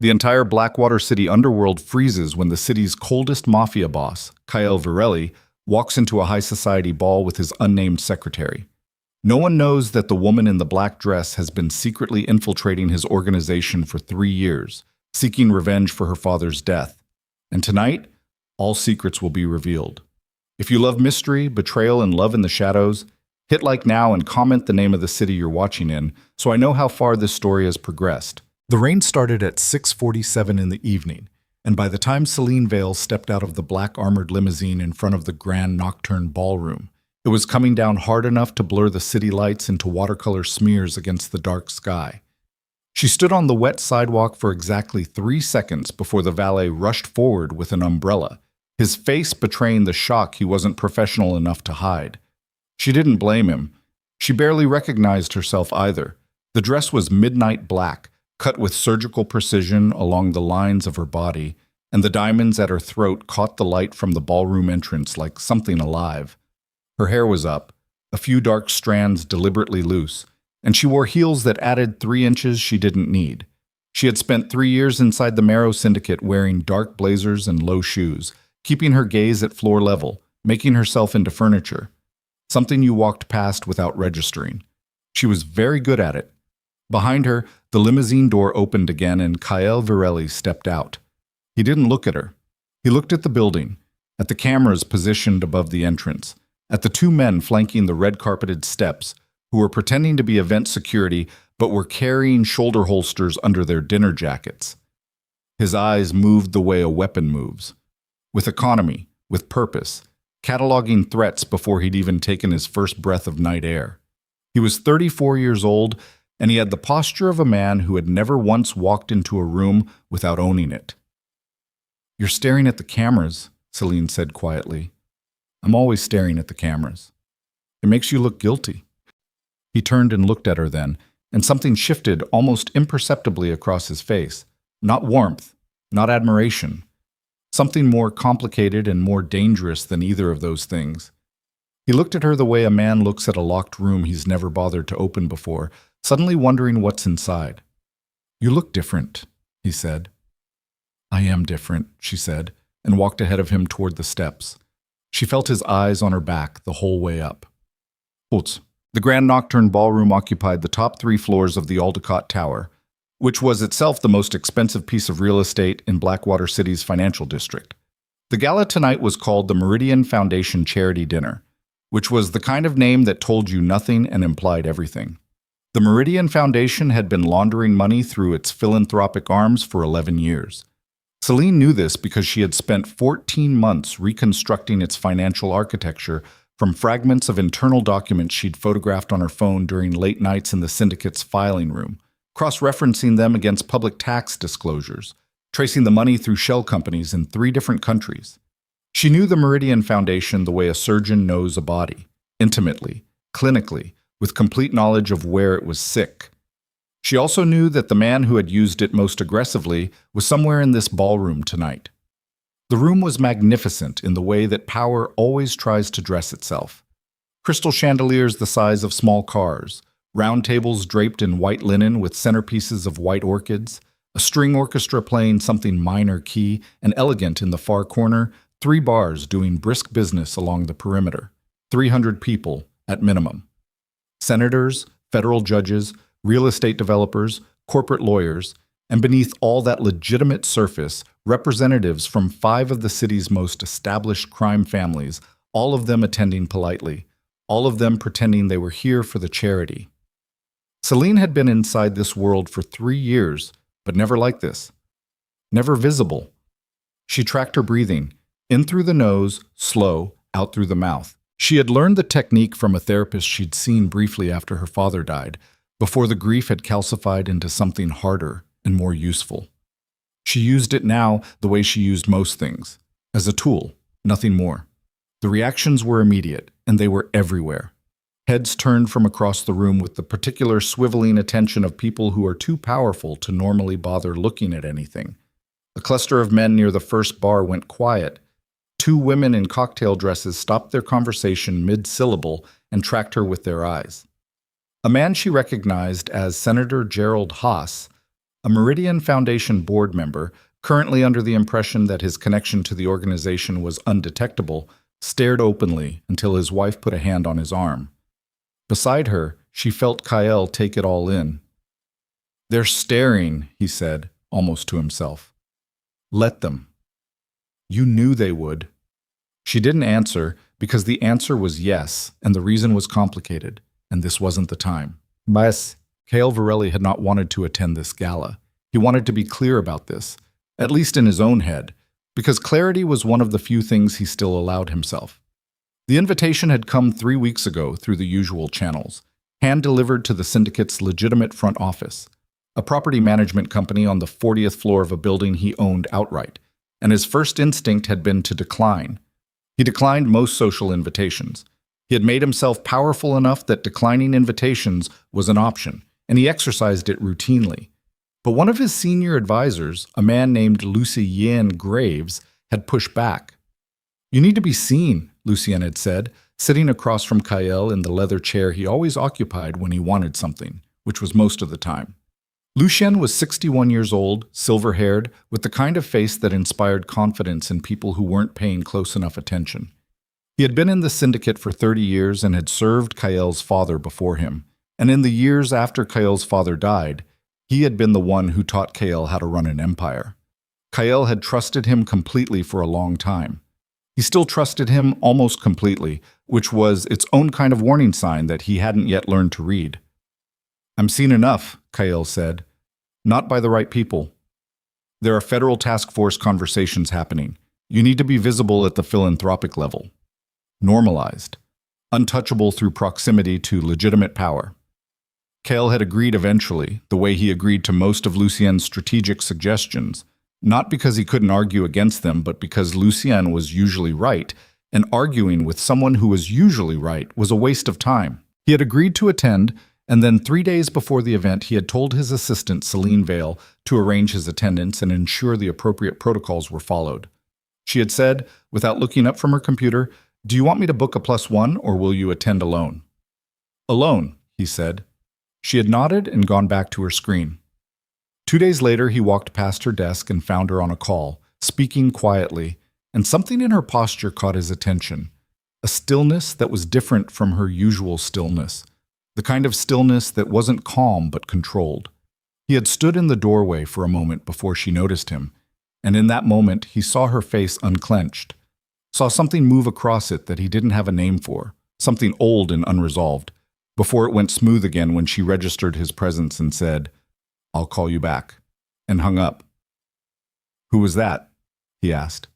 The entire Blackwater City underworld freezes when the city's coldest mafia boss, Kael Virelli, walks into a high society ball with his unnamed secretary. No one knows that the woman in the black dress has been secretly infiltrating his organization for 3 years, seeking revenge for her father's death. And tonight, all secrets will be revealed. If you love mystery, betrayal, and love in the shadows, hit like now and comment the name of the city you're watching in so I know how far this story has progressed. The rain started at 6:47 in the evening, and by the time Selene Vale stepped out of the black armored limousine in front of the grand nocturne ballroom, it was coming down hard enough to blur the city lights into watercolor smears against the dark sky. She stood on the wet sidewalk for exactly 3 seconds before the valet rushed forward with an umbrella, his face betraying the shock he wasn't professional enough to hide. She didn't blame him. She barely recognized herself either. The dress was midnight black, cut with surgical precision along the lines of her body, and the diamonds at her throat caught the light from the ballroom entrance like something alive. Her hair was up, a few dark strands deliberately loose, and she wore heels that added 3 inches she didn't need. She had spent 3 years inside the Marrow Syndicate wearing dark blazers and low shoes, keeping her gaze at floor level, making herself into furniture. Something you walked past without registering. She was very good at it. Behind her, the limousine door opened again and Kael Virelli stepped out. He didn't look at her. He looked at the building, at the cameras positioned above the entrance, at the 2 men flanking the red-carpeted steps, who were pretending to be event security but were carrying shoulder holsters under their dinner jackets. His eyes moved the way a weapon moves, with economy, with purpose, cataloging threats before he'd even taken his first breath of night air. He was 34 years old, and he had the posture of a man who had never once walked into a room without owning it. "You're staring at the cameras," Selene said quietly. "I'm always staring at the cameras. It makes you look guilty." He turned and looked at her then, and something shifted almost imperceptibly across his face. Not warmth, not admiration. Something more complicated and more dangerous than either of those things. He looked at her the way a man looks at a locked room he's never bothered to open before, suddenly wondering what's inside. "You look different," he said. "I am different," she said, and walked ahead of him toward the steps. She felt his eyes on her back the whole way up. Holtz. The Grand Nocturne Ballroom occupied the top 3 floors of the Aldecott Tower, which was itself the most expensive piece of real estate in Blackwater City's financial district. The gala tonight was called the Meridian Foundation Charity Dinner, which was the kind of name that told you nothing and implied everything. The Meridian Foundation had been laundering money through its philanthropic arms for 11 years. Selene knew this because she had spent 14 months reconstructing its financial architecture from fragments of internal documents she'd photographed on her phone during late nights in the syndicate's filing room, cross-referencing them against public tax disclosures, tracing the money through shell companies in 3 different countries. She knew the Meridian Foundation the way a surgeon knows a body, intimately, clinically, with complete knowledge of where it was sick. She also knew that the man who had used it most aggressively was somewhere in this ballroom tonight. The room was magnificent in the way that power always tries to dress itself. Crystal chandeliers the size of small cars, round tables draped in white linen with centerpieces of white orchids, a string orchestra playing something minor key and elegant in the far corner, 3 bars doing brisk business along the perimeter, 300 people at minimum. Senators, federal judges, real estate developers, corporate lawyers, and beneath all that legitimate surface, representatives from 5 of the city's most established crime families, all of them attending politely, all of them pretending they were here for the charity. Selene had been inside this world for 3 years, but never like this. Never visible. She tracked her breathing, in through the nose, slow, out through the mouth. She had learned the technique from a therapist she'd seen briefly after her father died, before the grief had calcified into something harder and more useful. She used it now the way she used most things, as a tool, nothing more. The reactions were immediate, and they were everywhere. Heads turned from across the room with the particular swiveling attention of people who are too powerful to normally bother looking at anything. A cluster of men near the first bar went quiet. 2 women in cocktail dresses stopped their conversation mid-syllable and tracked her with their eyes. A man she recognized as Senator Gerald Haas, A Meridian Foundation board member, currently under the impression that his connection to the organization was undetectable, stared openly until his wife put a hand on his arm. Beside her, she felt Kael take it all in. "They're staring," he said, almost to himself. "Let them." "You knew they would." She didn't answer because the answer was yes, and the reason was complicated, and this wasn't the time. But Kael Virelli had not wanted to attend this gala. He wanted to be clear about this, at least in his own head, because clarity was one of the few things he still allowed himself. The invitation had come 3 weeks ago through the usual channels, hand-delivered to the syndicate's legitimate front office, a property management company on the 40th floor of a building he owned outright, and his first instinct had been to decline. He declined most social invitations. He had made himself powerful enough that declining invitations was an option, and he exercised it routinely. But one of his senior advisors, a man named Lucien Graves, had pushed back. "You need to be seen," Lucien had said, sitting across from Kael in the leather chair he always occupied when he wanted something, which was most of the time. Lucien was 61 years old, silver-haired, with the kind of face that inspired confidence in people who weren't paying close enough attention. He had been in the syndicate for 30 years and had served Kael's father before him, and in the years after Kael's father died, he had been the one who taught Kael how to run an empire. Kael had trusted him completely for a long time. He still trusted him almost completely, which was its own kind of warning sign that he hadn't yet learned to read. "I'm seen enough," Kael said. "Not by the right people. There are federal task force conversations happening. You need to be visible at the philanthropic level. Normalized. Untouchable through proximity to legitimate power." Kael had agreed eventually, the way he agreed to most of Lucien's strategic suggestions, not because he couldn't argue against them, but because Lucien was usually right, and arguing with someone who was usually right was a waste of time. He had agreed to attend, and then 3 days before the event he had told his assistant, Selene Vale, to arrange his attendance and ensure the appropriate protocols were followed. She had said, without looking up from her computer, "Do you want me to book a +1 or will you attend alone?" "Alone," he said. She had nodded and gone back to her screen. 2 days later, he walked past her desk and found her on a call, speaking quietly, and something in her posture caught his attention. A stillness that was different from her usual stillness, the kind of stillness that wasn't calm but controlled. He had stood in the doorway for a moment before she noticed him, and in that moment he saw her face unclenched, saw something move across it that he didn't have a name for, something old and unresolved, before it went smooth again when she registered his presence and said, "I'll call you back," and hung up. "Who was that?" he asked.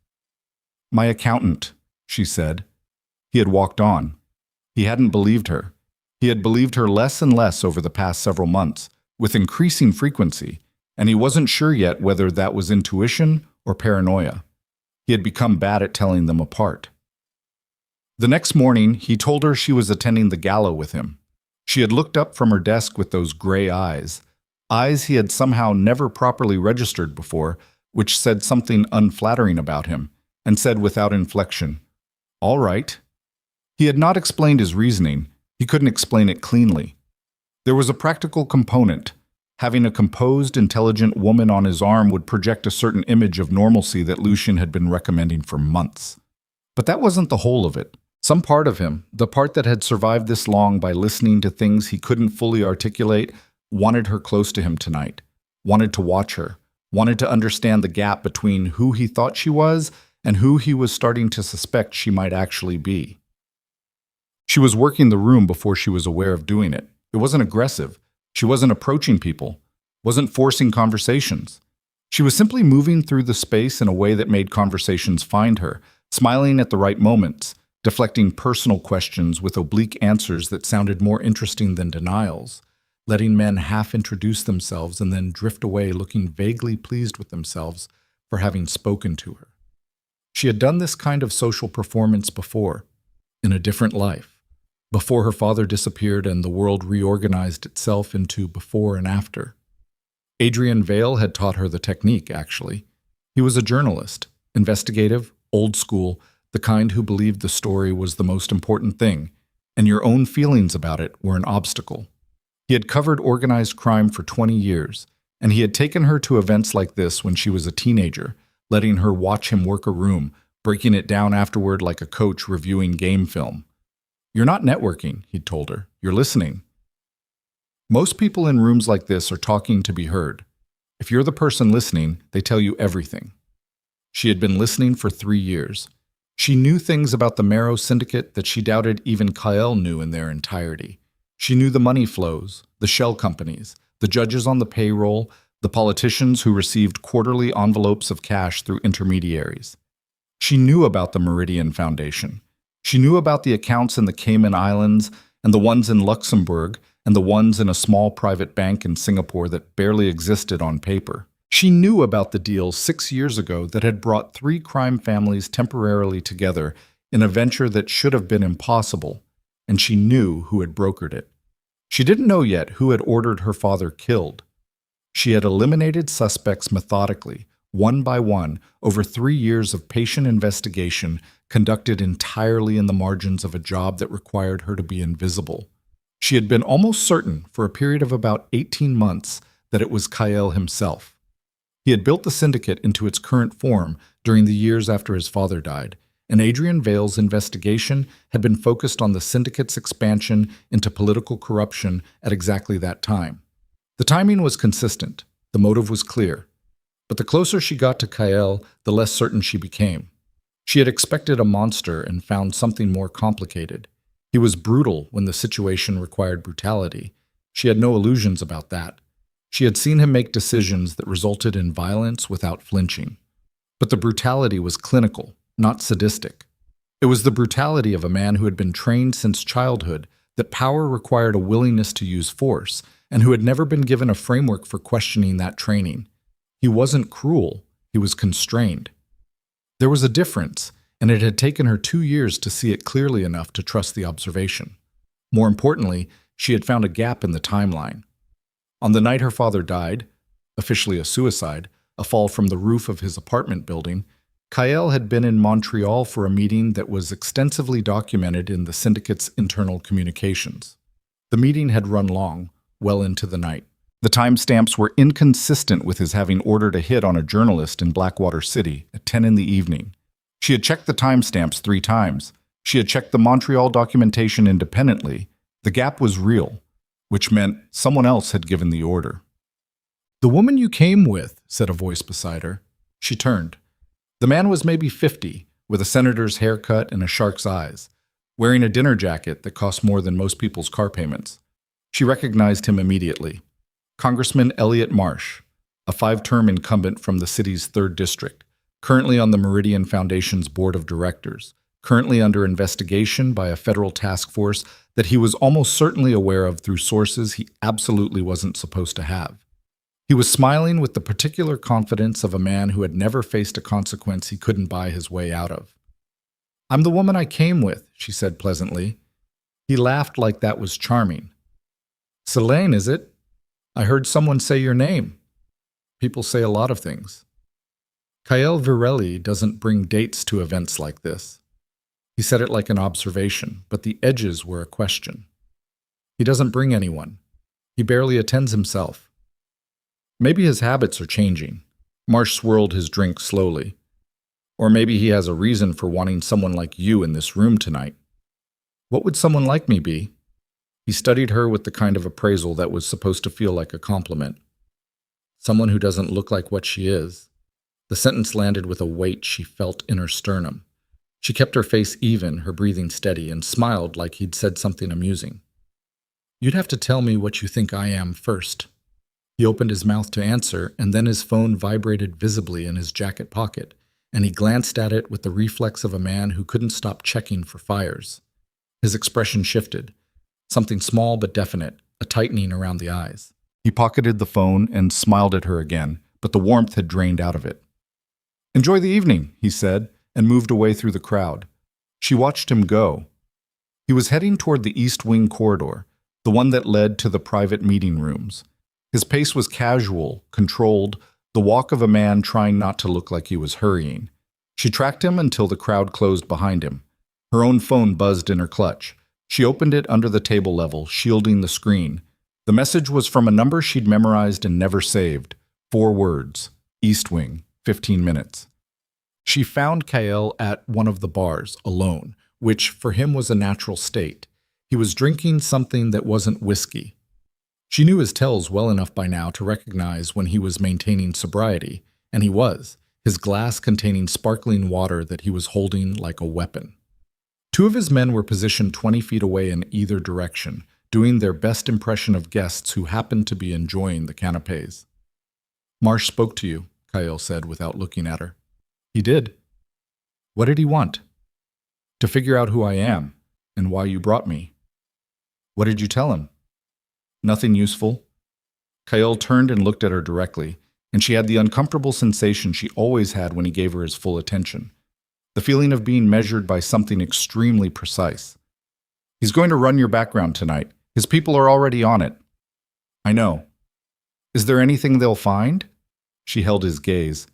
"My accountant," she said. He had walked on. He hadn't believed her. He had believed her less and less over the past several months, with increasing frequency, and he wasn't sure yet whether that was intuition or paranoia. He had become bad at telling them apart. The next morning, he told her she was attending the gala with him. She had looked up from her desk with those gray eyes he had somehow never properly registered before, which said something unflattering about him, and said without inflection, "All right." He had not explained his reasoning. He couldn't explain it cleanly. There was a practical component. Having a composed, intelligent woman on his arm would project a certain image of normalcy that Lucien had been recommending for months. But that wasn't the whole of it. Some part of him, the part that had survived this long by listening to things he couldn't fully articulate, wanted her close to him tonight, wanted to watch her, wanted to understand the gap between who he thought she was and who he was starting to suspect she might actually be. She was working the room before she was aware of doing it. It wasn't aggressive. She wasn't approaching people, wasn't forcing conversations. She was simply moving through the space in a way that made conversations find her, smiling at the right moments, deflecting personal questions with oblique answers that sounded more interesting than denials, letting men half introduce themselves and then drift away looking vaguely pleased with themselves for having spoken to her. She had done this kind of social performance before, in a different life, before her father disappeared and the world reorganized itself into before and after. Adrian Vale had taught her the technique, actually. He was a journalist, investigative, old school, the kind who believed the story was the most important thing, and your own feelings about it were an obstacle. He had covered organized crime for 20 years, And he had taken her to events like this when she was a teenager, letting her watch him work a room, breaking it down afterward like a coach reviewing game film. "You're not networking," he'd told her. "You're listening." Most people in rooms like this are talking to be heard. If you're the person listening, they tell you everything. She had been listening for 3 years. She knew things about the Marrow Syndicate that she doubted even Kael knew in their entirety. She knew the money flows, the shell companies, the judges on the payroll, the politicians who received quarterly envelopes of cash through intermediaries. She knew about the Meridian Foundation. She knew about the accounts in the Cayman Islands and the ones in Luxembourg and the ones in a small private bank in Singapore that barely existed on paper. She knew about the deal 6 years ago that had brought 3 crime families temporarily together in a venture that should have been impossible, and she knew who had brokered it. She didn't know yet who had ordered her father killed. She had eliminated suspects methodically, one by one, over 3 years of patient investigation conducted entirely in the margins of a job that required her to be invisible. She had been almost certain, for a period of about 18 months, that it was Kael himself. He had built the syndicate into its current form during the years after his father died, and Adrian Vale's investigation had been focused on the syndicate's expansion into political corruption at exactly that time. The timing was consistent, the motive was clear, but the closer she got to Kael, the less certain she became. She had expected a monster and found something more complicated. He was brutal when the situation required brutality. She had no illusions about that. She had seen him make decisions that resulted in violence without flinching. But the brutality was clinical, not sadistic. It was the brutality of a man who had been trained since childhood that power required a willingness to use force, and who had never been given a framework for questioning that training. He wasn't cruel, he was constrained. There was a difference, and it had taken her 2 years to see it clearly enough to trust the observation. More importantly, she had found a gap in the timeline. On the night her father died, officially a suicide, a fall from the roof of his apartment building, Kael had been in Montreal for a meeting that was extensively documented in the syndicate's internal communications. The meeting had run long, well into the night. The timestamps were inconsistent with his having ordered a hit on a journalist in Blackwater City at 10 in the evening. She had checked the timestamps 3 times. She had checked the Montreal documentation independently. The gap was real, which meant someone else had given the order. "The woman you came with," said a voice beside her. She turned. The man was maybe 50, with a senator's haircut and a shark's eyes, wearing a dinner jacket that cost more than most people's car payments. She recognized him immediately. Congressman Elliot Marsh, a 5-term incumbent from the city's 3rd district, currently on the Meridian Foundation's board of directors, currently under investigation by a federal task force that he was almost certainly aware of through sources he absolutely wasn't supposed to have. He was smiling with the particular confidence of a man who had never faced a consequence he couldn't buy his way out of. "I'm the woman I came with," she said pleasantly. He laughed like that was charming. "Selene, is it? I heard someone say your name." "People say a lot of things." "Kael Virelli doesn't bring dates to events like this." He said it like an observation, but the edges were a question. "He doesn't bring anyone. He barely attends himself." "Maybe his habits are changing." Marsh swirled his drink slowly. "Or maybe he has a reason for wanting someone like you in this room tonight." "What would someone like me be?" He studied her with the kind of appraisal that was supposed to feel like a compliment. "Someone who doesn't look like what she is." The sentence landed with a weight she felt in her sternum. She kept her face even, her breathing steady, and smiled like he'd said something amusing. "You'd have to tell me what you think I am first." He opened his mouth to answer, and then his phone vibrated visibly in his jacket pocket, and he glanced at it with the reflex of a man who couldn't stop checking for fires. His expression shifted. Something small but definite, a tightening around the eyes. He pocketed the phone and smiled at her again, but the warmth had drained out of it. "Enjoy the evening," he said, and moved away through the crowd. She watched him go. He was heading toward the East Wing corridor, the one that led to the private meeting rooms. His pace was casual, controlled, the walk of a man trying not to look like he was hurrying. She tracked him until the crowd closed behind him. Her own phone buzzed in her clutch. She opened it under the table level, shielding the screen. The message was from a number she'd memorized and never saved. 4 words. East Wing, 15 minutes. She found Kael at one of the bars, alone, which for him was a natural state. He was drinking something that wasn't whiskey. She knew his tells well enough by now to recognize when he was maintaining sobriety, and he was, his glass containing sparkling water that he was holding like a weapon. 2 of his men were positioned 20 feet away in either direction, doing their best impression of guests who happened to be enjoying the canapés. "Marsh spoke to you," Kael said without looking at her. "He did. What did he want?" "To figure out who I am, and why you brought me." "What did you tell him?" "Nothing useful." Kael turned and looked at her directly, and she had the uncomfortable sensation she always had when he gave her his full attention. The feeling of being measured by something extremely precise. "He's going to run your background tonight. His people are already on it." "I know." "Is there anything they'll find?" She held his gaze.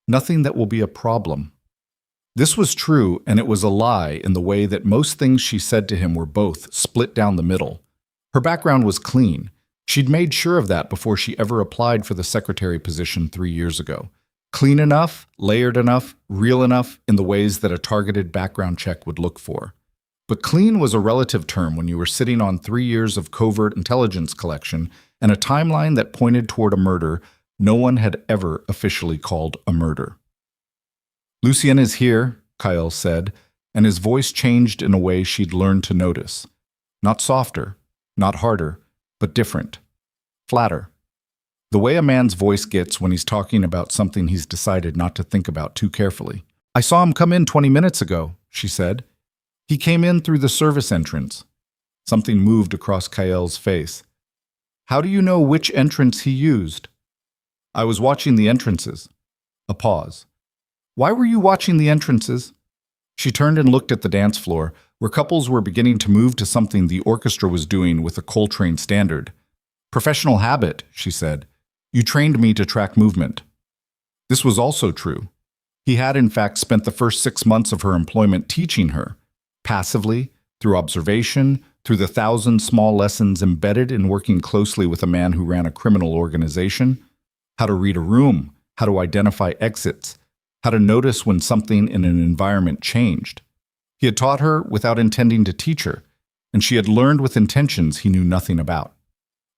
"Nothing that will be a problem." This was true, and it was a lie in the way that most things she said to him were both split down the middle. Her background was clean. She'd made sure of that before she ever applied for the secretary position 3 years ago. Clean enough, layered enough, real enough in the ways that a targeted background check would look for. But clean was a relative term when you were sitting on 3 years of covert intelligence collection and a timeline that pointed toward a murder no one had ever officially called a murder. "Lucien is here," Kael said, and his voice changed in a way she'd learned to notice. Not softer, not harder, but different. Flatter. The way a man's voice gets when he's talking about something he's decided not to think about too carefully. "I saw him come in 20 minutes ago," she said. "He came in through the service entrance." Something moved across Kael's face. "How do you know which entrance he used?" "I was watching the entrances." A pause. "Why were you watching the entrances?" She turned and looked at the dance floor, where couples were beginning to move to something the orchestra was doing with a Coltrane standard. "Professional habit," she said. "You trained me to track movement." This was also true. He had, in fact, spent the first 6 months of her employment teaching her, passively, through observation, through the 1,000 small lessons embedded in working closely with a man who ran a criminal organization, how to read a room, how to identify exits, how to notice when something in an environment changed. He had taught her without intending to teach her, and she had learned with intentions he knew nothing about.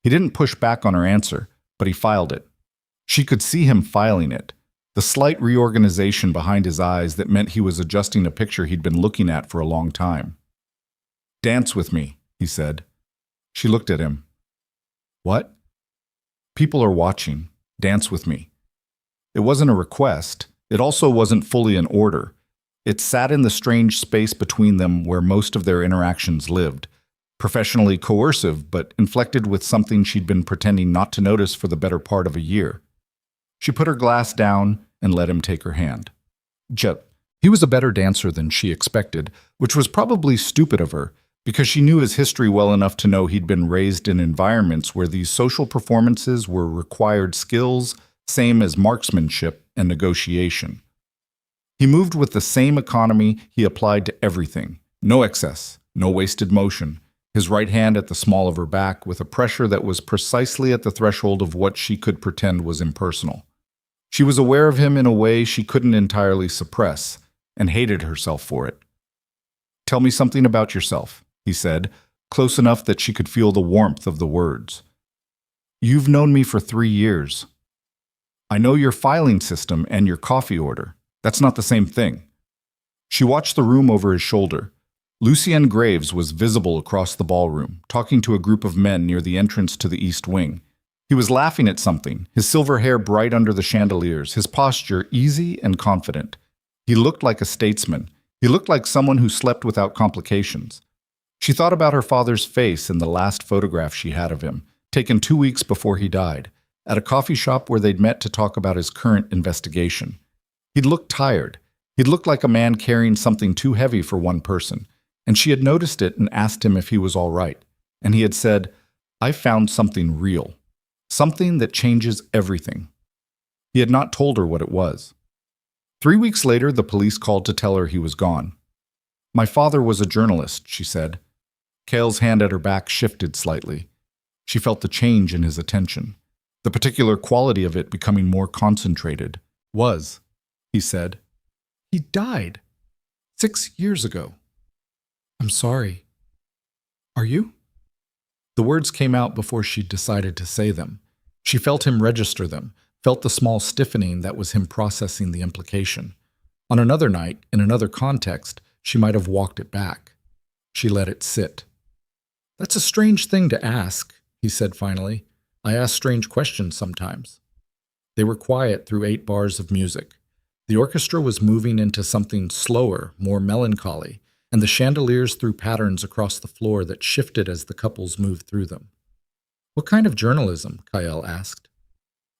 He didn't push back on her answer, but he filed it. She could see him filing it, the slight reorganization behind his eyes that meant he was adjusting a picture he'd been looking at for a long time. "Dance with me," he said. She looked at him. "What?" "People are watching. Dance with me." It wasn't a request. It also wasn't fully an order. It sat in the strange space between them where most of their interactions lived. Professionally coercive, but inflected with something she'd been pretending not to notice for the better part of a year. She put her glass down and let him take her hand. He was a better dancer than she expected, which was probably stupid of her, because she knew his history well enough to know he'd been raised in environments where these social performances were required skills, same as marksmanship and negotiation. He moved with the same economy he applied to everything. No excess, no wasted motion. His right hand at the small of her back with a pressure that was precisely at the threshold of what she could pretend was impersonal. She was aware of him in a way she couldn't entirely suppress, and hated herself for it. "Tell me something about yourself," he said, close enough that she could feel the warmth of the words. "You've known me for 3 years. I know your filing system and your coffee order. That's not the same thing." She watched the room over his shoulder. Lucien Graves was visible across the ballroom, talking to a group of men near the entrance to the East Wing. He was laughing at something, his silver hair bright under the chandeliers, his posture easy and confident. He looked like a statesman. He looked like someone who slept without complications. She thought about her father's face in the last photograph she had of him, taken 2 weeks before he died, at a coffee shop where they'd met to talk about his current investigation. He'd looked tired. He'd looked like a man carrying something too heavy for one person, and she had noticed it and asked him if he was all right. And he had said, "I found something real, something that changes everything." He had not told her what it was. 3 weeks later, the police called to tell her he was gone. "My father was a journalist," she said. Kael's hand at her back shifted slightly. She felt the change in his attention, the particular quality of it becoming more concentrated. "Was," he said. "He died 6 years ago." "I'm sorry. Are you?" The words came out before she decided to say them. She felt him register them, felt the small stiffening that was him processing the implication. On another night, in another context, she might have walked it back. She let it sit. "That's a strange thing to ask," he said finally. "I ask strange questions sometimes." They were quiet through 8 bars of music. The orchestra was moving into something slower, more melancholy, and the chandeliers threw patterns across the floor that shifted as the couples moved through them. "What kind of journalism?" Kael asked.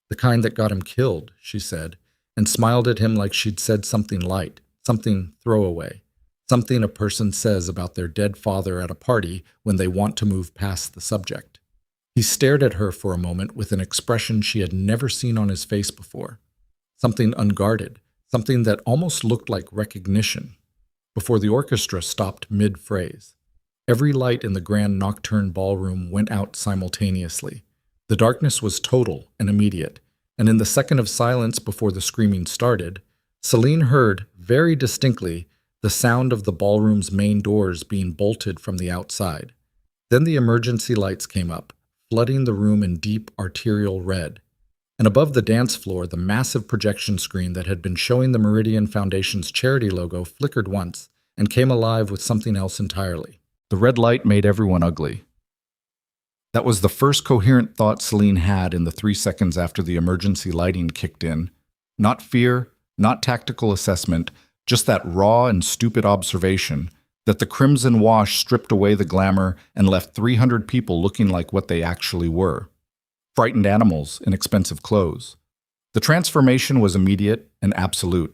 "The kind that got him killed," she said, and smiled at him like she'd said something light, something throwaway, something a person says about their dead father at a party when they want to move past the subject. He stared at her for a moment with an expression she had never seen on his face before, something unguarded, something that almost looked like recognition, before the orchestra stopped mid-phrase. Every light in the grand nocturne ballroom went out simultaneously. The darkness was total and immediate, and in the second of silence before the screaming started, Selene heard, very distinctly, the sound of the ballroom's main doors being bolted from the outside. Then the emergency lights came up, flooding the room in deep arterial red. And above the dance floor, the massive projection screen that had been showing the Meridian Foundation's charity logo flickered once and came alive with something else entirely. The red light made everyone ugly. That was the first coherent thought Selene had in the 3 seconds after the emergency lighting kicked in. Not fear, not tactical assessment, just that raw and stupid observation that the crimson wash stripped away the glamour and left 300 people looking like what they actually were. Frightened animals in expensive clothes. The transformation was immediate and absolute.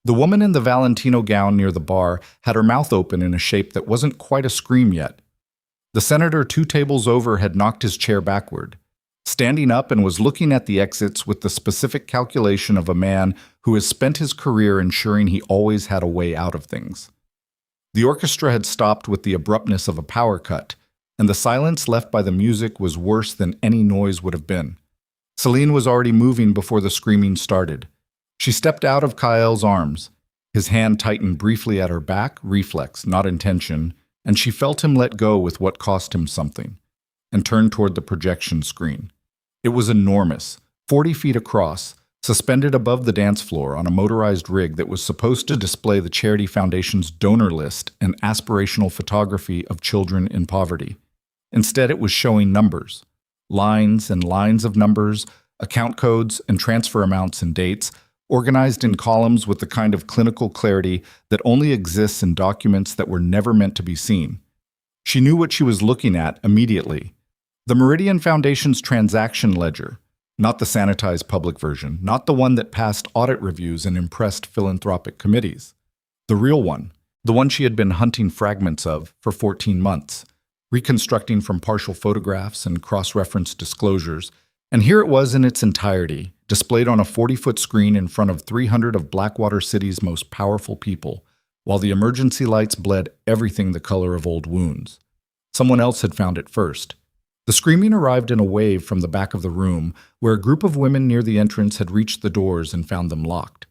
The woman in the Valentino gown near the bar had her mouth open in a shape that wasn't quite a scream yet. The senator 2 tables over had knocked his chair backward, standing up and was looking at the exits with the specific calculation of a man who has spent his career ensuring he always had a way out of things. The orchestra had stopped with the abruptness of a power cut, and the silence left by the music was worse than any noise would have been. Selene was already moving before the screaming started. She stepped out of Kael's arms. His hand tightened briefly at her back, reflex, not intention, and she felt him let go with what cost him something, and turned toward the projection screen. It was enormous, 40 feet across, suspended above the dance floor on a motorized rig that was supposed to display the Charity Foundation's donor list and aspirational photography of children in poverty. Instead, it was showing numbers, lines and lines of numbers, account codes and transfer amounts and dates, organized in columns with the kind of clinical clarity that only exists in documents that were never meant to be seen. She knew what she was looking at immediately. The Meridian Foundation's transaction ledger, not the sanitized public version, not the one that passed audit reviews and impressed philanthropic committees. The real one, the one she had been hunting fragments of for 14 months, reconstructing from partial photographs and cross-reference disclosures, and here it was in its entirety, displayed on a 40-foot screen in front of 300 of Blackwater City's most powerful people, while the emergency lights bled everything the color of old wounds. Someone else had found it first. The screaming arrived in a wave from the back of the room, where a group of women near the entrance had reached the doors and found them locked.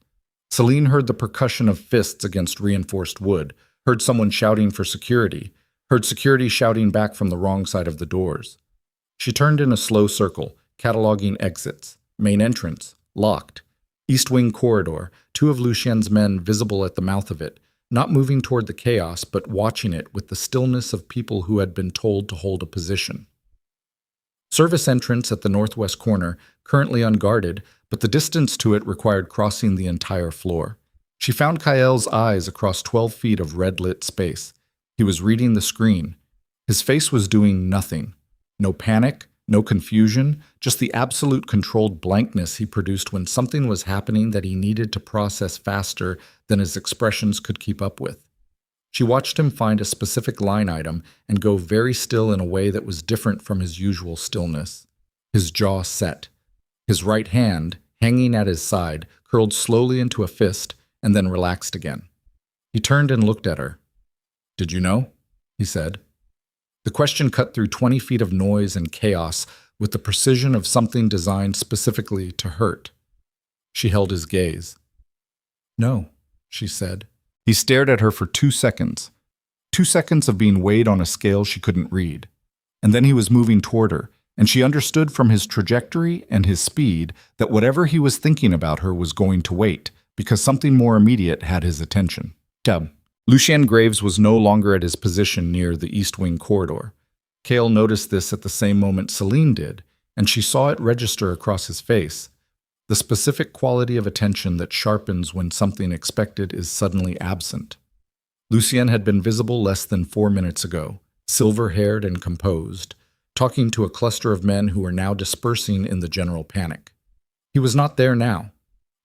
Selene heard the percussion of fists against reinforced wood, heard someone shouting for security, heard security shouting back from the wrong side of the doors. She turned in a slow circle, cataloging exits. Main entrance, locked. East wing corridor, 2 of Lucien's men visible at the mouth of it, not moving toward the chaos, but watching it with the stillness of people who had been told to hold a position. Service entrance at the northwest corner, currently unguarded, but the distance to it required crossing the entire floor. She found Kael's eyes across 12 feet of red-lit space. He was reading the screen. His face was doing nothing. No panic, no confusion, just the absolute controlled blankness he produced when something was happening that he needed to process faster than his expressions could keep up with. She watched him find a specific line item and go very still in a way that was different from his usual stillness. His jaw set. His right hand, hanging at his side, curled slowly into a fist and then relaxed again. He turned and looked at her. "Did you know?" he said. The question cut through 20 feet of noise and chaos with the precision of something designed specifically to hurt. She held his gaze. "No," she said. He stared at her for 2 seconds. 2 seconds of being weighed on a scale she couldn't read. And then he was moving toward her, and she understood from his trajectory and his speed that whatever he was thinking about her was going to wait, because something more immediate had his attention. Lucien Graves was no longer at his position near the East Wing corridor. Kael noticed this at the same moment Selene did, and she saw it register across his face. The specific quality of attention that sharpens when something expected is suddenly absent. Lucien had been visible less than 4 minutes ago, silver-haired and composed, talking to a cluster of men who were now dispersing in the general panic. He was not there now.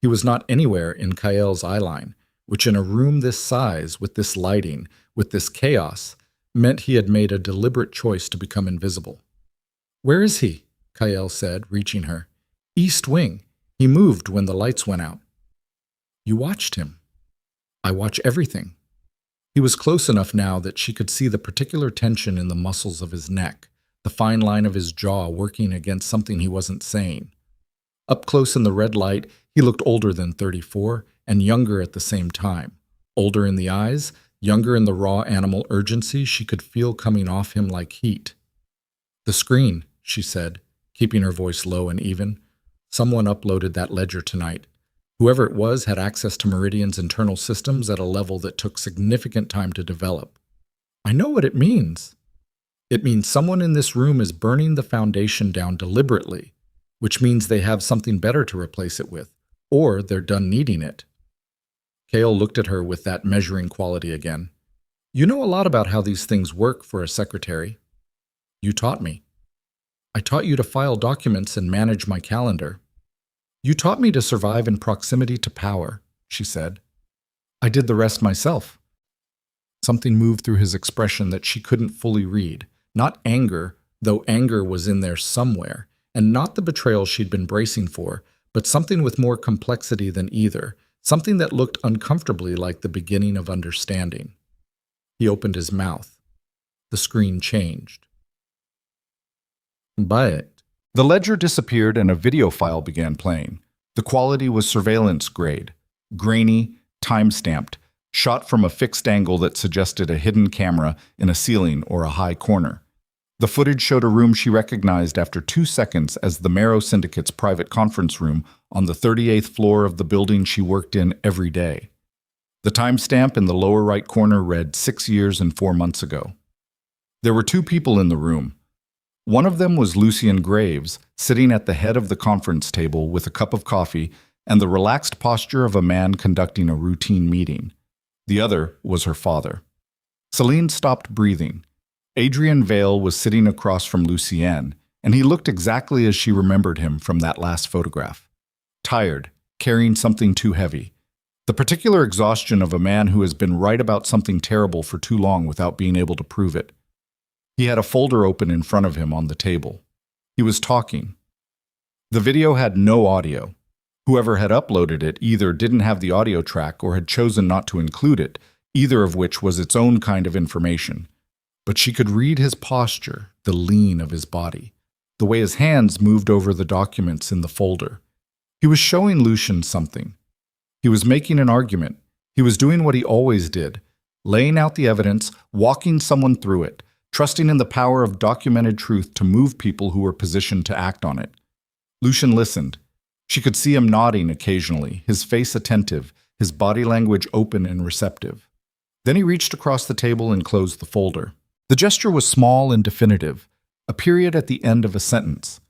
He was not anywhere in Kael's eyeline, which in a room this size, with this lighting, with this chaos, meant he had made a deliberate choice to become invisible. "Where is he?" Kael said, reaching her. "East Wing. He moved when the lights went out." "You watched him." "I watch everything." He was close enough now that she could see the particular tension in the muscles of his neck, the fine line of his jaw working against something he wasn't saying. Up close in the red light, he looked older than 34 and younger at the same time. Older in the eyes, younger in the raw animal urgency she could feel coming off him like heat. "The screen," she said, keeping her voice low and even. "Someone uploaded that ledger tonight. Whoever it was had access to Meridian's internal systems at a level that took significant time to develop. I know what it means. It means someone in this room is burning the foundation down deliberately, which means they have something better to replace it with, or they're done needing it." Kael looked at her with that measuring quality again. "You know a lot about how these things work for a secretary." "You taught me." "I taught you to file documents and manage my calendar." "You taught me to survive in proximity to power," she said. "I did the rest myself." Something moved through his expression that she couldn't fully read. Not anger, though anger was in there somewhere, and not the betrayal she'd been bracing for, but something with more complexity than either, something that looked uncomfortably like the beginning of understanding. He opened his mouth. The screen changed. But the ledger disappeared and a video file began playing. The quality was surveillance grade, grainy, time-stamped, shot from a fixed angle that suggested a hidden camera in a ceiling or a high corner. The footage showed a room she recognized after 2 seconds as the Marrow Syndicate's private conference room on the 38th floor of the building she worked in every day. The timestamp in the lower right corner read 6 years and 4 months ago. There were 2 people in the room. One of them was Lucien Graves, sitting at the head of the conference table with a cup of coffee and the relaxed posture of a man conducting a routine meeting. The other was her father. Selene stopped breathing. Selene Vale was sitting across from Lucien, and he looked exactly as she remembered him from that last photograph. Tired, carrying something too heavy. The particular exhaustion of a man who has been right about something terrible for too long without being able to prove it. He had a folder open in front of him on the table. He was talking. The video had no audio. Whoever had uploaded it either didn't have the audio track or had chosen not to include it, either of which was its own kind of information. But she could read his posture, the lean of his body, the way his hands moved over the documents in the folder. He was showing Lucien something. He was making an argument. He was doing what he always did, laying out the evidence, walking someone through it, trusting in the power of documented truth to move people who were positioned to act on it. Lucien listened. She could see him nodding occasionally, his face attentive, his body language open and receptive. Then he reached across the table and closed the folder. The gesture was small and definitive, a period at the end of a sentence.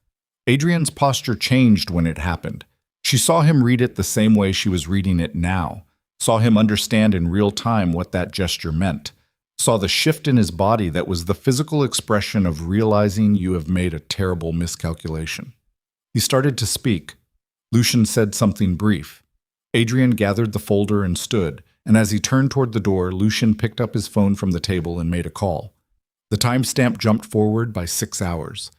Adrian's posture changed when it happened. She saw him read it the same way she was reading it now, saw him understand in real time what that gesture meant, saw the shift in his body that was the physical expression of realizing you have made a terrible miscalculation. He started to speak. Lucien said something brief. Adrian gathered the folder and stood, and as he turned toward the door, Lucien picked up his phone from the table and made a call. The timestamp jumped forward by 6 hours.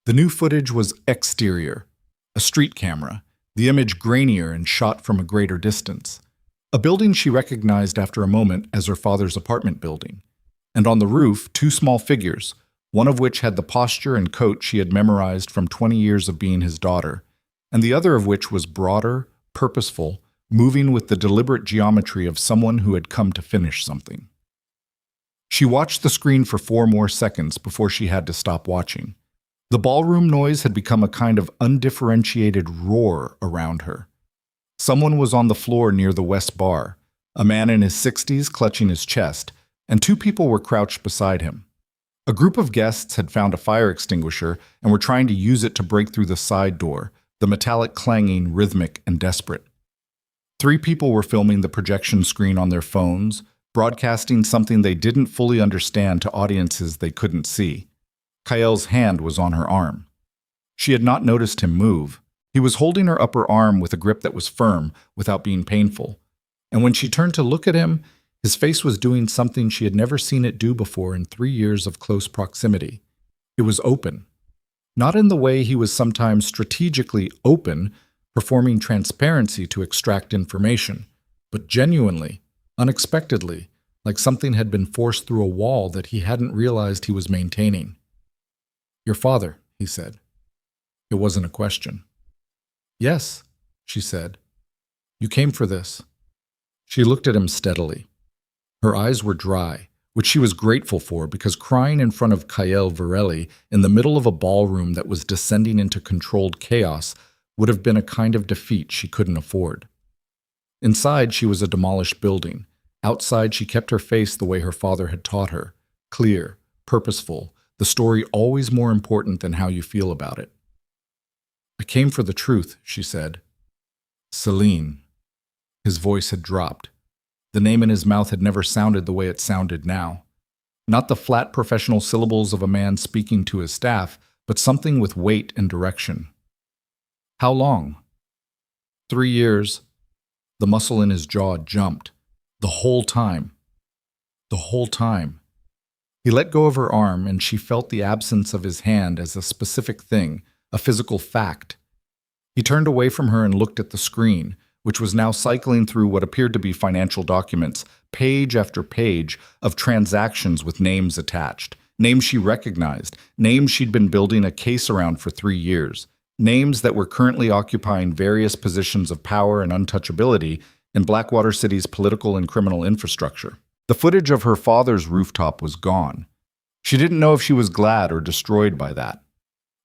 The new footage was exterior, a street camera, the image grainier and shot from a greater distance. A building she recognized after a moment as her father's apartment building. And on the roof, 2 small figures, one of which had the posture and coat she had memorized from 20 years of being his daughter, and the other of which was broader, purposeful, moving with the deliberate geometry of someone who had come to finish something. She watched the screen for 4 more seconds before she had to stop watching. The ballroom noise had become a kind of undifferentiated roar around her. Someone was on the floor near the west bar, a man in his 60s clutching his chest, and 2 people were crouched beside him. A group of guests had found a fire extinguisher and were trying to use it to break through the side door, the metallic clanging rhythmic and desperate. 3 people were filming the projection screen on their phones, broadcasting something they didn't fully understand to audiences they couldn't see. Kael's hand was on her arm. She had not noticed him move. He was holding her upper arm with a grip that was firm, without being painful. And when she turned to look at him, his face was doing something she had never seen it do before in 3 years of close proximity. It was open. Not in the way he was sometimes strategically open, performing transparency to extract information, but genuinely, unexpectedly, like something had been forced through a wall that he hadn't realized he was maintaining. "Your father," he said. It wasn't a question. "Yes," she said. "You came for this." She looked at him steadily. Her eyes were dry, which she was grateful for because crying in front of Kael Virelli in the middle of a ballroom that was descending into controlled chaos would have been a kind of defeat she couldn't afford. Inside, she was a demolished building. Outside, she kept her face the way her father had taught her, clear, purposeful, the story always more important than how you feel about it. "I came for the truth," she said. "Selene." His voice had dropped. The name in his mouth had never sounded the way it sounded now. Not the flat professional syllables of a man speaking to his staff, but something with weight and direction. "How long?" 3 years. The muscle in his jaw jumped. The whole time. The whole time. He let go of her arm, and she felt the absence of his hand as a specific thing, a physical fact. He turned away from her and looked at the screen, which was now cycling through what appeared to be financial documents, page after page of transactions with names attached, names she recognized, names she'd been building a case around for 3 years, names that were currently occupying various positions of power and untouchability in Blackwater City's political and criminal infrastructure. The footage of her father's rooftop was gone. She didn't know if she was glad or destroyed by that.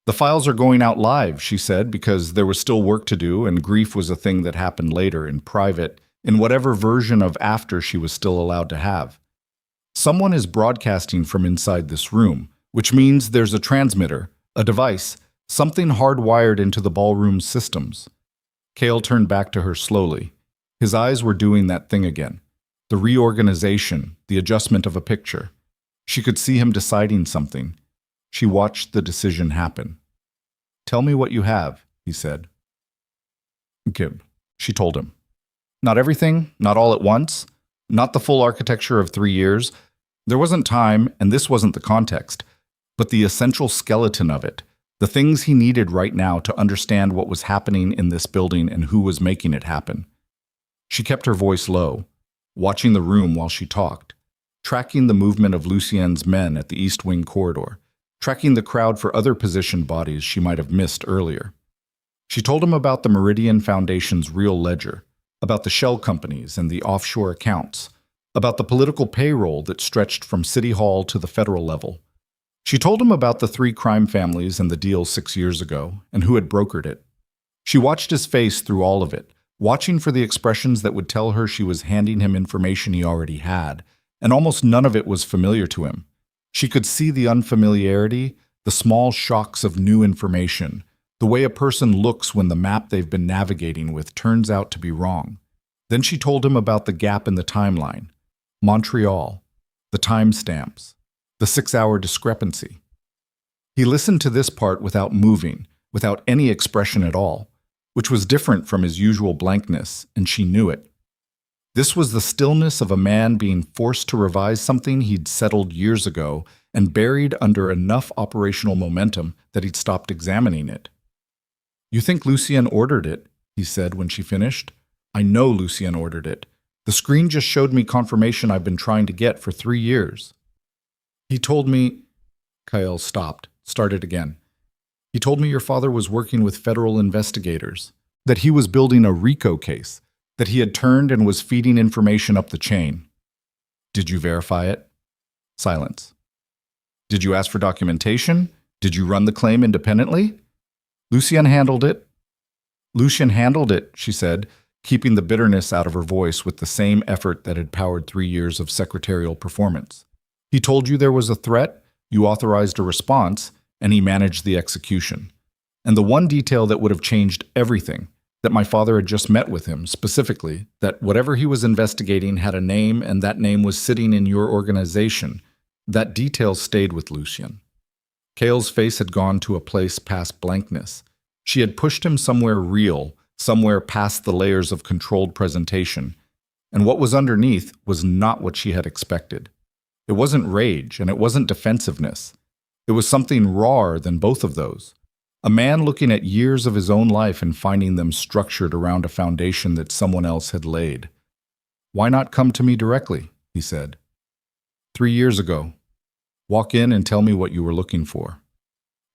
"The files are going out live," she said, because there was still work to do and grief was a thing that happened later, in private, in whatever version of after she was still allowed to have. "Someone is broadcasting from inside this room, which means there's a transmitter, a device, something hardwired into the ballroom's systems." Kael turned back to her slowly. His eyes were doing that thing again. The reorganization, the adjustment of a picture. She could see him deciding something. She watched the decision happen. "Tell me what you have," he said. "Okay," she told him. "Not everything, not all at once, not the full architecture of 3 years. There wasn't time, and this wasn't the context, but the essential skeleton of it, the things he needed right now to understand what was happening in this building and who was making it happen." She kept her voice low, watching the room while she talked, tracking the movement of Lucien's men at the East Wing corridor, tracking the crowd for other positioned bodies she might have missed earlier. She told him about the Meridian Foundation's real ledger, about the shell companies and the offshore accounts, about the political payroll that stretched from City Hall to the federal level. She told him about the 3 crime families and the deal 6 years ago, and who had brokered it. She watched his face through all of it, watching for the expressions that would tell her she was handing him information he already had, and almost none of it was familiar to him. She could see the unfamiliarity, the small shocks of new information, the way a person looks when the map they've been navigating with turns out to be wrong. Then she told him about the gap in the timeline, Montreal, the timestamps, the 6-hour discrepancy. He listened to this part without moving, without any expression at all, which was different from his usual blankness, and she knew it. This was the stillness of a man being forced to revise something he'd settled years ago and buried under enough operational momentum that he'd stopped examining it. "You think Lucien ordered it," he said when she finished. "I know Lucien ordered it. The screen just showed me confirmation I've been trying to get for 3 years. He told me..." Kael stopped, started again. He told me your father was working with federal investigators, that he was building a RICO case, that he had turned and was feeding information up the chain. Did you verify it? Silence. Did you ask for documentation? Did you run the claim independently? Lucien handled it. Lucien handled it, she said, keeping the bitterness out of her voice with the same effort that had powered 3 years of secretarial performance. He told you there was a threat, you authorized a response, and he managed the execution. And the one detail that would have changed everything, that my father had just met with him, specifically, that whatever he was investigating had a name and that name was sitting in your organization, that detail stayed with Lucien. Kael's face had gone to a place past blankness. She had pushed him somewhere real, somewhere past the layers of controlled presentation, and what was underneath was not what she had expected. It wasn't rage, and it wasn't defensiveness. It was something rawer than both of those. A man looking at years of his own life and finding them structured around a foundation that someone else had laid. Why not come to me directly, he said. 3 years ago. Walk in and tell me what you were looking for.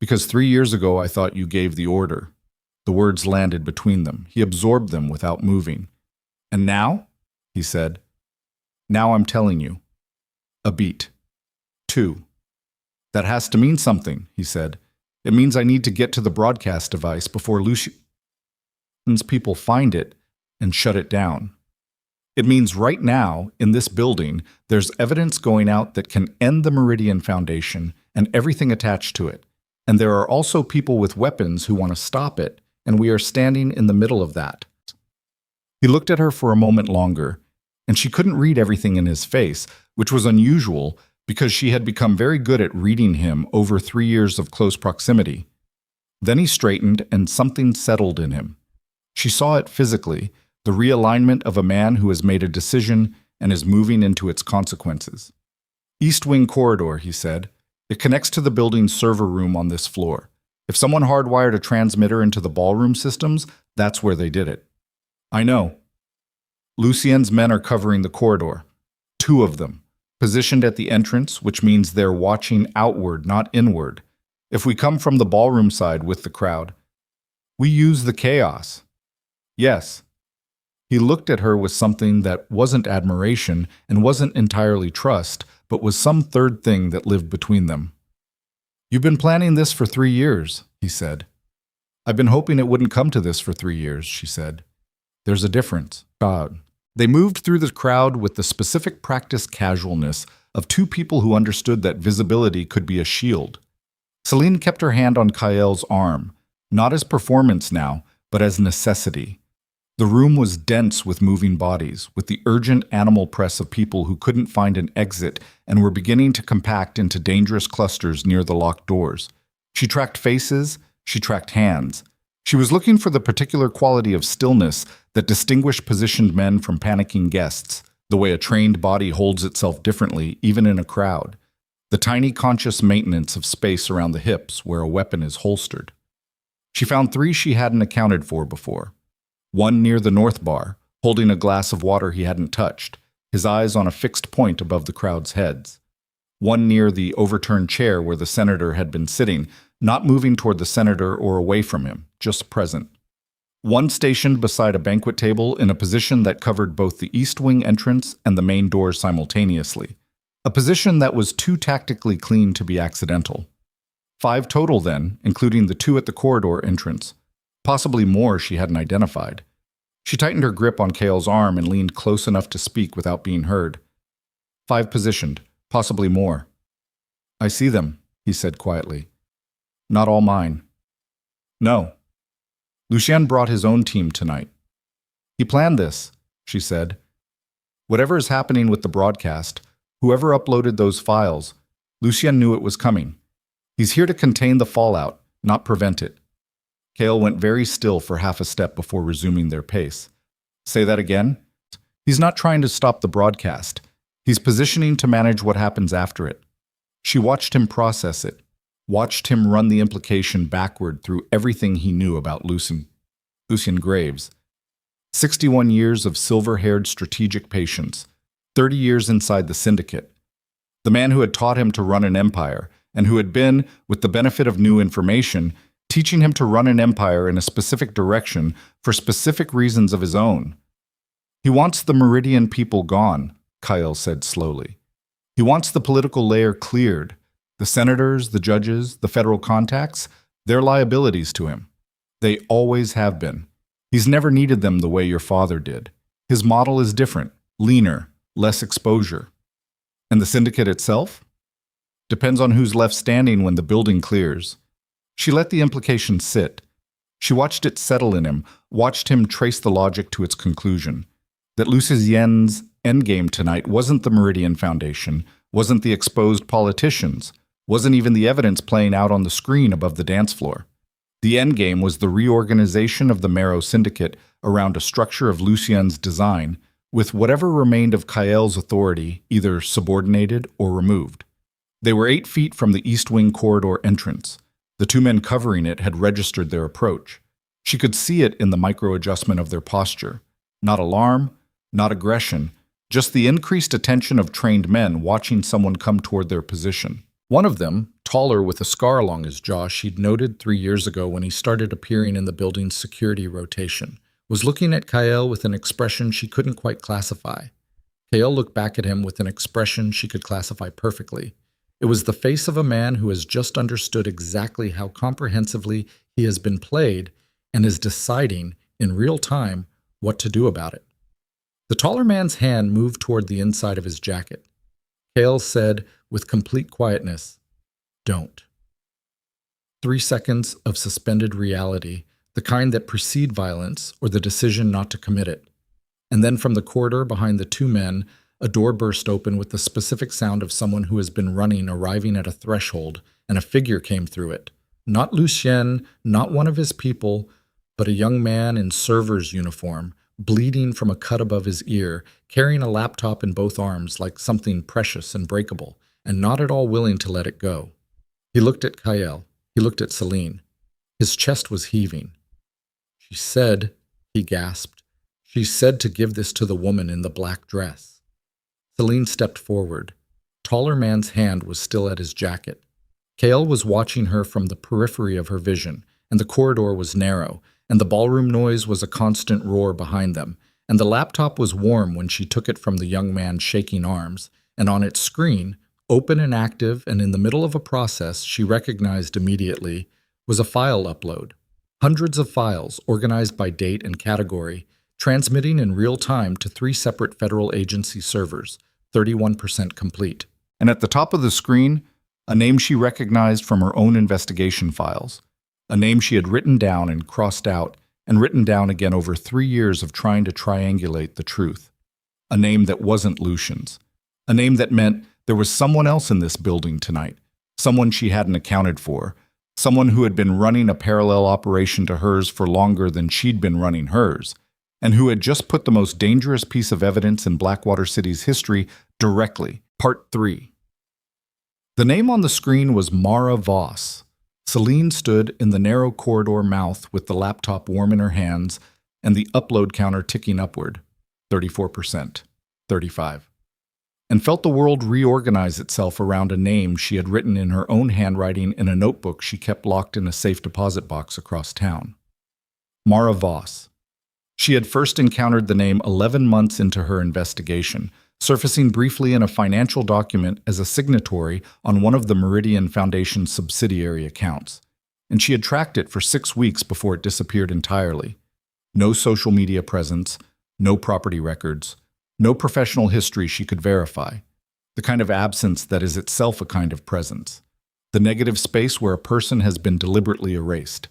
Because 3 years ago I thought you gave the order. The words landed between them. He absorbed them without moving. And now? He said. Now I'm telling you. A beat. 2. That has to mean something, he said. It means I need to get to the broadcast device before Lucien's people find it and shut it down. It means right now, in this building, there's evidence going out that can end the Meridian Foundation and everything attached to it. And there are also people with weapons who want to stop it, and we are standing in the middle of that. He looked at her for a moment longer, and she couldn't read everything in his face, which was unusual because she had become very good at reading him over 3 years of close proximity. Then he straightened, and something settled in him. She saw it physically, the realignment of a man who has made a decision and is moving into its consequences. East Wing Corridor, he said. It connects to the building's server room on this floor. If someone hardwired a transmitter into the ballroom systems, that's where they did it. I know. Lucien's men are covering the corridor. 2 of them, positioned at the entrance, which means they're watching outward, not inward. If we come from the ballroom side with the crowd, we use the chaos. Yes. He looked at her with something that wasn't admiration and wasn't entirely trust, but was some third thing that lived between them. You've been planning this for 3 years, he said. I've been hoping it wouldn't come to this for 3 years, she said. There's a difference. God. They moved through the crowd with the specific practiced casualness of 2 people who understood that visibility could be a shield. Selene kept her hand on Kael's arm, not as performance now, but as necessity. The room was dense with moving bodies, with the urgent animal press of people who couldn't find an exit and were beginning to compact into dangerous clusters near the locked doors. She tracked faces, she tracked hands. She was looking for the particular quality of stillness that distinguished positioned men from panicking guests, the way a trained body holds itself differently even in a crowd, the tiny conscious maintenance of space around the hips where a weapon is holstered. She found 3 she hadn't accounted for before. 1 near the north bar, holding a glass of water he hadn't touched, his eyes on a fixed point above the crowd's heads. 1 near the overturned chair where the senator had been sitting, not moving toward the senator or away from him, just present. 1 stationed beside a banquet table in a position that covered both the east wing entrance and the main door simultaneously, a position that was too tactically clean to be accidental. 5 total then, including the 2 at the corridor entrance. Possibly more she hadn't identified. She tightened her grip on Kael's arm and leaned close enough to speak without being heard. 5 positioned, possibly more. I see them, he said quietly. Not all mine. No. Lucien brought his own team tonight. He planned this, she said. Whatever is happening with the broadcast, whoever uploaded those files, Lucien knew it was coming. He's here to contain the fallout, not prevent it. Kael went very still for half a step before resuming their pace. Say that again? He's not trying to stop the broadcast. He's positioning to manage what happens after it. She watched him process it, watched him run the implication backward through everything he knew about Lucien Graves. 61 years of silver-haired strategic patience, 30 years inside the syndicate. The man who had taught him to run an empire and who had been, with the benefit of new information, teaching him to run an empire in a specific direction for specific reasons of his own. "He wants the Meridian people gone," Kael said slowly. "He wants the political layer cleared. The senators, the judges, the federal contacts, they're liabilities to him. They always have been. He's never needed them the way your father did. His model is different, leaner, less exposure. And the syndicate itself? Depends on who's left standing when the building clears." She let the implication sit. She watched it settle in him, watched him trace the logic to its conclusion. That Lucien's endgame tonight wasn't the Meridian Foundation, wasn't the exposed politicians, wasn't even the evidence playing out on the screen above the dance floor. The endgame was the reorganization of the Marrow Syndicate around a structure of Lucien's design, with whatever remained of Kael's authority either subordinated or removed. They were 8 feet from the East Wing corridor entrance. The 2 men covering it had registered their approach. She could see it in the micro-adjustment of their posture. Not alarm, not aggression, just the increased attention of trained men watching someone come toward their position. One of them, taller with a scar along his jaw she'd noted 3 years ago when he started appearing in the building's security rotation, was looking at Kael with an expression she couldn't quite classify. Kael looked back at him with an expression she could classify perfectly. It was the face of a man who has just understood exactly how comprehensively he has been played and is deciding, in real time, what to do about it. The taller man's hand moved toward the inside of his jacket. Kael said, with complete quietness, "Don't." 3 seconds of suspended reality, the kind that precede violence or the decision not to commit it. And then from the corridor behind the 2 men, a door burst open with the specific sound of someone who has been running arriving at a threshold, and a figure came through it. Not Lucien, not one of his people, but a young man in server's uniform, bleeding from a cut above his ear, carrying a laptop in both arms like something precious and breakable, and not at all willing to let it go. He looked at Kael. He looked at Selene. His chest was heaving. "She said," he gasped, "she said to give this to the woman in the black dress." Selene stepped forward. Taller man's hand was still at his jacket. Kael was watching her from the periphery of her vision, and the corridor was narrow, and the ballroom noise was a constant roar behind them, and the laptop was warm when she took it from the young man's shaking arms, and on its screen, open and active and in the middle of a process she recognized immediately, was a file upload. Hundreds of files, organized by date and category, transmitting in real time to 3 separate federal agency servers, 31% complete. And at the top of the screen, a name she recognized from her own investigation files. A name she had written down and crossed out and written down again over 3 years of trying to triangulate the truth. A name that wasn't Lucian's. A name that meant there was someone else in this building tonight. Someone she hadn't accounted for. Someone who had been running a parallel operation to hers for longer than she'd been running hers. And who had just put the most dangerous piece of evidence in Blackwater City's history directly. Part 3. The name on the screen was Mara Voss. Selene stood in the narrow corridor mouth with the laptop warm in her hands and the upload counter ticking upward, 34%, 35, and felt the world reorganize itself around a name she had written in her own handwriting in a notebook she kept locked in a safe deposit box across town. Mara Voss. She had first encountered the name 11 months into her investigation, surfacing briefly in a financial document as a signatory on one of the Meridian Foundation's subsidiary accounts, and she had tracked it for 6 weeks before it disappeared entirely. No social media presence, no property records, no professional history she could verify, the kind of absence that is itself a kind of presence, the negative space where a person has been deliberately erased.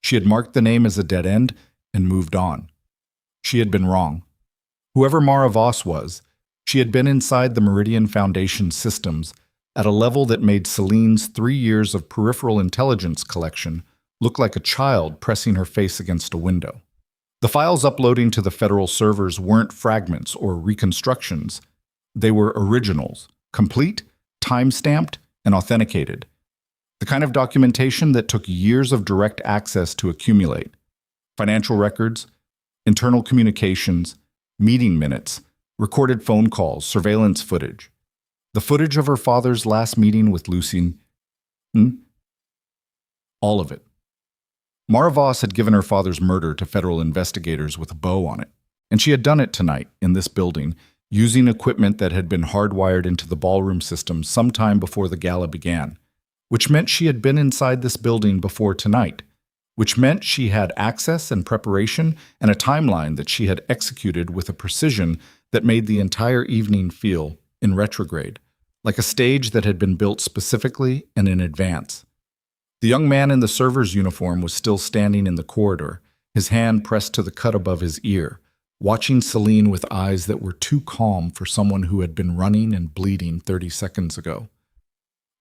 She had marked the name as a dead end and moved on. She had been wrong. Whoever Mara Voss was, she had been inside the Meridian Foundation systems at a level that made Selene's 3 years of peripheral intelligence collection look like a child pressing her face against a window. The files uploading to the federal servers weren't fragments or reconstructions. They were originals, complete, time-stamped, and authenticated. The kind of documentation that took years of direct access to accumulate. Financial records, internal communications, meeting minutes, recorded phone calls, surveillance footage. The footage of her father's last meeting with Lucien, All of it. Mara Voss had given her father's murder to federal investigators with a bow on it, and she had done it tonight in this building, using equipment that had been hardwired into the ballroom system sometime before the gala began, which meant she had been inside this building before tonight, which meant she had access and preparation and a timeline that she had executed with a precision that made the entire evening feel, in retrograde, like a stage that had been built specifically and in advance. The young man in the server's uniform was still standing in the corridor, his hand pressed to the cut above his ear, watching Selene with eyes that were too calm for someone who had been running and bleeding 30 seconds ago.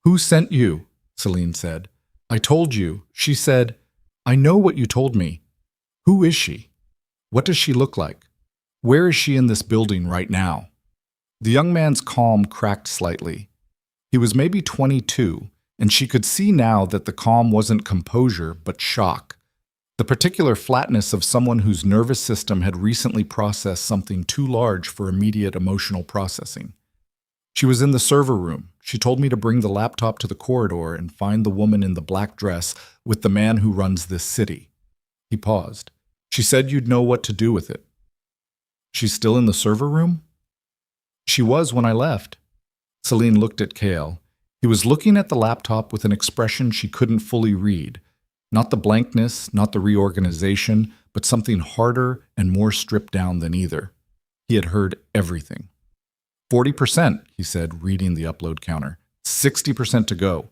"Who sent you?" Selene said. "I told you." She said, "I know what you told me. Who is she? What does she look like? Where is she in this building right now?" The young man's calm cracked slightly. He was maybe 22, and she could see now that the calm wasn't composure but shock, the particular flatness of someone whose nervous system had recently processed something too large for immediate emotional processing. "She was in the server room. She told me to bring the laptop to the corridor and find the woman in the black dress with the man who runs this city." He paused. "She said you'd know what to do with it." "She's still in the server room?" "She was when I left." Selene looked at Kael. He was looking at the laptop with an expression she couldn't fully read. Not the blankness, not the reorganization, but something harder and more stripped down than either. He had heard everything. 40%, he said, reading the upload counter. 60% to go.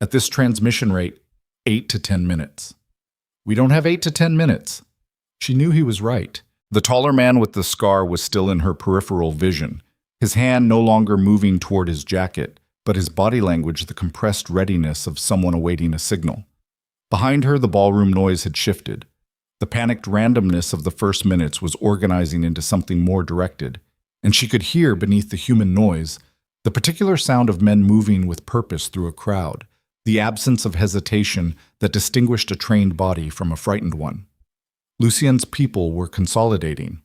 At this transmission rate, 8 to 10 minutes. "We don't have 8 to 10 minutes. She knew he was right. The taller man with the scar was still in her peripheral vision, his hand no longer moving toward his jacket, but his body language the compressed readiness of someone awaiting a signal. Behind her, the ballroom noise had shifted. The panicked randomness of the first minutes was organizing into something more directed, and she could hear beneath the human noise the particular sound of men moving with purpose through a crowd, the absence of hesitation that distinguished a trained body from a frightened one. Lucien's people were consolidating.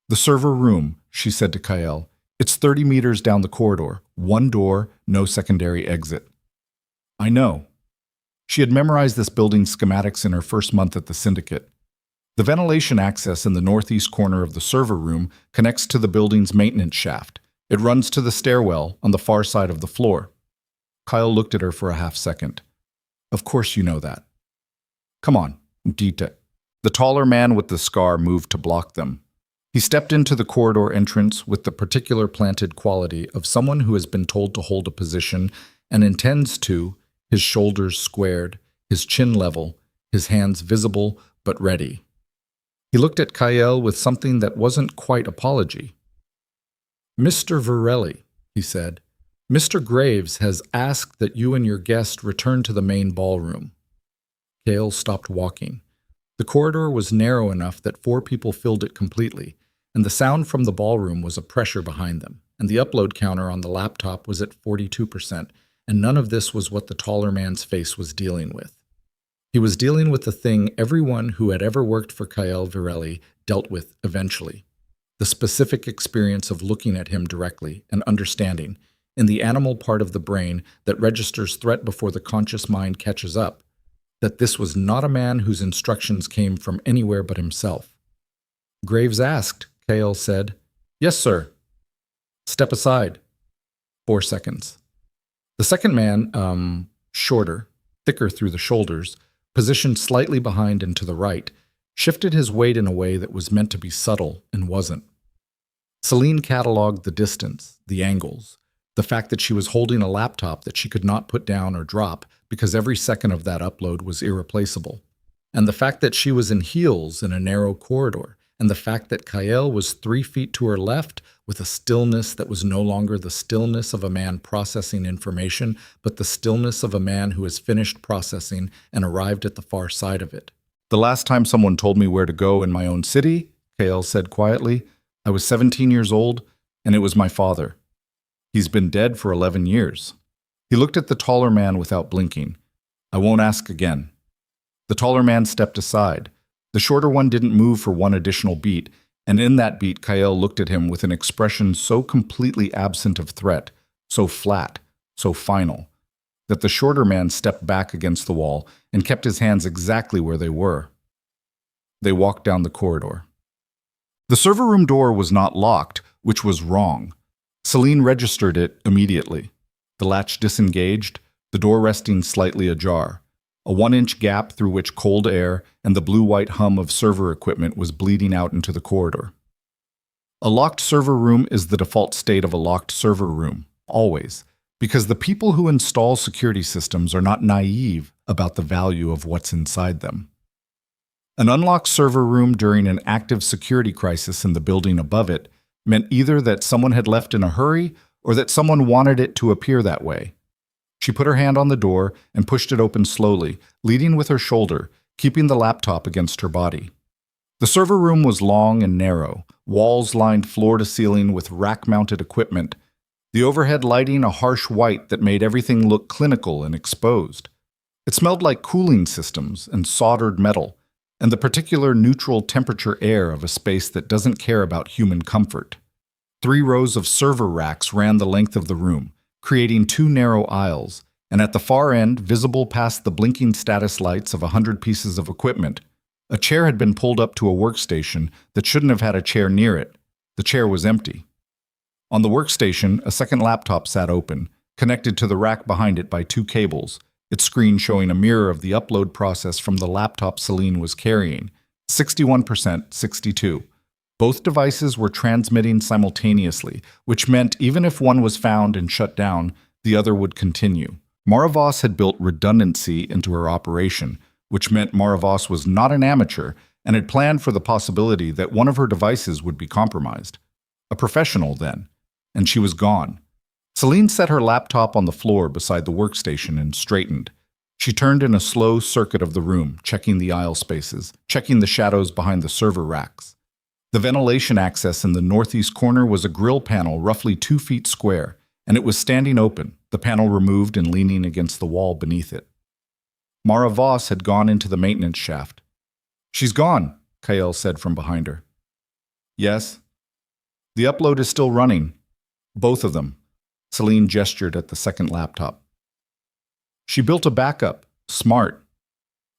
"The server room," she said to Kael. "It's 30 meters down the corridor, one door, no secondary exit." "I know." She had memorized this building's schematics in her first month at the syndicate. The ventilation access in the northeast corner of the server room connects to the building's maintenance shaft. It runs to the stairwell on the far side of the floor. Kael looked at her for a half second. "Of course you know that." "Come on, Dita." The taller man with the scar moved to block them. He stepped into the corridor entrance with the particular planted quality of someone who has been told to hold a position and intends to, his shoulders squared, his chin level, his hands visible but ready. He looked at Kael with something that wasn't quite apology. "Mr. Virelli," he said, "Mr. Graves has asked that you and your guest return to the main ballroom." Kael stopped walking. The corridor was narrow enough that 4 people filled it completely, and the sound from the ballroom was a pressure behind them, and the upload counter on the laptop was at 42%, and none of this was what the taller man's face was dealing with. He was dealing with the thing everyone who had ever worked for Kael Virelli dealt with eventually, the specific experience of looking at him directly and understanding, in the animal part of the brain that registers threat before the conscious mind catches up, that this was not a man whose instructions came from anywhere but himself. "Graves asked," Kael said. "Yes, sir." "Step aside." 4 seconds. The second man, shorter, thicker through the shoulders, positioned slightly behind and to the right, shifted his weight in a way that was meant to be subtle and wasn't. Selene catalogued the distance, the angles, the fact that she was holding a laptop that she could not put down or drop because every second of that upload was irreplaceable, and the fact that she was in heels in a narrow corridor, and the fact that Kael was 3 feet to her left with a stillness that was no longer the stillness of a man processing information, but the stillness of a man who has finished processing and arrived at the far side of it. "The last time someone told me where to go in my own city," Kael said quietly, "I was 17 years old, and it was my father. He's been dead for 11 years. He looked at the taller man without blinking. "I won't ask again." The taller man stepped aside. The shorter one didn't move for one additional beat, and in that beat Kael looked at him with an expression so completely absent of threat, so flat, so final. that the shorter man stepped back against the wall and kept his hands exactly where they were. They walked down the corridor. The server room door was not locked, which was wrong. Selene registered it immediately. The latch disengaged, the door resting slightly ajar. A 1-inch gap through which cold air and the blue-white hum of server equipment was bleeding out into the corridor. A locked server room is the default state of a locked server room, always, because the people who install security systems are not naive about the value of what's inside them. An unlocked server room during an active security crisis in the building above it meant either that someone had left in a hurry or that someone wanted it to appear that way. She put her hand on the door and pushed it open slowly, leading with her shoulder, keeping the laptop against her body. The server room was long and narrow, walls lined floor to ceiling with rack-mounted equipment, the overhead lighting a harsh white that made everything look clinical and exposed. It smelled like cooling systems and soldered metal, and the particular neutral temperature air of a space that doesn't care about human comfort. 3 rows of server racks ran the length of the room, creating 2 narrow aisles, and at the far end, visible past the blinking status lights of 100 pieces of equipment, a chair had been pulled up to a workstation that shouldn't have had a chair near it. The chair was empty. On the workstation, a second laptop sat open, connected to the rack behind it by 2 cables, its screen showing a mirror of the upload process from the laptop Selene was carrying, 61%, 62. Both devices were transmitting simultaneously, which meant even if one was found and shut down, the other would continue. Mara Voss had built redundancy into her operation, which meant Mara Voss was not an amateur and had planned for the possibility that one of her devices would be compromised. A professional, then. And she was gone. Selene set her laptop on the floor beside the workstation and straightened. She turned in a slow circuit of the room, checking the aisle spaces, checking the shadows behind the server racks. The ventilation access in the northeast corner was a grill panel roughly 2 feet square, and it was standing open, the panel removed and leaning against the wall beneath it. Mara Voss had gone into the maintenance shaft. "She's gone," Kael said from behind her. "Yes." "The upload is still running. Both of them." Selene gestured at the second laptop. "She built a backup. Smart."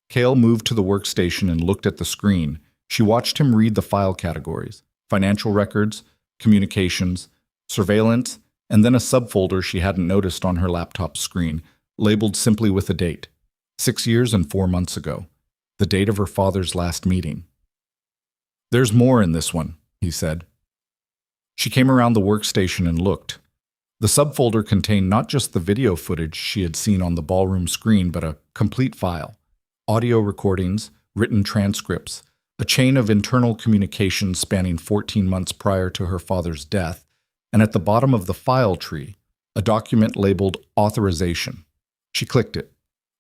Kael moved to the workstation and looked at the screen. She watched him read the file categories: financial records, communications, surveillance, and then a subfolder she hadn't noticed on her laptop screen, labeled simply with a date: 6 years and 4 months ago, the date of her father's last meeting. "There's more in this one," he said. She came around the workstation and looked. The subfolder contained not just the video footage she had seen on the ballroom screen, but a complete file: audio recordings, written transcripts, a chain of internal communications spanning 14 months prior to her father's death, and at the bottom of the file tree, a document labeled Authorization. She clicked it.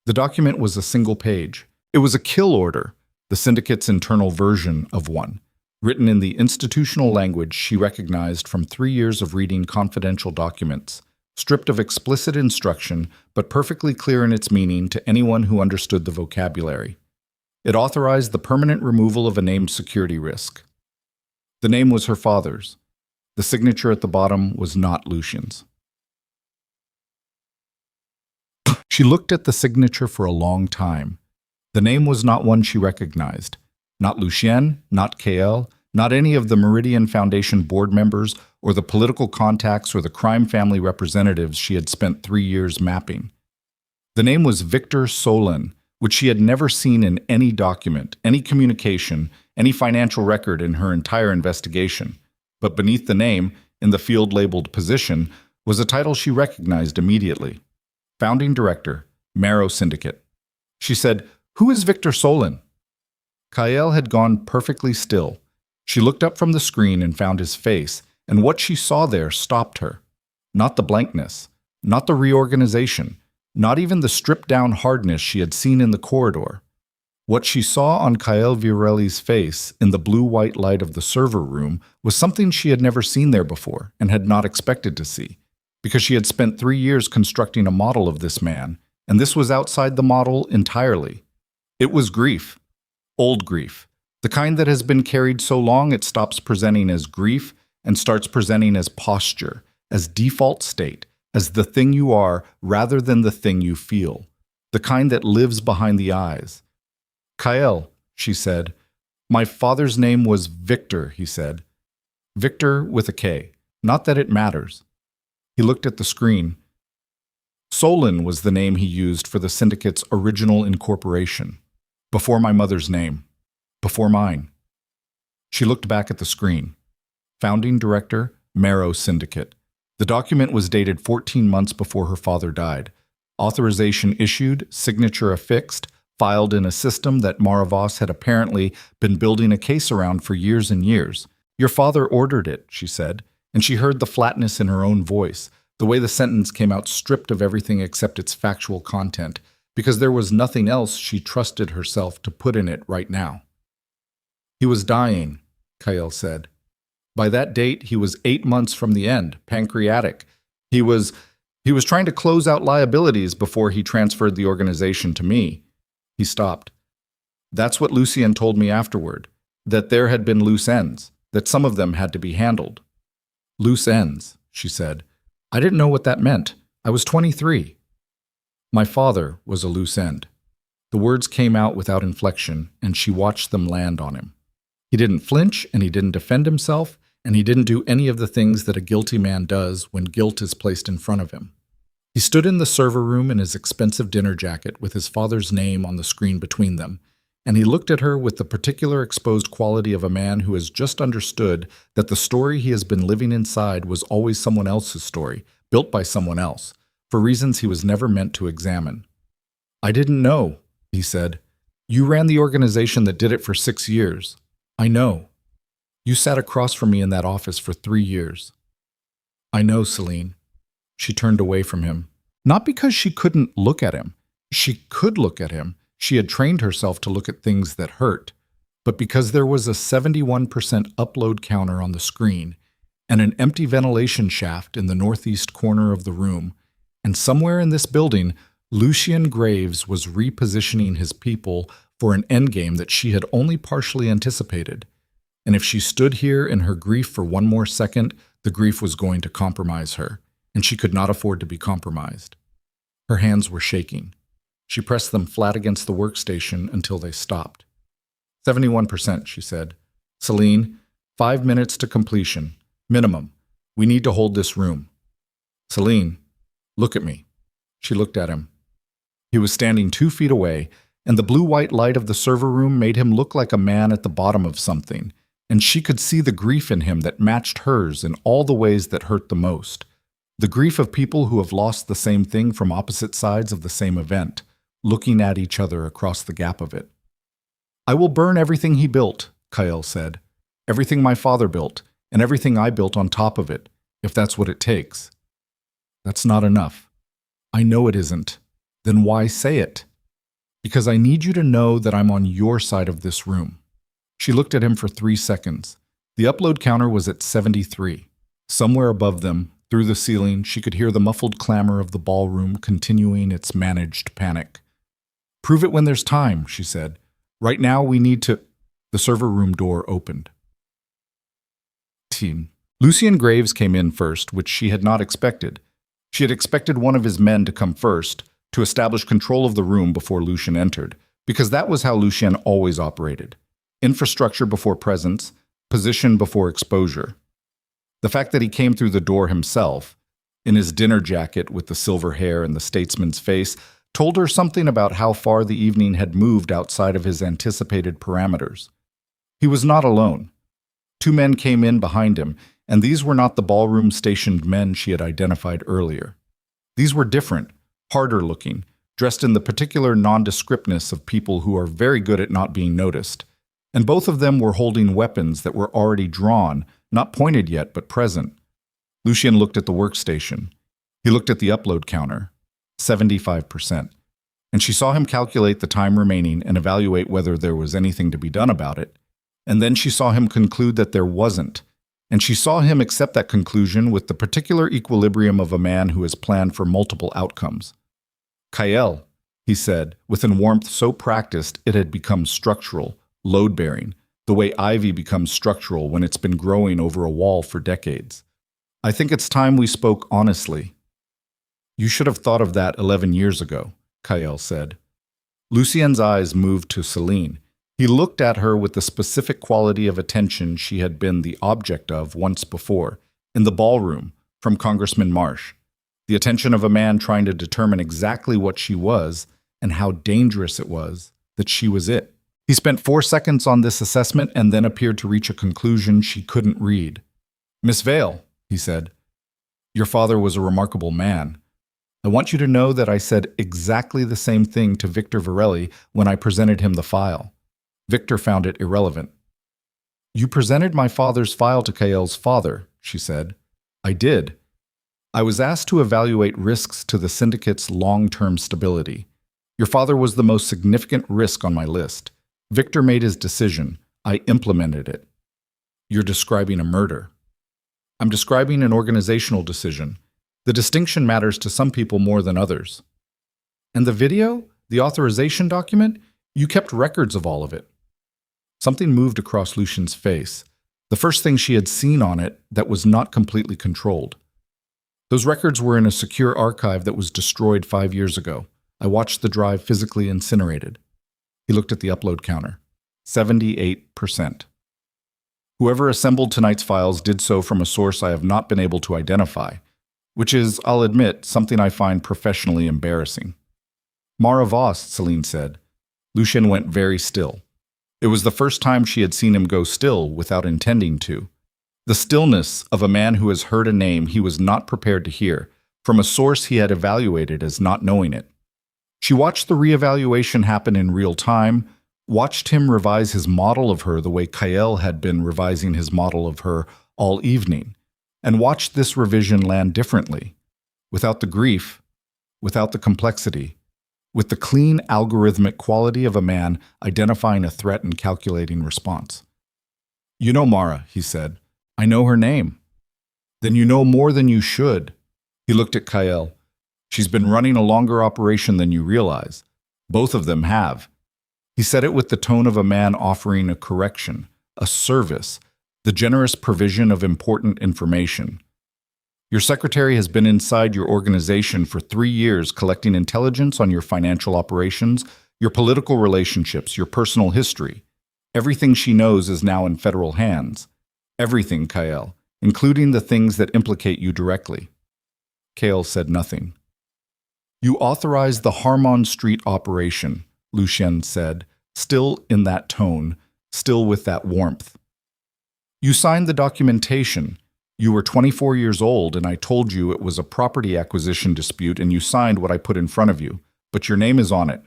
The document was a single page. It was a kill order, the syndicate's internal version of one, written in the institutional language she recognized from 3 years of reading confidential documents, stripped of explicit instruction but perfectly clear in its meaning to anyone who understood the vocabulary. It authorized the permanent removal of a named security risk. The name was her father's. The signature at the bottom was not Lucien's. She looked at the signature for a long time. The name was not one she recognized. Not Lucien, not Kael, not any of the Meridian Foundation board members or the political contacts or the crime family representatives she had spent 3 years mapping. The name was Victor Solon, which she had never seen in any document, any communication, any financial record in her entire investigation. But beneath the name, in the field labeled Position, was a title she recognized immediately: Founding Director, Marrow Syndicate. She said, "Who is Victor Solon?" Kael had gone perfectly still. She looked up from the screen and found his face, and what she saw there stopped her. Not the blankness, not the reorganization, not even the stripped-down hardness she had seen in the corridor. What she saw on Kael Virelli's face in the blue-white light of the server room was something she had never seen there before and had not expected to see, because she had spent 3 years constructing a model of this man, and this was outside the model entirely. It was grief. Old grief. The kind that has been carried so long it stops presenting as grief and starts presenting as posture, as default state, as the thing you are rather than the thing you feel, the kind that lives behind the eyes. Kael, she said. My father's name was Victor, he said. Victor with a K. Not that it matters. He looked at the screen. Solon was the name he used for the syndicate's original incorporation. Before my mother's name. Before mine. She looked back at the screen. Founding Director, Marrow Syndicate. The document was dated 14 months before her father died. Authorization issued, signature affixed, filed in a system that Maravos had apparently been building a case around for years and years. Your father ordered it, she said, and she heard the flatness in her own voice, the way the sentence came out stripped of everything except its factual content, because there was nothing else she trusted herself to put in it right now. He was dying, Kael said. By that date, he was 8 months from the end, pancreatic. He was trying to close out liabilities before he transferred the organization to me. He stopped. That's what Lucien told me afterward, that there had been loose ends, that some of them had to be handled. Loose ends, she said. I didn't know what that meant. I was 23. My father was a loose end. The words came out without inflection, and she watched them land on him. He didn't flinch, and he didn't defend himself, and he didn't do any of the things that a guilty man does when guilt is placed in front of him. He stood in the server room in his expensive dinner jacket with his father's name on the screen between them, and he looked at her with the particular exposed quality of a man who has just understood that the story he has been living inside was always someone else's story, built by someone else, for reasons he was never meant to examine. I didn't know, he said. You ran the organization that did it for 6 years. I know. You sat across from me in that office for 3 years. I know, Selene. She turned away from him. Not because she couldn't look at him. She could look at him. She had trained herself to look at things that hurt. But because there was a 71% upload counter on the screen and an empty ventilation shaft in the northeast corner of the room, and somewhere in this building, Lucien Graves was repositioning his people for an endgame that she had only partially anticipated. And if she stood here in her grief for one more second, the grief was going to compromise her, and she could not afford to be compromised. Her hands were shaking. She pressed them flat against the workstation until they stopped. 71%, she said. Selene, 5 minutes to completion. Minimum. We need to hold this room. Selene, look at me. She looked at him. He was standing 2 feet away, and the blue-white light of the server room made him look like a man at the bottom of something, and she could see the grief in him that matched hers in all the ways that hurt the most. The grief of people who have lost the same thing from opposite sides of the same event, looking at each other across the gap of it. I will burn everything he built, Kael said. Everything my father built, and everything I built on top of it, if that's what it takes. That's not enough. I know it isn't. Then why say it? Because I need you to know that I'm on your side of this room. She looked at him for 3 seconds. The upload counter was at 73. Somewhere above them, through the ceiling, she could hear the muffled clamor of the ballroom continuing its managed panic. Prove it when there's time, she said. Right now we need to... The server room door opened. Lucien Graves came in first, which she had not expected. She had expected one of his men to come first, to establish control of the room before Lucien entered, because that was how Lucien always operated. Infrastructure before presence, position before exposure. The fact that he came through the door himself, in his dinner jacket with the silver hair and the statesman's face, told her something about how far the evening had moved outside of his anticipated parameters. He was not alone. 2 men came in behind him, and these were not the ballroom-stationed men she had identified earlier. These were different, harder-looking, dressed in the particular nondescriptness of people who are very good at not being noticed, and both of them were holding weapons that were already drawn, not pointed yet, but present. Lucien looked at the workstation. He looked at the upload counter, 75%, and she saw him calculate the time remaining and evaluate whether there was anything to be done about it. And then she saw him conclude that there wasn't, and she saw him accept that conclusion with the particular equilibrium of a man who has planned for multiple outcomes. Kael, he said, with a warmth so practiced it had become structural, load-bearing, the way ivy becomes structural when it's been growing over a wall for decades. I think it's time we spoke honestly. You should have thought of that 11 years ago, Kael said. Lucien's eyes moved to Selene. He looked at her with the specific quality of attention she had been the object of once before, in the ballroom, from Congressman Marsh. The attention of a man trying to determine exactly what she was and how dangerous it was that she was it. He spent 4 seconds on this assessment and then appeared to reach a conclusion she couldn't read. Miss Vale, he said, your father was a remarkable man. I want you to know that I said exactly the same thing to Victor Virelli when I presented him the file. Victor found it irrelevant. You presented my father's file to Kael's father, she said. I did. I was asked to evaluate risks to the syndicate's long-term stability. Your father was the most significant risk on my list. Victor made his decision. I implemented it. You're describing a murder. I'm describing an organizational decision. The distinction matters to some people more than others. And the video, the authorization document, you kept records of all of it. Something moved across Lucien's face, the first thing she had seen on it that was not completely controlled. Those records were in a secure archive that was destroyed 5 years ago. I watched the drive physically incinerated. He looked at the upload counter. 78%. Whoever assembled tonight's files did so from a source I have not been able to identify, which is, I'll admit, something I find professionally embarrassing. Mara Voss, Selene said. Lucien went very still. It was the first time she had seen him go still without intending to. The stillness of a man who has heard a name he was not prepared to hear, from a source he had evaluated as not knowing it. She watched the reevaluation happen in real time, watched him revise his model of her the way Kael had been revising his model of her all evening, and watched this revision land differently, without the grief, without the complexity, with the clean algorithmic quality of a man identifying a threat and calculating response. You know Mara, he said. I know her name. Then you know more than you should. He looked at Kael. She's been running a longer operation than you realize. Both of them have. He said it with the tone of a man offering a correction, a service, the generous provision of important information. Your secretary has been inside your organization for 3 years collecting intelligence on your financial operations, your political relationships, your personal history. Everything she knows is now in federal hands. Everything, Kael, including the things that implicate you directly. Kael said nothing. You authorized the Harmon Street operation, Lucien said, still in that tone, still with that warmth. You signed the documentation. You were 24 years old, and I told you it was a property acquisition dispute, and you signed what I put in front of you. But your name is on it.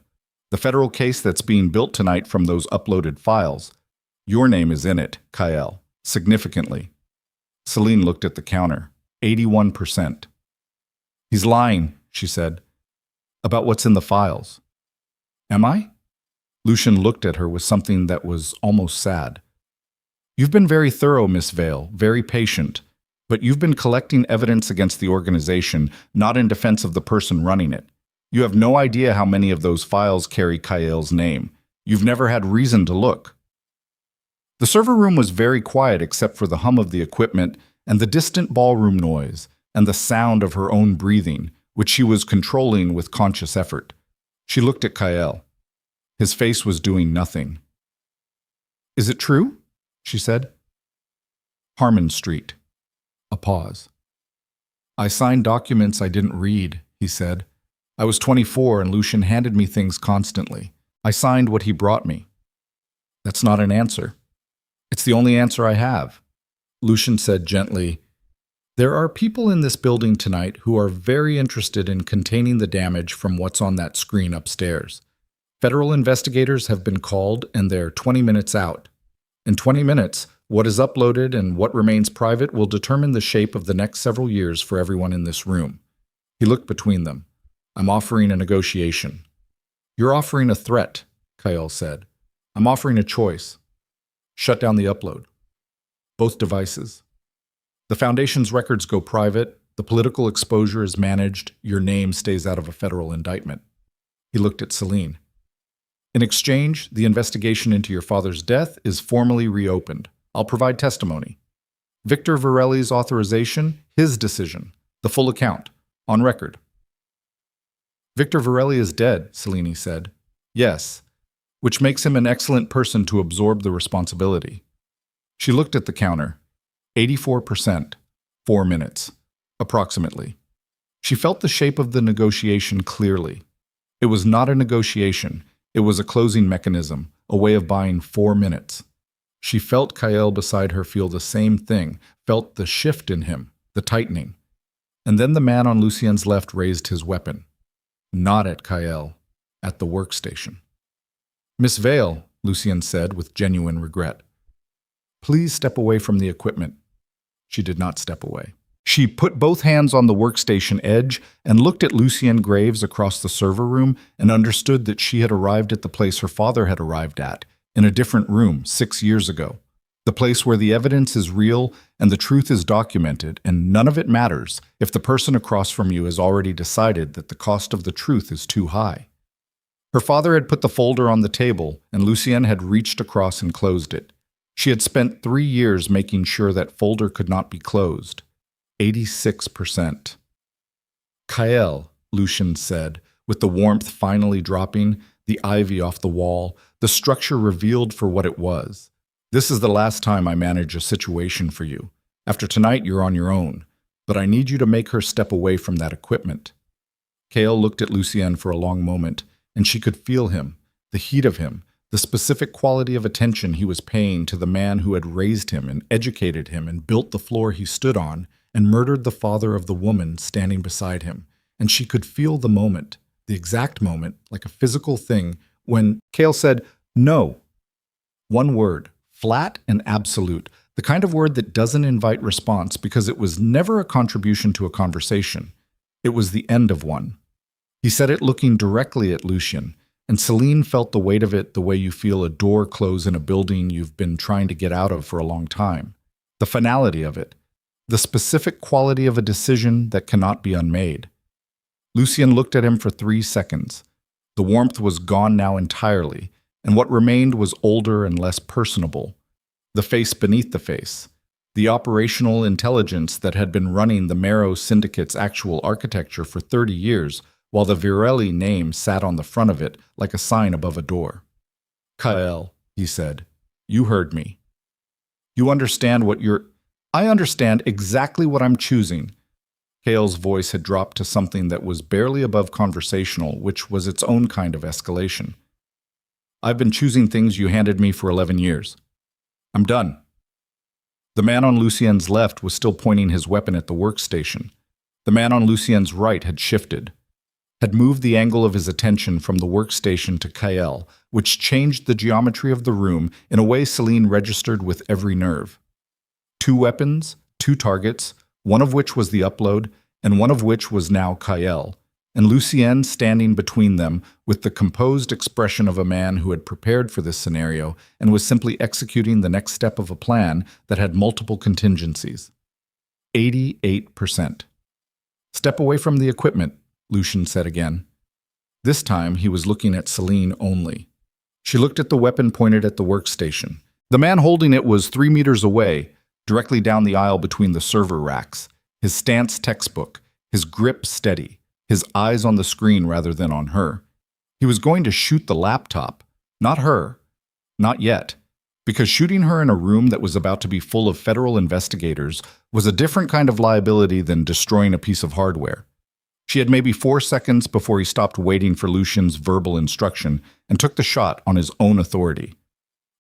The federal case that's being built tonight from those uploaded files. Your name is in it, Kael, significantly. Selene looked at the counter. 81%. He's lying, she said, about what's in the files. Am I? Lucien looked at her with something that was almost sad. You've been very thorough, Miss Vale, very patient. But you've been collecting evidence against the organization, not in defense of the person running it. You have no idea how many of those files carry Kael's name. You've never had reason to look. The server room was very quiet except for the hum of the equipment and the distant ballroom noise and the sound of her own breathing, which she was controlling with conscious effort. She looked at Kael. His face was doing nothing. Is it true? She said. Harmon Street. A pause. I signed documents I didn't read, he said. I was 24 and Lucien handed me things constantly. I signed what he brought me. That's not an answer. It's the only answer I have. Lucien said gently, there are people in this building tonight who are very interested in containing the damage from what's on that screen upstairs. Federal investigators have been called and they're 20 minutes out. In 20 minutes, what is uploaded and what remains private will determine the shape of the next several years for everyone in this room. He looked between them. I'm offering a negotiation. You're offering a threat, Kael said. I'm offering a choice. Shut down the upload. Both devices. The Foundation's records go private, the political exposure is managed, your name stays out of a federal indictment. He looked at Selene. In exchange, the investigation into your father's death is formally reopened. I'll provide testimony. Victor Virelli's authorization, his decision, the full account, on record. Victor Virelli is dead, Selene said. Yes, which makes him an excellent person to absorb the responsibility. She looked at the counter. 84%. 4 minutes. Approximately. She felt the shape of the negotiation clearly. It was not a negotiation. It was a closing mechanism, a way of buying 4 minutes. She felt Kael beside her feel the same thing, felt the shift in him, the tightening. And then the man on Lucien's left raised his weapon. Not at Kael, at the workstation. Miss Vale, Lucien said with genuine regret. Please step away from the equipment. She did not step away. She put both hands on the workstation edge and looked at Lucien Graves across the server room and understood that she had arrived at the place her father had arrived at, in a different room 6 years ago. The place where the evidence is real and the truth is documented, and none of it matters if the person across from you has already decided that the cost of the truth is too high. Her father had put the folder on the table, and Lucien had reached across and closed it. She had spent 3 years making sure that folder could not be closed. 86%. Kael, Lucien said, with the warmth finally dropping, the ivy off the wall, the structure revealed for what it was. This is the last time I manage a situation for you. After tonight, you're on your own, but I need you to make her step away from that equipment. Kael looked at Lucien for a long moment, and she could feel him, the heat of him, the specific quality of attention he was paying to the man who had raised him and educated him and built the floor he stood on and murdered the father of the woman standing beside him. And she could feel the moment, the exact moment, like a physical thing, when Kael said, no. One word, flat and absolute, the kind of word that doesn't invite response because it was never a contribution to a conversation. It was the end of one. He said it looking directly at Lucien, and Selene felt the weight of it the way you feel a door close in a building you've been trying to get out of for a long time. The finality of it, the specific quality of a decision that cannot be unmade. Lucien looked at him for 3 seconds. The warmth was gone now entirely, and what remained was older and less personable. The face beneath the face, the operational intelligence that had been running the Marrow Syndicate's actual architecture for 30 years, while the Virelli name sat on the front of it like a sign above a door. Kael, he said, you heard me. You understand what you're... I understand exactly what I'm choosing. Kael's voice had dropped to something that was barely above conversational, which was its own kind of escalation. I've been choosing things you handed me for 11 years. I'm done. The man on Lucien's left was still pointing his weapon at the workstation. The man on Lucien's right had shifted, had moved the angle of his attention from the workstation to Kael, which changed the geometry of the room in a way Selene registered with every nerve. 2 weapons, 2 targets, one of which was the upload, and one of which was now Kael, and Lucien standing between them with the composed expression of a man who had prepared for this scenario and was simply executing the next step of a plan that had multiple contingencies. 88%. Step away from the equipment, Lucien said again. This time he was looking at Selene only. She looked at the weapon pointed at the workstation. The man holding it was 3 meters away, directly down the aisle between the server racks, his stance textbook, his grip steady, his eyes on the screen rather than on her. He was going to shoot the laptop, not her, not yet, because shooting her in a room that was about to be full of federal investigators was a different kind of liability than destroying a piece of hardware. She had maybe 4 seconds before he stopped waiting for Lucien's verbal instruction and took the shot on his own authority.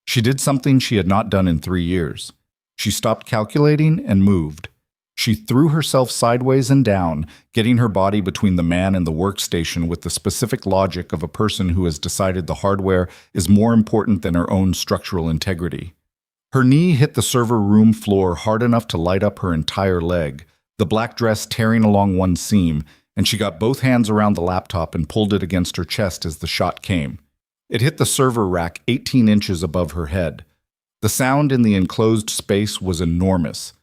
She did something she had not done in 3 years. She stopped calculating and moved. She threw herself sideways and down, getting her body between the man and the workstation with the specific logic of a person who has decided the hardware is more important than her own structural integrity. Her knee hit the server room floor hard enough to light up her entire leg, the black dress tearing along one seam, and she got both hands around the laptop and pulled it against her chest as the shot came. It hit the server rack 18 inches above her head. The sound in the enclosed space was enormous.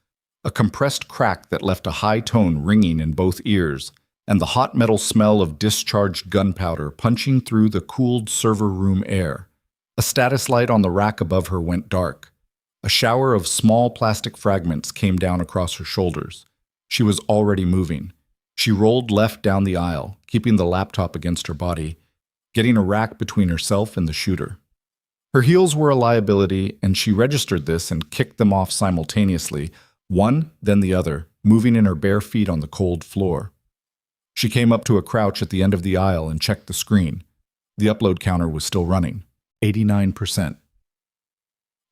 A compressed crack that left a high tone ringing in both ears, and the hot metal smell of discharged gunpowder punching through the cooled server room air. A status light on the rack above her went dark. A shower of small plastic fragments came down across her shoulders. She was already moving. She rolled left down the aisle, keeping the laptop against her body, getting a rack between herself and the shooter. Her heels were a liability, and she registered this and kicked them off simultaneously, one, then the other, moving in her bare feet on the cold floor. She came up to a crouch at the end of the aisle and checked the screen. The upload counter was still running, 89%.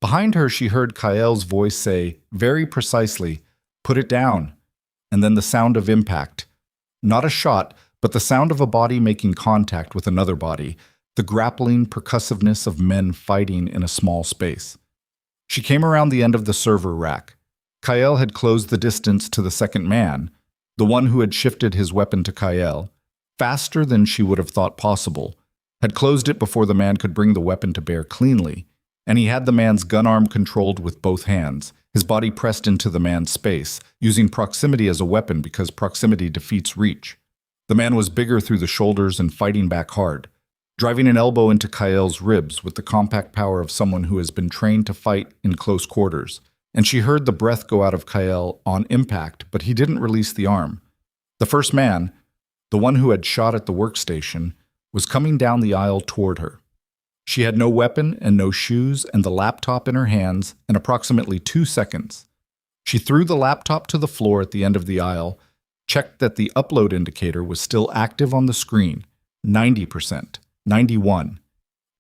Behind her, she heard Kael's voice say, very precisely, "Put it down," and then the sound of impact. Not a shot, but the sound of a body making contact with another body, the grappling percussiveness of men fighting in a small space. She came around the end of the server rack. Kael had closed the distance to the second man, the one who had shifted his weapon to Kael, faster than she would have thought possible, had closed it before the man could bring the weapon to bear cleanly, and he had the man's gun arm controlled with both hands, his body pressed into the man's space, using proximity as a weapon because proximity defeats reach. The man was bigger through the shoulders and fighting back hard, driving an elbow into Kael's ribs with the compact power of someone who has been trained to fight in close quarters. And she heard the breath go out of Kael on impact, but he didn't release the arm. The first man, the one who had shot at the workstation, was coming down the aisle toward her. She had no weapon and no shoes and the laptop in her hands in approximately 2 seconds. She threw the laptop to the floor at the end of the aisle, checked that the upload indicator was still active on the screen, 90%, 91%.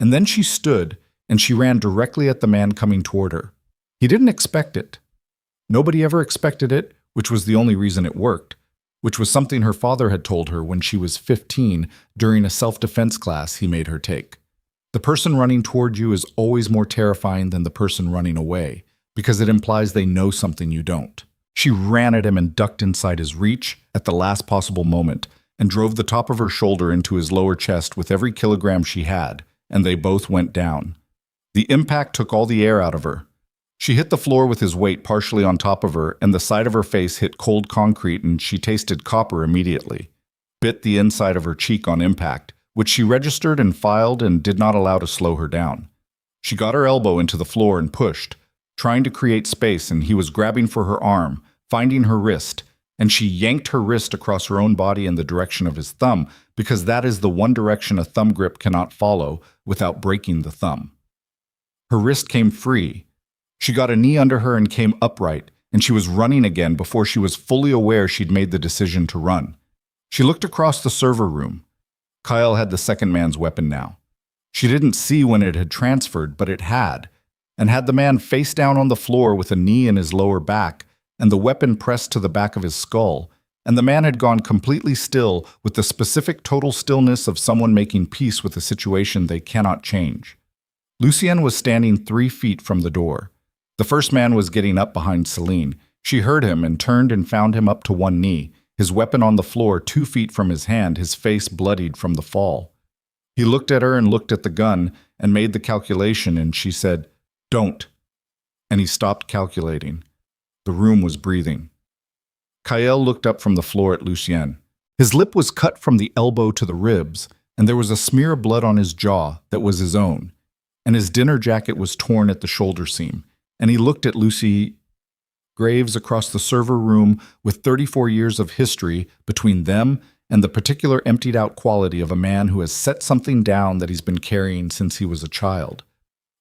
And then she stood and she ran directly at the man coming toward her. He didn't expect it. Nobody ever expected it, which was the only reason it worked, which was something her father had told her when she was 15 during a self-defense class he made her take. The person running toward you is always more terrifying than the person running away, because it implies they know something you don't. She ran at him and ducked inside his reach at the last possible moment, and drove the top of her shoulder into his lower chest with every kilogram she had, and they both went down. The impact took all the air out of her. She hit the floor with his weight partially on top of her, and the side of her face hit cold concrete, and she tasted copper immediately. Bit the inside of her cheek on impact, which she registered and filed and did not allow to slow her down. She got her elbow into the floor and pushed, trying to create space, and he was grabbing for her arm, finding her wrist, and she yanked her wrist across her own body in the direction of his thumb, because that is the one direction a thumb grip cannot follow without breaking the thumb. Her wrist came free. She got a knee under her and came upright, and she was running again before she was fully aware she'd made the decision to run. She looked across the server room. Kael had the second man's weapon now. She didn't see when it had transferred, but it had, and had the man face down on the floor with a knee in his lower back, and the weapon pressed to the back of his skull, and the man had gone completely still with the specific total stillness of someone making peace with a situation they cannot change. Lucienne was standing 3 feet from the door. The first man was getting up behind Selene. She heard him and turned and found him up to one knee, his weapon on the floor 2 feet from his hand, his face bloodied from the fall. He looked at her and looked at the gun and made the calculation, and she said, "Don't." And he stopped calculating. The room was breathing. Kael looked up from the floor at Lucienne. His lip was cut from the elbow to the ribs, and there was a smear of blood on his jaw that was his own, and his dinner jacket was torn at the shoulder seam, and he looked at Lucy Graves across the server room with 34 years of history between them and the particular emptied-out quality of a man who has set something down that he's been carrying since he was a child.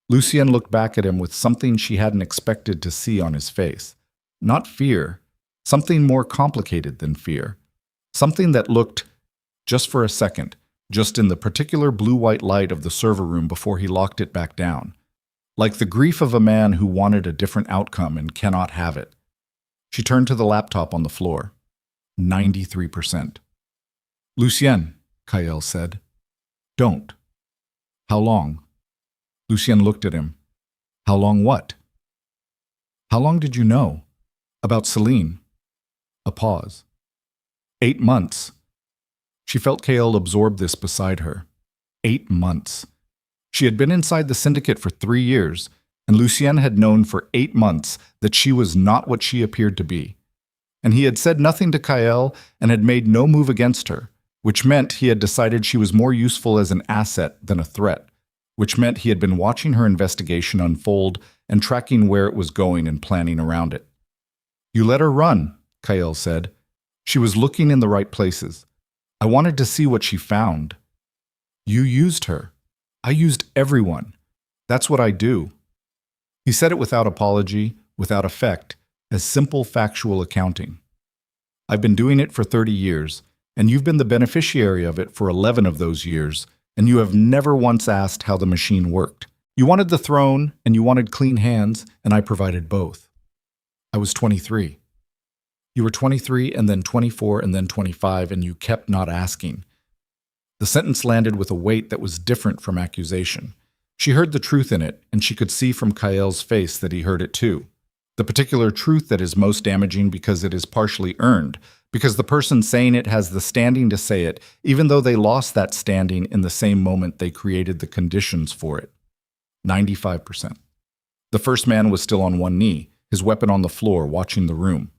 Lucienne looked back at him with something she hadn't expected to see on his face. Not fear, something more complicated than fear. Something that looked, just for a second, just in the particular blue-white light of the server room before he locked it back down, like the grief of a man who wanted a different outcome and cannot have it. She turned to the laptop on the floor. 93%. "Lucienne," Kael said. "Don't." "How long?" Lucienne looked at him. "How long what?" "How long did you know? About Selene?" A pause. 8 months. She felt Kael absorb this beside her. 8 months. She had been inside the syndicate for 3 years, and Lucienne had known for 8 months that she was not what she appeared to be. And he had said nothing to Kael and had made no move against her, which meant he had decided she was more useful as an asset than a threat, which meant he had been watching her investigation unfold and tracking where it was going and planning around it. "You let her run," Kael said. She was looking in the right places. I wanted to see what she found. You used her. I used everyone. That's what I do. He said it without apology, without effect, as simple factual accounting. I've been doing it for 30 years, and you've been the beneficiary of it for 11 of those years, and you have never once asked how the machine worked. You wanted the throne, and you wanted clean hands, and I provided both. I was 23. You were 23, and then 24, and then 25, and you kept not asking. The sentence landed with a weight that was different from accusation. She heard the truth in it, and she could see from Kael's face that he heard it too. The particular truth that is most damaging because it is partially earned, because the person saying it has the standing to say it, even though they lost that standing in the same moment they created the conditions for it. 95%. The first man was still on one knee, his weapon on the floor, watching the room.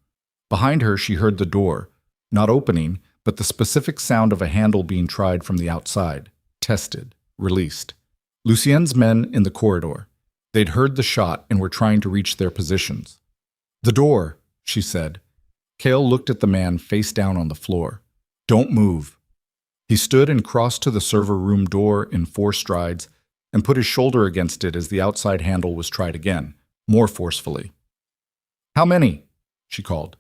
Behind her, she heard the door, not opening, but the specific sound of a handle being tried from the outside, tested, released. Lucien's men in the corridor. They'd heard the shot and were trying to reach their positions. The door, she said. Kael looked at the man face down on the floor. Don't move. He stood and crossed to the server room door in 4 strides and put his shoulder against it as the outside handle was tried again, more forcefully. How many? She called.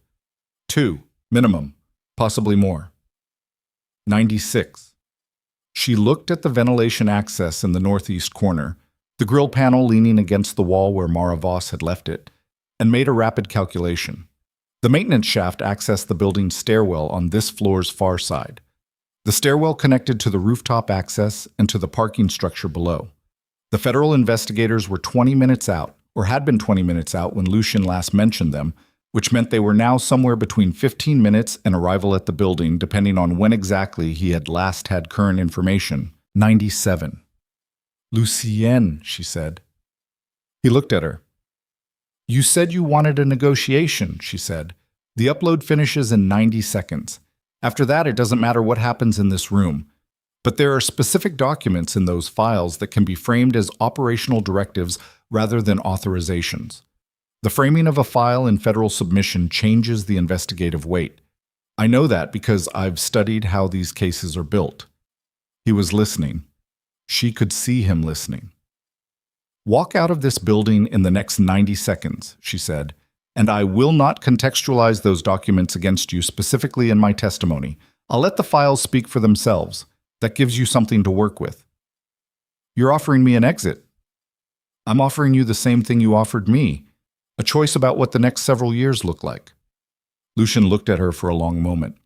2, minimum, possibly more. 96. She looked at the ventilation access in the northeast corner, the grill panel leaning against the wall where Mara Voss had left it, and made a rapid calculation. The maintenance shaft accessed the building's stairwell on this floor's far side. The stairwell connected to the rooftop access and to the parking structure below. The federal investigators were 20 minutes out, or had been 20 minutes out when Lucien last mentioned them, which meant they were now somewhere between 15 minutes and arrival at the building, depending on when exactly he had last had current information. 97. Lucienne, she said. He looked at her. You said you wanted a negotiation, she said. The upload finishes in 90 seconds. After that, it doesn't matter what happens in this room. But there are specific documents in those files that can be framed as operational directives rather than authorizations. The framing of a file in federal submission changes the investigative weight. I know that because I've studied how these cases are built. He was listening. She could see him listening. Walk out of this building in the next 90 seconds, she said, and I will not contextualize those documents against you specifically in my testimony. I'll let the files speak for themselves. That gives you something to work with. You're offering me an exit. I'm offering you the same thing you offered me, a choice about what the next several years look like. Lucien looked at her for a long moment.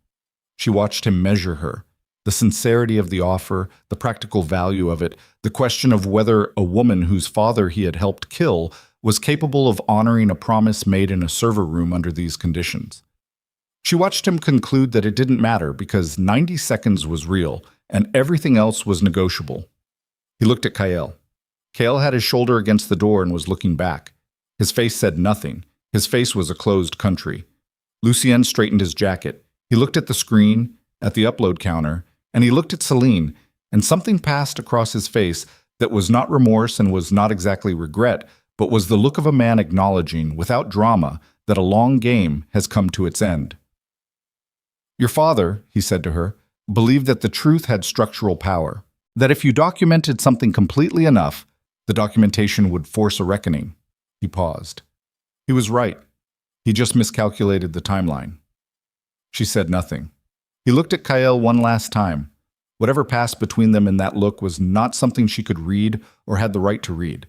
She watched him measure her, the sincerity of the offer, the practical value of it, the question of whether a woman whose father he had helped kill was capable of honoring a promise made in a server room under these conditions. She watched him conclude that it didn't matter because 90 seconds was real and everything else was negotiable. He looked at Kael. Kael had his shoulder against the door and was looking back. His face said nothing. His face was a closed country. Lucien straightened his jacket. He looked at the screen, at the upload counter, and he looked at Selene, and something passed across his face that was not remorse and was not exactly regret, but was the look of a man acknowledging, without drama, that a long game has come to its end. Your father, he said to her, believed that the truth had structural power, that if you documented something completely enough, the documentation would force a reckoning. He paused. He was right. He just miscalculated the timeline. She said nothing. He looked at Kael one last time. Whatever passed between them in that look was not something she could read or had the right to read.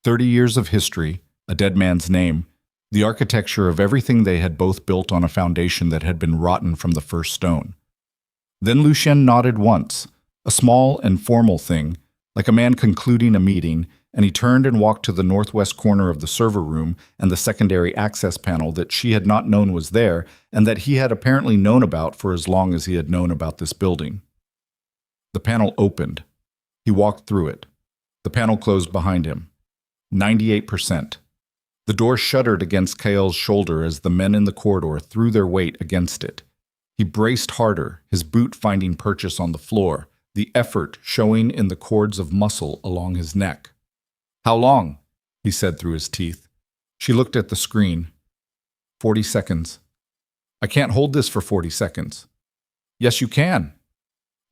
30 years of history, a dead man's name, the architecture of everything they had both built on a foundation that had been rotten from the first stone. Then Lucien nodded once, a small and formal thing, like a man concluding a meeting, and he turned and walked to the northwest corner of the server room and the secondary access panel that she had not known was there and that he had apparently known about for as long as he had known about this building. The panel opened. He walked through it. The panel closed behind him. 98%. The door shuddered against Kael's shoulder as the men in the corridor threw their weight against it. He braced harder, his boot finding purchase on the floor, the effort showing in the cords of muscle along his neck. How long? He said through his teeth. She looked at the screen. 40 seconds. I can't hold this for 40 seconds. Yes, you can.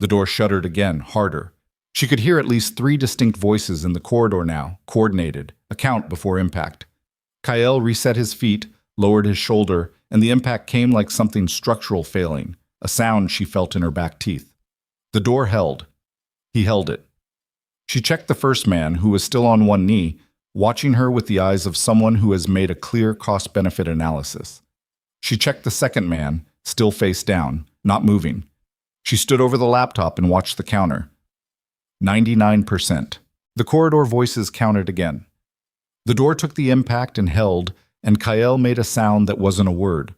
The door shuddered again, harder. She could hear at least 3 distinct voices in the corridor now, coordinated, a count before impact. Kael reset his feet, lowered his shoulder, and the impact came like something structural failing, a sound she felt in her back teeth. The door held. He held it. She checked the first man, who was still on one knee, watching her with the eyes of someone who has made a clear cost-benefit analysis. She checked the second man, still face down, not moving. She stood over the laptop and watched the counter. 99%. The corridor voices counted again. The door took the impact and held, and Kael made a sound that wasn't a word.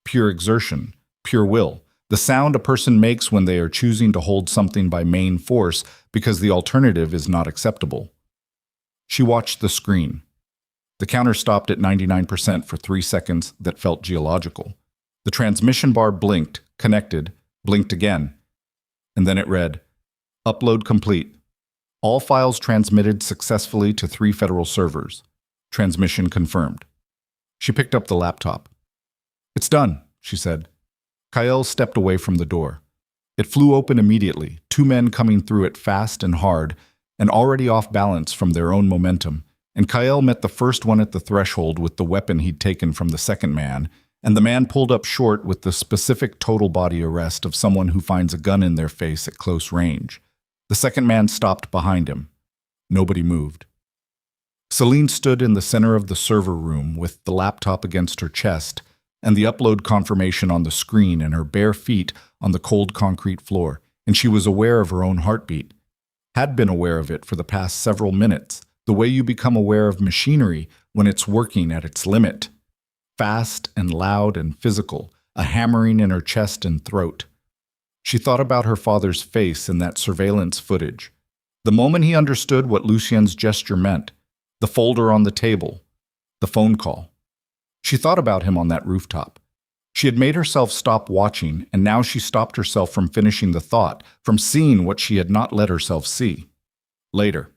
Pure exertion, pure will. The sound a person makes when they are choosing to hold something by main force because the alternative is not acceptable. She watched the screen. The counter stopped at 99% for 3 seconds that felt geological. The transmission bar blinked, connected, blinked again. And then it read, "Upload complete. All files transmitted successfully to 3 federal servers. Transmission confirmed." She picked up the laptop. "It's done," she said. Kael stepped away from the door. It flew open immediately, 2 men coming through it fast and hard, and already off balance from their own momentum, and Kael met the first one at the threshold with the weapon he'd taken from the second man, and the man pulled up short with the specific total body arrest of someone who finds a gun in their face at close range. The second man stopped behind him. Nobody moved. Selene stood in the center of the server room with the laptop against her chest and the upload confirmation on the screen and her bare feet on the cold concrete floor, and she was aware of her own heartbeat. Had been aware of it for the past several minutes, the way you become aware of machinery when it's working at its limit. Fast and loud and physical, a hammering in her chest and throat. She thought about her father's face in that surveillance footage. The moment he understood what Lucien's gesture meant, the folder on the table, the phone call. She thought about him on that rooftop. She had made herself stop watching, and now she stopped herself from finishing the thought, from seeing what she had not let herself see. Later.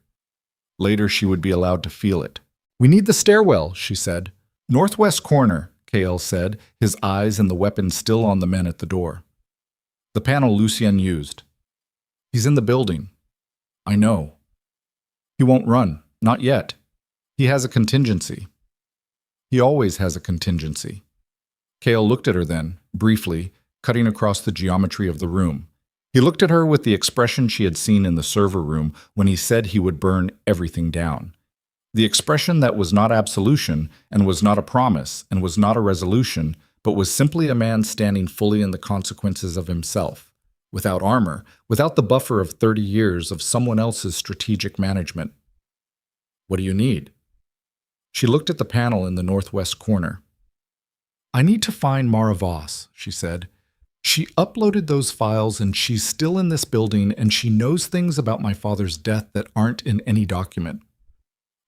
Later she would be allowed to feel it. "We need the stairwell," she said. "Northwest corner," Kael said, his eyes and the weapon still on the men at the door. "The panel Lucien used. He's in the building." "I know." "He won't run. Not yet. He has a contingency." "He always has a contingency." Kael looked at her then, briefly, cutting across the geometry of the room. He looked at her with the expression she had seen in the server room when he said he would burn everything down. The expression that was not absolution, and was not a promise, and was not a resolution, but was simply a man standing fully in the consequences of himself, without armor, without the buffer of 30 years of someone else's strategic management. "What do you need?" She looked at the panel in the northwest corner. "I need to find Mara Voss," she said. "She uploaded those files and she's still in this building and she knows things about my father's death that aren't in any document."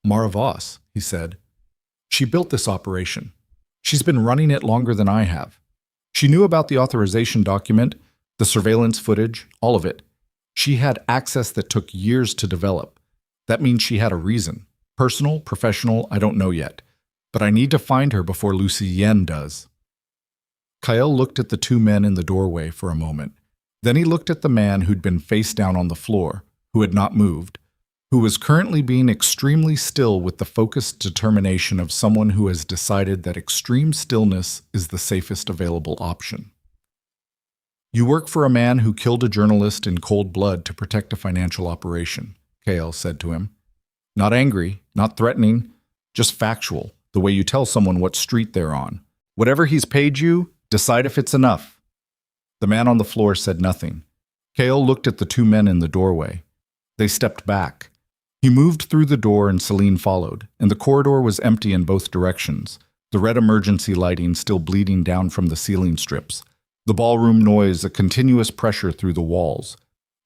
"Mara Voss," he said. "She built this operation. She's been running it longer than I have. She knew about the authorization document, the surveillance footage, all of it. She had access that took years to develop. That means she had a reason. Personal, professional, I don't know yet. But I need to find her before Lucien does." Kael looked at the 2 men in the doorway for a moment. Then he looked at the man who'd been face down on the floor, who had not moved, who was currently being extremely still with the focused determination of someone who has decided that extreme stillness is the safest available option. "You work for a man who killed a journalist in cold blood to protect a financial operation," Kael said to him. "Not angry, not threatening, just factual, the way you tell someone what street they're on. Whatever he's paid you, decide if it's enough." The man on the floor said nothing. Kael looked at the 2 men in the doorway. They stepped back. He moved through the door and Selene followed, and the corridor was empty in both directions, the red emergency lighting still bleeding down from the ceiling strips, the ballroom noise a continuous pressure through the walls.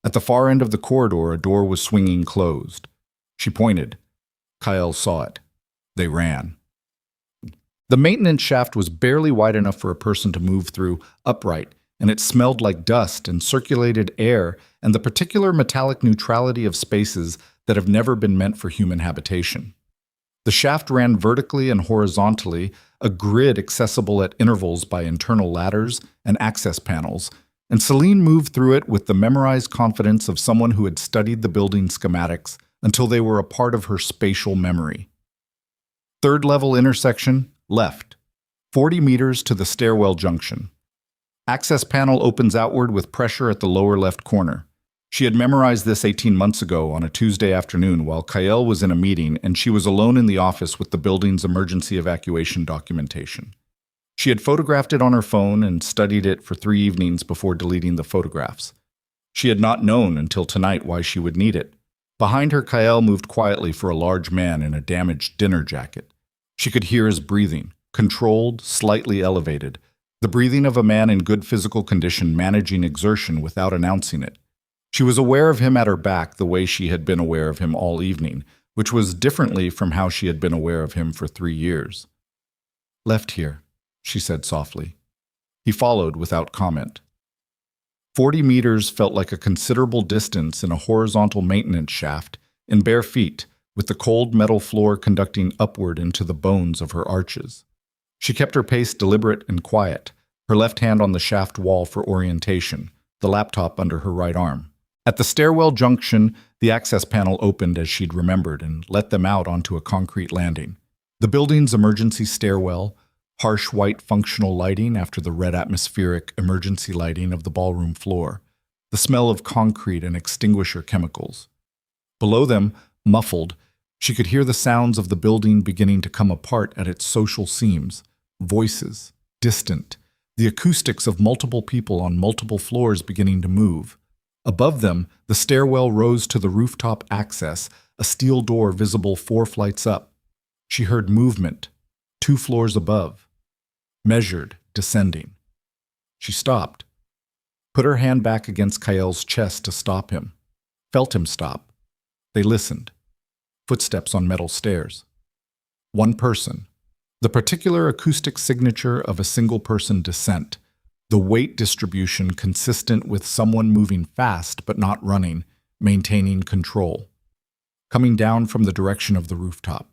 At the far end of the corridor, a door was swinging closed. She pointed. Kael saw it. They ran. The maintenance shaft was barely wide enough for a person to move through, upright, and it smelled like dust and circulated air and the particular metallic neutrality of spaces that have never been meant for human habitation. The shaft ran vertically and horizontally, a grid accessible at intervals by internal ladders and access panels, and Selene moved through it with the memorized confidence of someone who had studied the building schematics until they were a part of her spatial memory. Third level intersection, left. 40 meters to the stairwell junction. Access panel opens outward with pressure at the lower left corner. She had memorized this 18 months ago on a Tuesday afternoon while Kael was in a meeting and she was alone in the office with the building's emergency evacuation documentation. She had photographed it on her phone and studied it for 3 evenings before deleting the photographs. She had not known until tonight why she would need it. Behind her, Kael moved quietly for a large man in a damaged dinner jacket. She could hear his breathing, controlled, slightly elevated, the breathing of a man in good physical condition managing exertion without announcing it. She was aware of him at her back the way she had been aware of him all evening, which was differently from how she had been aware of him for 3 years. "Left here," she said softly. He followed without comment. 40 meters felt like a considerable distance in a horizontal maintenance shaft, in bare feet, with the cold metal floor conducting upward into the bones of her arches. She kept her pace deliberate and quiet, her left hand on the shaft wall for orientation, the laptop under her right arm. At the stairwell junction, the access panel opened as she'd remembered and let them out onto a concrete landing. The building's emergency stairwell, harsh white functional lighting after the red atmospheric emergency lighting of the ballroom floor, the smell of concrete and extinguisher chemicals. Below them, muffled, she could hear the sounds of the building beginning to come apart at its social seams, voices, distant, the acoustics of multiple people on multiple floors beginning to move. Above them, the stairwell rose to the rooftop access, a steel door visible 4 flights up. She heard movement, 2 floors above. Measured, descending. She stopped, put her hand back against Kael's chest to stop him, felt him stop. They listened. Footsteps on metal stairs. One person. The particular acoustic signature of a single-person descent. The weight distribution consistent with someone moving fast but not running, maintaining control. Coming down from the direction of the rooftop.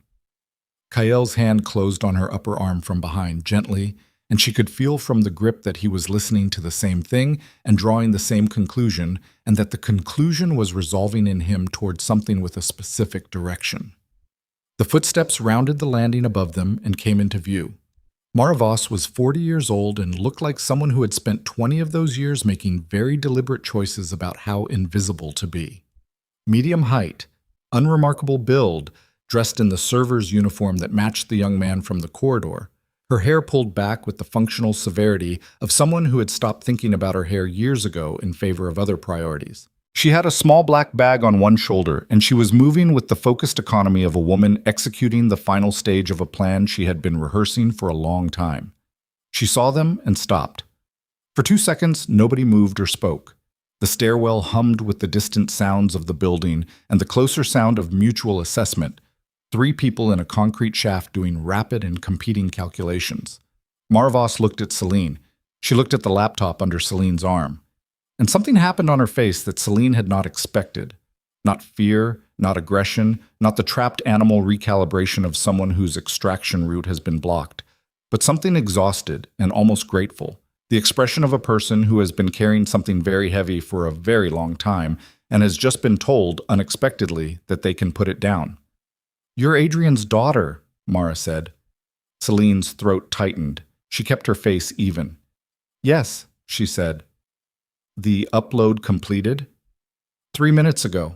Kael's hand closed on her upper arm from behind, gently, and she could feel from the grip that he was listening to the same thing and drawing the same conclusion, and that the conclusion was resolving in him toward something with a specific direction. The footsteps rounded the landing above them and came into view. Maravos was 40 years old and looked like someone who had spent 20 of those years making very deliberate choices about how invisible to be. Medium height, unremarkable build, dressed in the server's uniform that matched the young man from the corridor, her hair pulled back with the functional severity of someone who had stopped thinking about her hair years ago in favor of other priorities. She had a small black bag on one shoulder, and she was moving with the focused economy of a woman executing the final stage of a plan she had been rehearsing for a long time. She saw them and stopped. For 2 seconds, nobody moved or spoke. The stairwell hummed with the distant sounds of the building and the closer sound of mutual assessment. 3 people in a concrete shaft doing rapid and competing calculations. Maravos looked at Selene. She looked at the laptop under Selene's arm. And something happened on her face that Selene had not expected. Not fear, not aggression, not the trapped animal recalibration of someone whose extraction route has been blocked, but something exhausted and almost grateful. The expression of a person who has been carrying something very heavy for a very long time and has just been told, unexpectedly, that they can put it down. "You're Adrian's daughter," Mara said. Selene's throat tightened. She kept her face even. "Yes," she said. "The upload completed?" 3 minutes ago."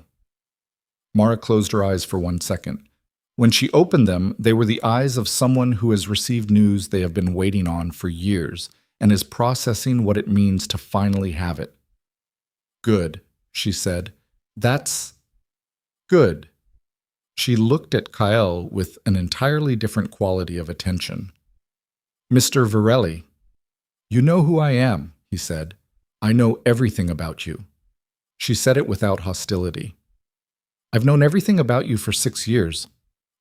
Mara closed her eyes for 1 second. When she opened them, they were the eyes of someone who has received news they have been waiting on for years and is processing what it means to finally have it. "Good," she said. "That's good." She looked at Kael with an entirely different quality of attention. "Mr. Virelli, you know who I am," he said. "I know everything about you." She said it without hostility. "I've known everything about you for 6 years.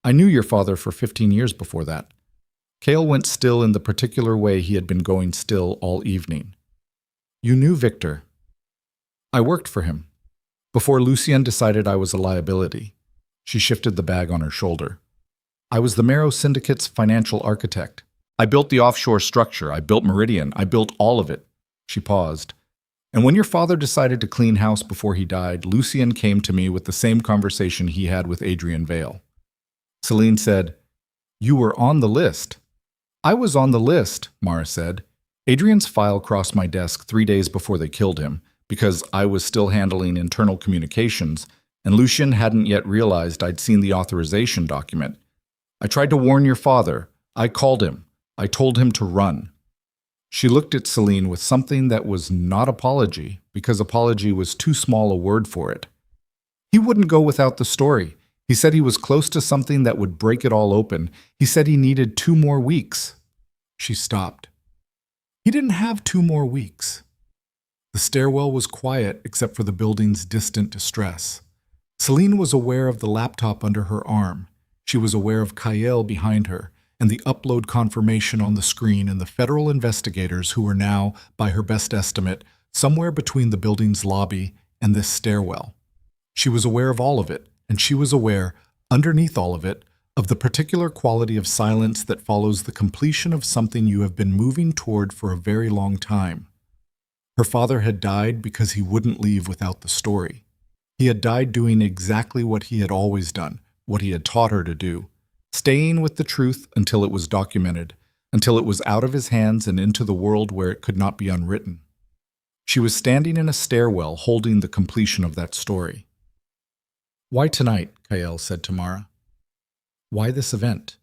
I knew your father for 15 years before that." Kael went still in the particular way he had been going still all evening. "You knew Victor." "I worked for him. Before Lucien decided I was a liability." She shifted the bag on her shoulder. I was the Marrow Syndicate's financial architect. I built the offshore structure. I built Meridian. I built all of it. She paused. And when your father decided to clean house before he died, Lucien came to me with the same conversation he had with Adrian Vale. Selene said, "You were on the list." "I was on the list," Mara said. Adrian's file crossed my desk 3 days before they killed him, because I was still handling internal communications, and Lucien hadn't yet realized I'd seen the authorization document. "I tried to warn your father. I called him. I told him to run." She looked at Selene with something that was not apology, because apology was too small a word for it. "He wouldn't go without the story. He said he was close to something that would break it all open. He said he needed 2 more weeks. She stopped. He didn't have 2 more weeks. The stairwell was quiet except for the building's distant distress. Selene was aware of the laptop under her arm. She was aware of Kael behind her, and the upload confirmation on the screen and the federal investigators who were now, by her best estimate, somewhere between the building's lobby and this stairwell. She was aware of all of it, and she was aware, underneath all of it, of the particular quality of silence that follows the completion of something you have been moving toward for a very long time. Her father had died because he wouldn't leave without the story. He had died doing exactly what he had always done, what he had taught her to do, staying with the truth until it was documented, until it was out of his hands and into the world where it could not be unwritten. She was standing in a stairwell holding the completion of that story. "Why tonight?" Kael said to Mara. "Why this event?"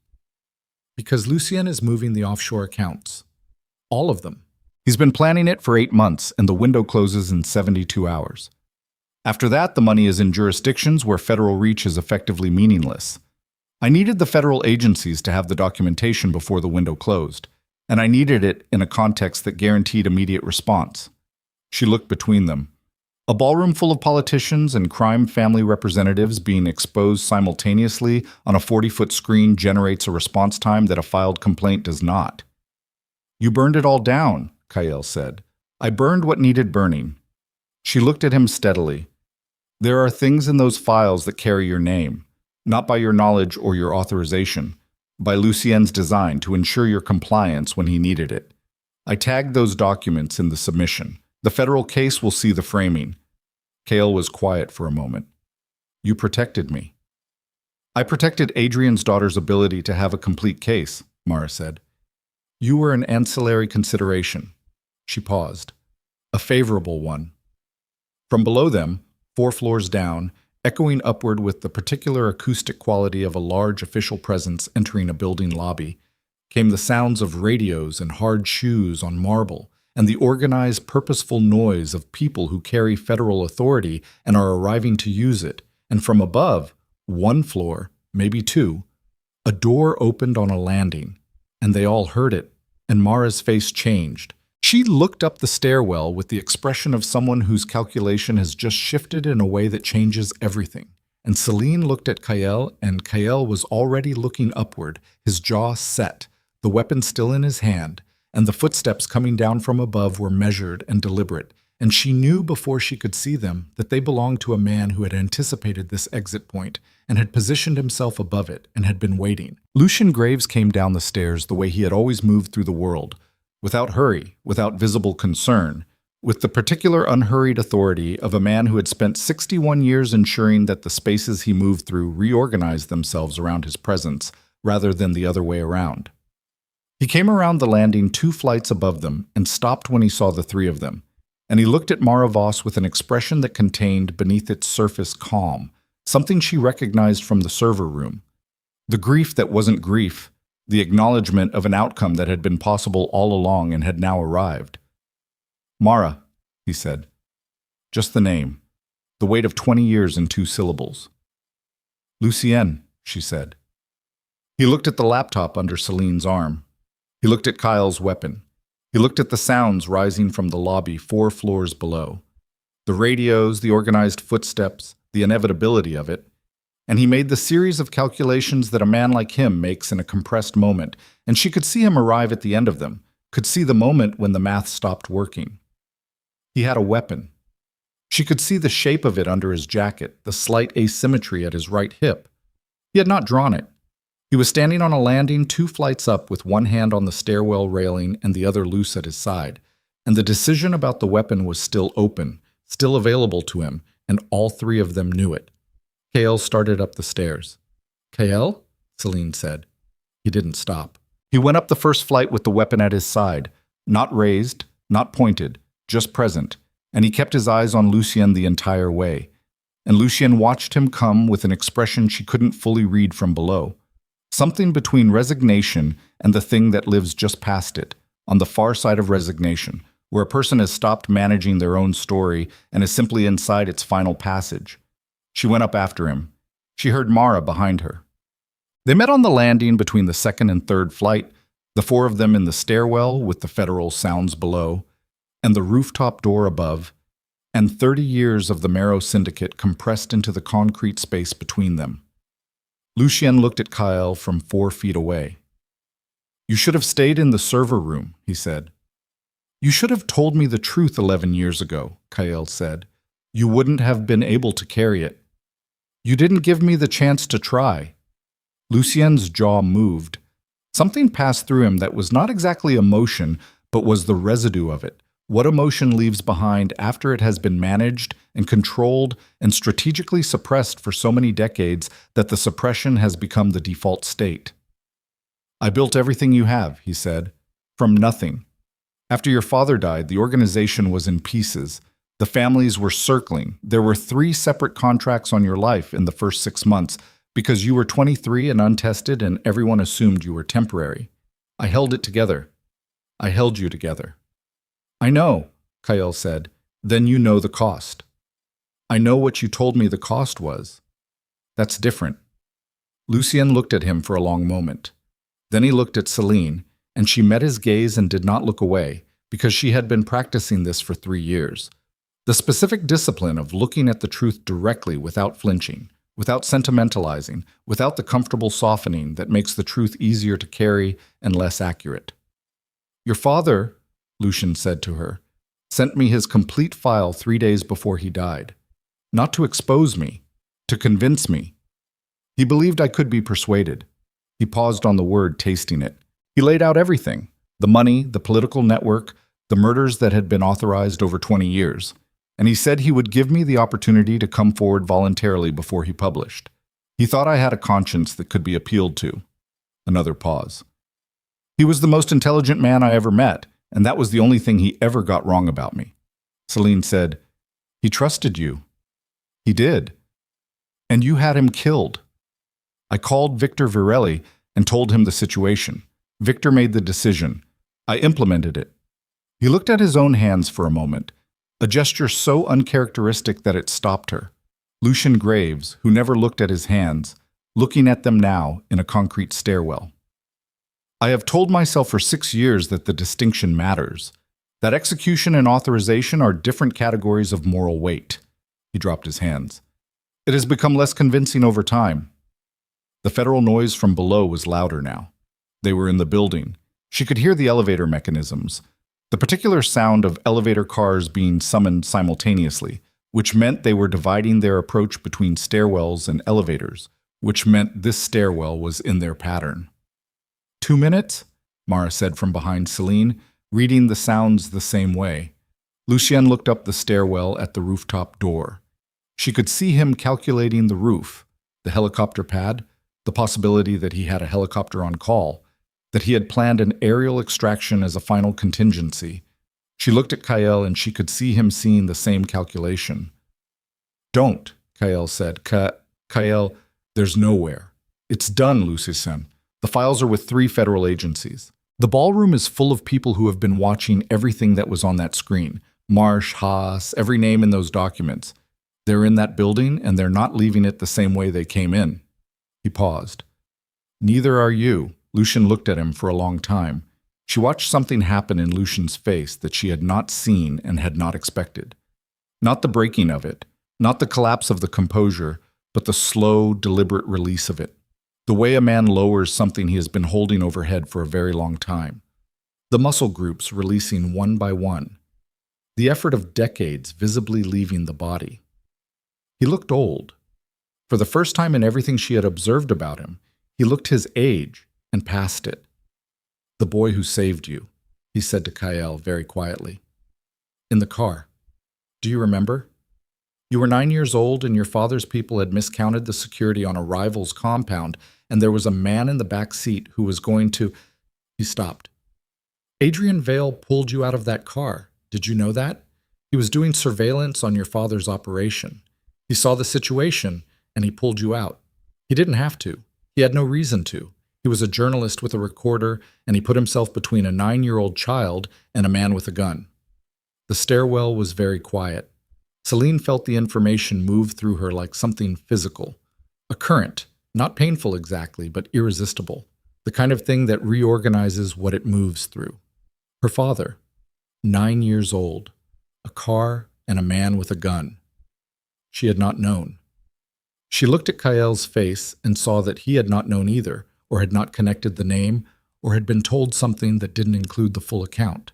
"Because Lucien is moving the offshore accounts. All of them. He's been planning it for 8 months, and the window closes in 72 hours. After that, the money is in jurisdictions where federal reach is effectively meaningless. I needed the federal agencies to have the documentation before the window closed, and I needed it in a context that guaranteed immediate response." She looked between them. A ballroom full of politicians and crime family representatives being exposed simultaneously on a 40-foot screen generates a response time that a filed complaint does not. "You burned it all down," Kael said. "I burned what needed burning." She looked at him steadily. "There are things in those files that carry your name, not by your knowledge or your authorization, by Lucien's design to ensure your compliance when he needed it. I tagged those documents in the submission. The federal case will see the framing." Kael was quiet for a moment. "You protected me." "I protected Adrian's daughter's ability to have a complete case," Mara said. "You were an ancillary consideration." She paused. "A favorable one." From below them, 4 floors down, echoing upward with the particular acoustic quality of a large official presence entering a building lobby, came the sounds of radios and hard shoes on marble, and the organized, purposeful noise of people who carry federal authority and are arriving to use it. And from above, 1 floor, maybe 2, a door opened on a landing, and they all heard it, and Mara's face changed. She looked up the stairwell with the expression of someone whose calculation has just shifted in a way that changes everything. And Selene looked at Kael, and Kael was already looking upward, his jaw set, the weapon still in his hand, and the footsteps coming down from above were measured and deliberate, and she knew before she could see them that they belonged to a man who had anticipated this exit point and had positioned himself above it and had been waiting. Lucien Graves came down the stairs the way he had always moved through the world, without hurry, without visible concern, with the particular unhurried authority of a man who had spent 61 years ensuring that the spaces he moved through reorganized themselves around his presence rather than the other way around. He came around the landing 2 flights above them and stopped when he saw the 3 of them, and he looked at Mara Voss with an expression that contained beneath its surface calm, something she recognized from the server room. The grief that wasn't grief, the acknowledgement of an outcome that had been possible all along and had now arrived. "Mara," he said. Just the name, the weight of 20 years in 2 syllables. "Lucien," she said. He looked at the laptop under Selene's arm. He looked at Kael's weapon. He looked at the sounds rising from the lobby 4 floors below. The radios, the organized footsteps, the inevitability of it. And he made the series of calculations that a man like him makes in a compressed moment, and she could see him arrive at the end of them, could see the moment when the math stopped working. He had a weapon. She could see the shape of it under his jacket, the slight asymmetry at his right hip. He had not drawn it. He He was standing on a landing 2 flights up with one hand on the stairwell railing and the other loose at his side, and the decision about the weapon was still open, still available to him, and all 3 of them knew it. Kael started up the stairs. "Kael?" Selene said. He didn't stop. He went up the first flight with the weapon at his side, not raised, not pointed, just present, and he kept his eyes on Lucienne the entire way. And Lucienne watched him come with an expression she couldn't fully read from below. Something between resignation and the thing that lives just past it, on the far side of resignation, where a person has stopped managing their own story and is simply inside its final passage. She went up after him. She heard Mara behind her. They met on the landing between the 2nd and 3rd flight, the 4 of them in the stairwell with the federal sounds below, and the rooftop door above, and 30 years of the Marrow Syndicate compressed into the concrete space between them. Lucienne looked at Kael from 4 feet away. "You should have stayed in the server room," he said. "You should have told me the truth 11 years ago," Kael said. "You wouldn't have been able to carry it. You didn't give me the chance to try." Lucienne's jaw moved. Something passed through him that was not exactly emotion, but was the residue of it. What emotion leaves behind after it has been managed and controlled and strategically suppressed for so many decades that the suppression has become the default state. "I built everything you have," he said, "from nothing. After your father died, the organization was in pieces. The families were circling. There were 3 separate contracts on your life in the first 6 months because you were 23 and untested and everyone assumed you were temporary. I held it together. I held you together." "I know," Kael said. "Then you know the cost." "I know what you told me the cost was." "That's different." Lucienne looked at him for a long moment. Then he looked at Selene, and she met his gaze and did not look away, because she had been practicing this for 3 years. The specific discipline of looking at the truth directly without flinching, without sentimentalizing, without the comfortable softening that makes the truth easier to carry and less accurate. "Your father," Lucienne said to her, "sent me his complete file 3 days before he died. Not to expose me, to convince me. He believed I could be persuaded." He paused on the word, tasting it. He laid out everything: the money, the political network, the murders that had been authorized over 20 years. And he said he would give me the opportunity to come forward voluntarily before he published. He thought I had a conscience that could be appealed to. Another pause. "He was the most intelligent man I ever met, and that was the only thing he ever got wrong about me." Selene said, "He trusted you." "He did. And you had him killed." "I called Victor Virelli and told him the situation. Victor made the decision. I implemented it." He looked at his own hands for a moment, a gesture so uncharacteristic that it stopped her. Lucian Graves, who never looked at his hands, looking at them now in a concrete stairwell. "I have told myself for 6 years that the distinction matters, that execution and authorization are different categories of moral weight." He dropped his hands. "It has become less convincing over time." The federal noise from below was louder now. They were in the building. She could hear the elevator mechanisms, the particular sound of elevator cars being summoned simultaneously, which meant they were dividing their approach between stairwells and elevators, which meant this stairwell was in their pattern. 2 minutes? Mara said from behind Selene, reading the sounds the same way. Lucienne looked up the stairwell at the rooftop door. She could see him calculating the roof, the helicopter pad, the possibility that he had a helicopter on call, that he had planned an aerial extraction as a final contingency. She looked at Kael and she could see him seeing the same calculation. "Don't," Kael said. Kael, "there's nowhere. It's done, Lucienne. The files are with 3 federal agencies. The ballroom is full of people who have been watching everything that was on that screen. Marsh, Haas, every name in those documents. They're in that building and they're not leaving it the same way they came in." He paused. "Neither are you." Lucienne looked at him for a long time. She watched something happen in Lucien's face that she had not seen and had not expected. Not the breaking of it, not the collapse of the composure, but the slow, deliberate release of it. The way a man lowers something he has been holding overhead for a very long time. The muscle groups releasing one by one. The effort of decades visibly leaving the body. He looked old. For the first time in everything she had observed about him, He looked his age and passed it. "The boy who saved you," he said to Kael very quietly. "In the car. Do you remember? You were 9 years old and your father's people had miscounted the security on a rival's compound, and there was a man in the back seat who was going to—" He stopped. "Adrian Vale pulled you out of that car. Did you know that? He was doing surveillance on your father's operation. He saw the situation and he pulled you out. He didn't have to. He had no reason to. He was a journalist with a recorder, and he put himself between a 9-year-old child and a man with a gun." The stairwell was very quiet. Selene felt the information move through her like something physical. A current, not painful exactly, but irresistible. The kind of thing that reorganizes what it moves through. Her father, 9 years old, a car and a man with a gun. She had not known. She looked at Kael's face and saw that he had not known either, or had not connected the name, or had been told something that didn't include the full account.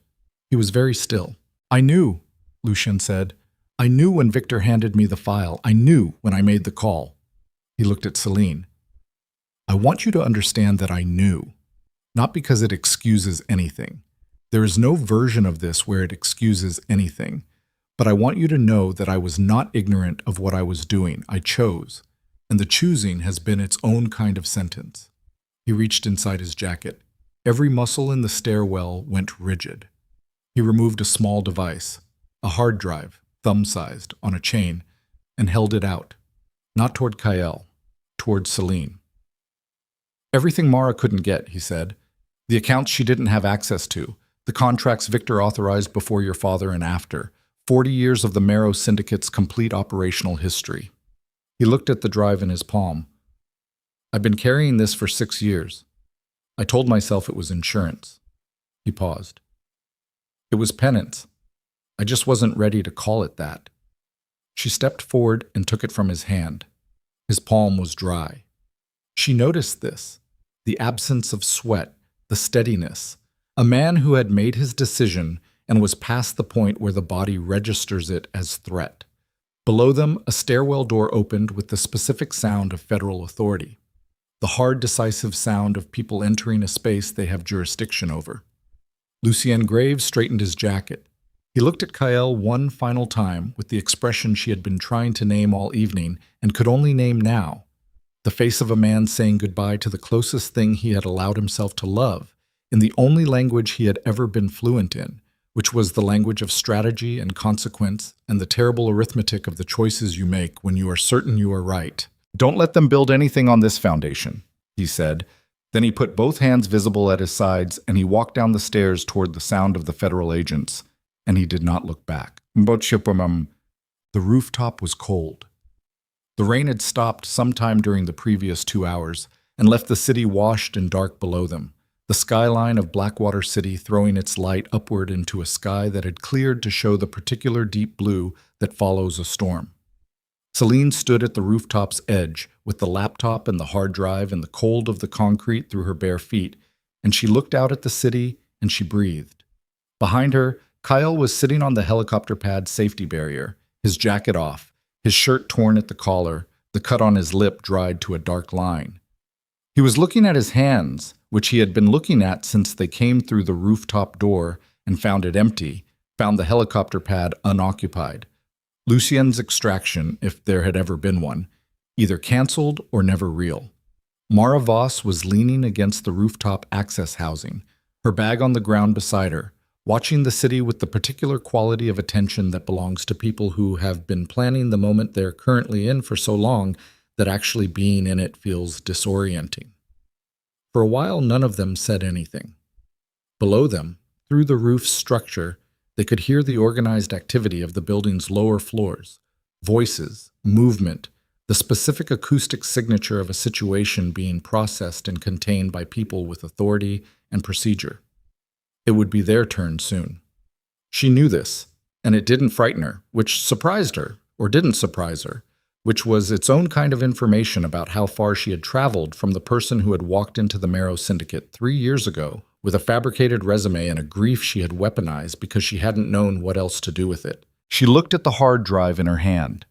He was very still. "I knew," Lucien said. "I knew when Victor handed me the file. I knew when I made the call." He looked at Selene. "I want you to understand that I knew, not because it excuses anything. There is no version of this where it excuses anything. But I want you to know that I was not ignorant of what I was doing. I chose, and the choosing has been its own kind of sentence." He reached inside his jacket. Every muscle in the stairwell went rigid. He removed a small device, a hard drive, thumb-sized, on a chain, and held it out, not toward Kael, toward Selene. "Everything Mara couldn't get," he said. "The accounts she didn't have access to, the contracts Victor authorized before your father and after, 40 years of the Marrow Syndicate's complete operational history." He looked at the drive in his palm. "I've been carrying this for 6 years. I told myself it was insurance." He paused. "It was penance. I just wasn't ready to call it that." She stepped forward and took it from his hand. His palm was dry. She noticed this, the absence of sweat, the steadiness. A man who had made his decision and was past the point where the body registers it as threat. Below them, a stairwell door opened with the specific sound of federal authority, the hard, decisive sound of people entering a space they have jurisdiction over. Lucien Graves straightened his jacket. He looked at Kael one final time with the expression she had been trying to name all evening and could only name now, the face of a man saying goodbye to the closest thing he had allowed himself to love, in the only language he had ever been fluent in, which was the language of strategy and consequence and the terrible arithmetic of the choices you make when you are certain you are right. "Don't let them build anything on this foundation," he said. Then he put both hands visible at his sides and he walked down the stairs toward the sound of the federal agents, and he did not look back. The rooftop was cold. The rain had stopped sometime during the previous 2 hours and left the city washed and dark below them, the skyline of Blackwater City throwing its light upward into a sky that had cleared to show the particular deep blue that follows a storm. Selene stood at the rooftop's edge with the laptop and the hard drive and the cold of the concrete through her bare feet, and she looked out at the city and she breathed. Behind her, Kael was sitting on the helicopter pad safety barrier, his jacket off, his shirt torn at the collar, the cut on his lip dried to a dark line. He was looking at his hands, which he had been looking at since they came through the rooftop door and found it empty, found the helicopter pad unoccupied. Lucien's extraction, if there had ever been one, either cancelled or never real. Mara Voss was leaning against the rooftop access housing, her bag on the ground beside her, watching the city with the particular quality of attention that belongs to people who have been planning the moment they're currently in for so long that actually being in it feels disorienting. For a while, none of them said anything. Below them, through the roof's structure, they could hear the organized activity of the building's lower floors, voices, movement, the specific acoustic signature of a situation being processed and contained by people with authority and procedure. It would be their turn soon. She knew this, and it didn't frighten her, which surprised her, or didn't surprise her, which was its own kind of information about how far she had traveled from the person who had walked into the Marrow Syndicate 3 years ago with a fabricated resume and a grief she had weaponized because she hadn't known what else to do with it. She looked at the hard drive in her hand.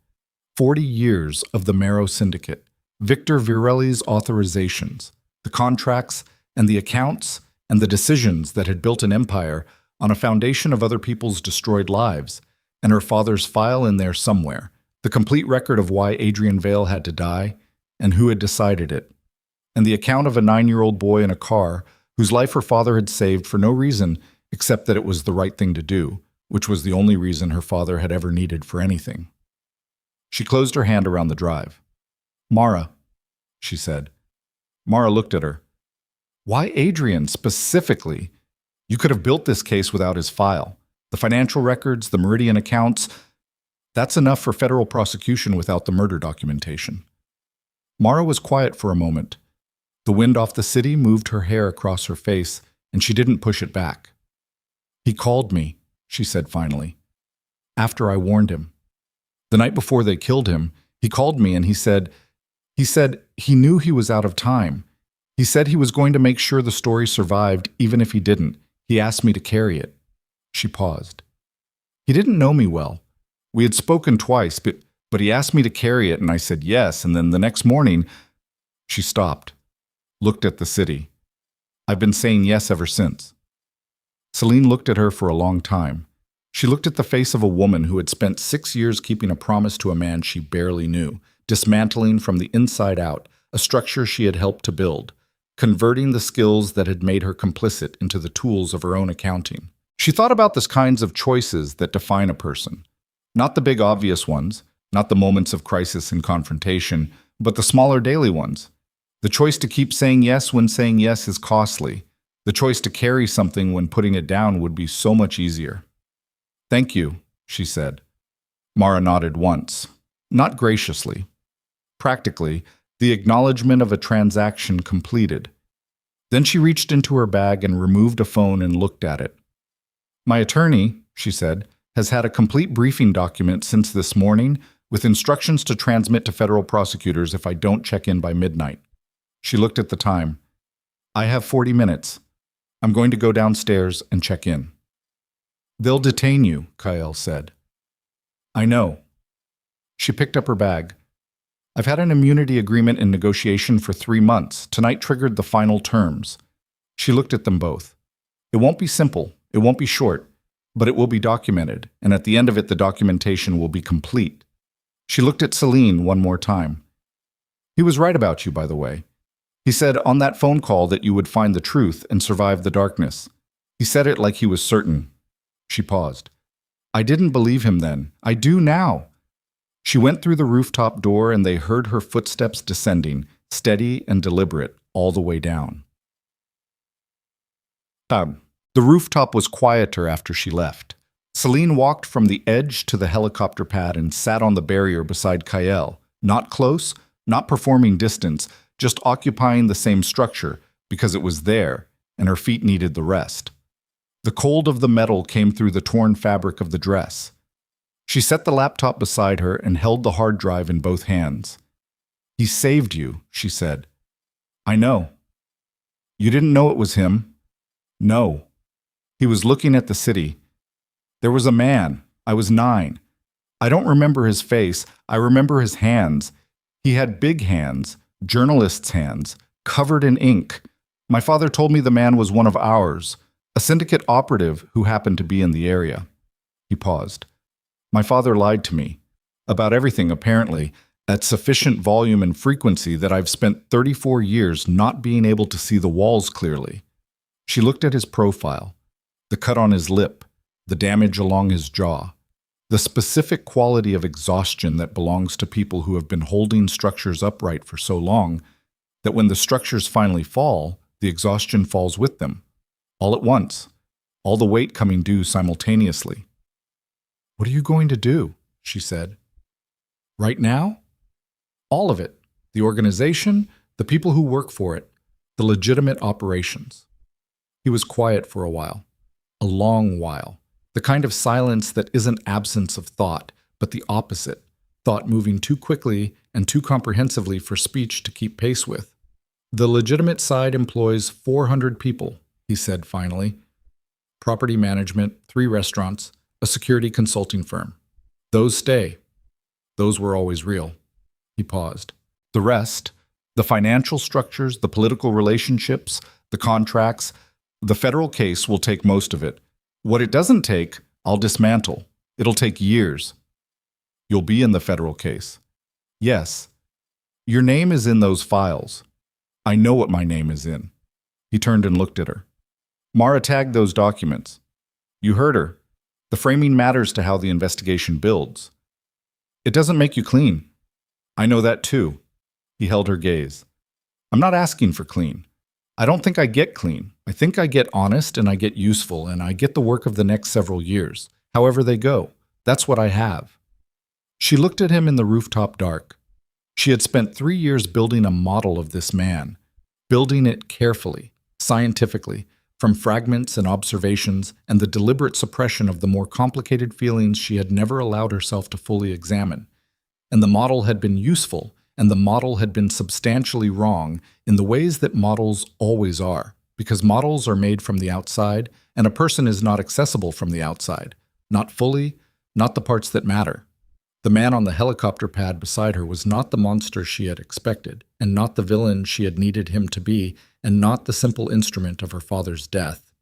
40 years of the Marrow Syndicate, Victor Virelli's authorizations, The contracts and the accounts and the decisions that had built an empire on a foundation of other people's destroyed lives, and her father's file in there somewhere, the complete record of why Adrian Vale had to die and who had decided it, and the account of a 9-year-old boy in a car whose life her father had saved for no reason except that it was the right thing to do, which was the only reason her father had ever needed for anything. She closed her hand around the drive. "Mara," she said. Mara looked at her. "Why Adrian specifically? You could have built this case without his file. The financial records, the Meridian accounts, that's enough for federal prosecution without the murder documentation." Mara was quiet for a moment. The wind off the city moved her hair across her face, and she didn't push it back. "He called me," she said finally, "after I warned him. The night before they killed him, he called me and he said he knew he was out of time. He said he was going to make sure the story survived even if he didn't. He asked me to carry it." She paused. "He didn't know me well. We had spoken twice, but he asked me to carry it and I said yes, and then the next morning—" She stopped, looked at the city. "I've been saying yes ever since." Selene looked at her for a long time. She looked at the face of a woman who had spent 6 years keeping a promise to a man she barely knew, dismantling from the inside out a structure she had helped to build, converting the skills that had made her complicit into the tools of her own accounting. She thought about the kinds of choices that define a person. Not the big obvious ones, not the moments of crisis and confrontation, but the smaller daily ones. The choice to keep saying yes when saying yes is costly. The choice to carry something when putting it down would be so much easier. "Thank you," she said. Mara nodded once, not graciously. Practically, the acknowledgement of a transaction completed. Then she reached into her bag and removed a phone and looked at it. "My attorney," she said, "has had a complete briefing document since this morning with instructions to transmit to federal prosecutors if I don't check in by midnight." She looked at the time. "I have 40 minutes. I'm going to go downstairs and check in." "They'll detain you," Kael said. "I know." She picked up her bag. "I've had an immunity agreement in negotiation for 3 months. Tonight triggered the final terms." She looked at them both. "It won't be simple. It won't be short. But it will be documented, and at the end of it the documentation will be complete." She looked at Selene one more time. "He was right about you, by the way. He said on that phone call that you would find the truth and survive the darkness. He said it like he was certain." She paused. "I didn't believe him then. I do now." She went through the rooftop door and they heard her footsteps descending, steady and deliberate, all the way down. The rooftop was quieter after she left. Selene walked from the edge to the helicopter pad and sat on the barrier beside Kael, not close, not performing distance, just occupying the same structure because it was there and her feet needed the rest. The cold of the metal came through the torn fabric of the dress. She set the laptop beside her and held the hard drive in both hands. "He saved you," she said. "I know." "You didn't know it was him?" "No." "He was looking at the city. There was a man. I was 9. I don't remember his face. I remember his hands. He had big hands, journalist's hands, covered in ink. My father told me the man was one of ours, a syndicate operative who happened to be in the area." He paused. "My father lied to me. About everything, apparently, at sufficient volume and frequency that I've spent 34 years not being able to see the walls clearly." She looked at his profile, the cut on his lip, the damage along his jaw, the specific quality of exhaustion that belongs to people who have been holding structures upright for so long that when the structures finally fall, the exhaustion falls with them, all at once, all the weight coming due simultaneously. "What are you going to do?" she said. "Right now?" "All of it. The organization, the people who work for it, the legitimate operations." He was quiet for a while, a long while, the kind of silence that isn't absence of thought, but the opposite, thought moving too quickly and too comprehensively for speech to keep pace with. "The legitimate side employs 400 people," he said finally. "Property management, 3 restaurants, a security consulting firm. Those stay. Those were always real." He paused. "The rest, The financial structures, the political relationships, the contracts, the federal case will take most of it. What it doesn't take, I'll dismantle. It'll take years. You'll be in the federal case. Yes. Your name is in those files. I know what my name is in. He turned and looked at her. Mara tagged those documents. You heard her. The framing matters to how the investigation builds. It doesn't make you clean. I know that too. He held her gaze. I'm not asking for clean. I don't think I get clean. I think I get honest and I get useful and I get the work of the next several years, however they go. That's what I have. She looked at him in the rooftop dark. She had spent 3 years building a model of this man, building it carefully, scientifically, from fragments and observations and the deliberate suppression of the more complicated feelings she had never allowed herself to fully examine. And the model had been useful, and the model had been substantially wrong in the ways that models always are, because models are made from the outside, and a person is not accessible from the outside, not fully, not the parts that matter. The man on the helicopter pad beside her was not the monster she had expected, and not the villain she had needed him to be, and not the simple instrument of her father's death.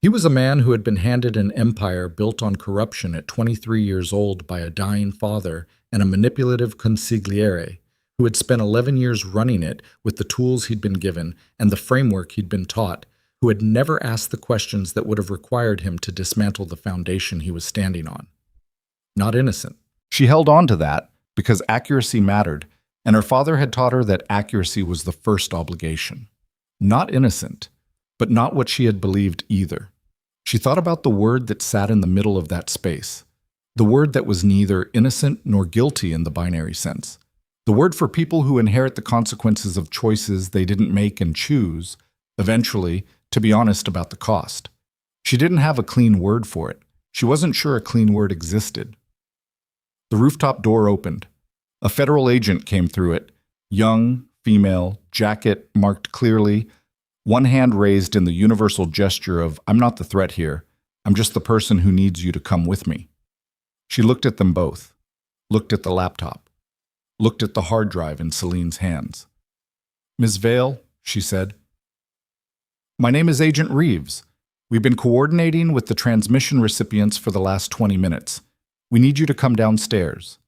He was a man who had been handed an empire built on corruption at 23 years old by a dying father and a manipulative consigliere, who had spent 11 years running it with the tools he'd been given and the framework he'd been taught, who had never asked the questions that would have required him to dismantle the foundation he was standing on. Not innocent. She held on to that because accuracy mattered, and her father had taught her that accuracy was the first obligation. Not innocent, but not what she had believed either. She thought about the word that sat in the middle of that space, the word that was neither innocent nor guilty in the binary sense, the word for people who inherit the consequences of choices they didn't make and choose, eventually, to be honest about the cost. She didn't have a clean word for it. She wasn't sure a clean word existed. The rooftop door opened. A federal agent came through it, young, female, jacket marked clearly, one hand raised in the universal gesture of, I'm not the threat here, I'm just the person who needs you to come with me. She looked at them both, looked at the laptop, looked at the hard drive in Selene's hands. Ms. Vale, she said. My name is Agent Reeves. We've been coordinating with the transmission recipients for the last 20 minutes. We need you to come downstairs.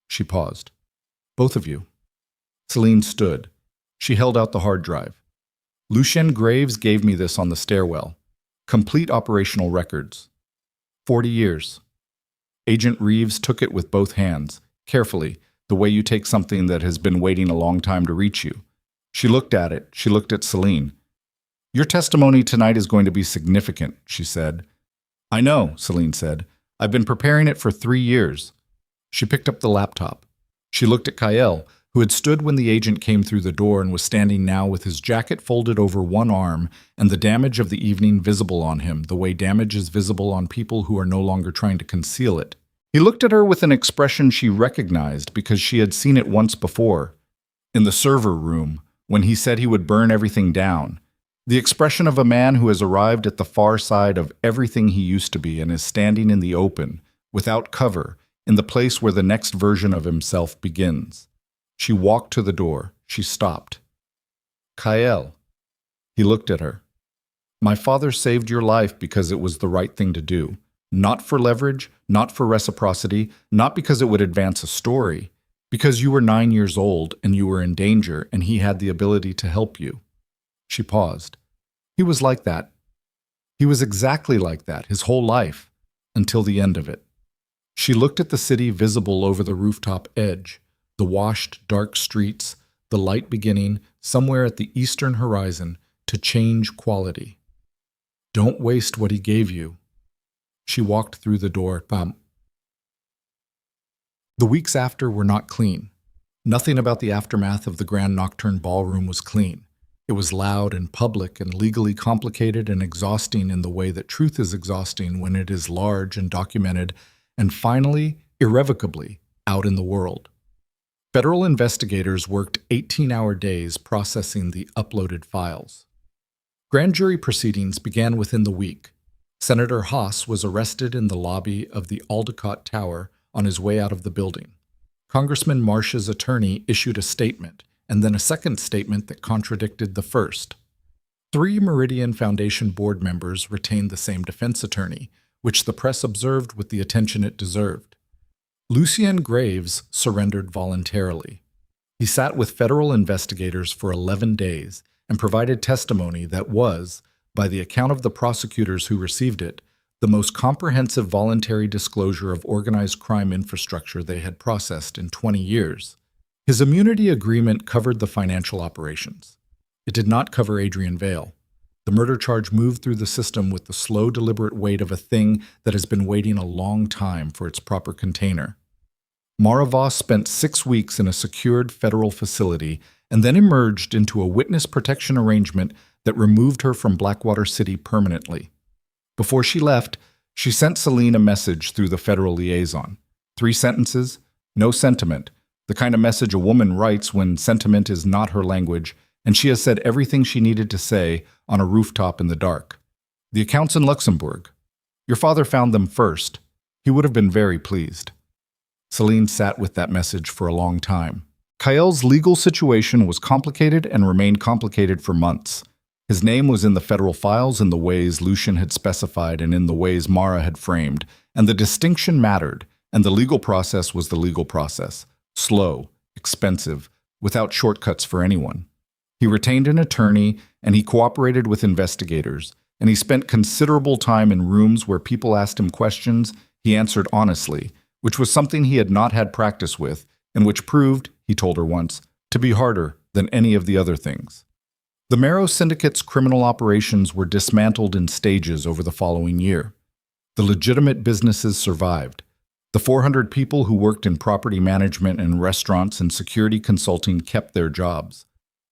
She paused. Both of you. Selene stood. She held out the hard drive. Lucien Graves gave me this on the stairwell. Complete operational records. 40 years. Agent Reeves took it with both hands, carefully, the way you take something that has been waiting a long time to reach you. She looked at it. She looked at Selene. Your testimony tonight is going to be significant, she said. I know, Selene said. I've been preparing it for 3 years. She picked up the laptop. She looked at Kael, who had stood when the agent came through the door and was standing now with his jacket folded over one arm and the damage of the evening visible on him, the way damage is visible on people who are no longer trying to conceal it. He looked at her with an expression she recognized because she had seen it once before, in the server room, when he said he would burn everything down. The expression of a man who has arrived at the far side of everything he used to be and is standing in the open, without cover, in the place where the next version of himself begins. She walked to the door. She stopped. Kael. He looked at her. My father saved your life because it was the right thing to do. Not for leverage, not for reciprocity, not because it would advance a story, because you were 9 years old and you were in danger and he had the ability to help you. She paused. He was like that. He was exactly like that his whole life, until the end of it. She looked at the city visible over the rooftop edge, the washed, dark streets, the light beginning, somewhere at the eastern horizon, to change quality. Don't waste what he gave you. She walked through the door. Bam. The weeks after were not clean. Nothing about the aftermath of the Grand Nocturne Ballroom was clean. It was loud and public and legally complicated and exhausting in the way that truth is exhausting when it is large and documented, and finally, irrevocably, out in the world. Federal investigators worked 18-hour days processing the uploaded files. Grand jury proceedings began within the week. Senator Haas was arrested in the lobby of the Aldecott Tower on his way out of the building. Congressman Marsh's attorney issued a statement, and then a second statement that contradicted the first. 3 Meridian Foundation board members retained the same defense attorney, which the press observed with the attention it deserved. Lucien Graves surrendered voluntarily. He sat with federal investigators for 11 days and provided testimony that was, by the account of the prosecutors who received it, the most comprehensive voluntary disclosure of organized crime infrastructure they had processed in 20 years. His immunity agreement covered the financial operations. It did not cover Adrienne Vale. The murder charge moved through the system with the slow, deliberate weight of a thing that has been waiting a long time for its proper container. Mara Voss spent 6 weeks in a secured federal facility and then emerged into a witness protection arrangement that removed her from Blackwater City permanently. Before she left, she sent Selene a message through the federal liaison. 3 sentences, no sentiment, the kind of message a woman writes when sentiment is not her language, and she has said everything she needed to say on a rooftop in the dark. The accounts in Luxembourg. Your father found them first. He would have been very pleased. Selene sat with that message for a long time. Kael's legal situation was complicated and remained complicated for months. His name was in the federal files in the ways Lucien had specified and in the ways Mara had framed, and the distinction mattered, and the legal process was the legal process. Slow, expensive, without shortcuts for anyone. He retained an attorney, and he cooperated with investigators, and he spent considerable time in rooms where people asked him questions he answered honestly, which was something he had not had practice with, and which proved, he told her once, to be harder than any of the other things. The Marrow Syndicate's criminal operations were dismantled in stages over the following year. The legitimate businesses survived. The 400 people who worked in property management and restaurants and security consulting kept their jobs.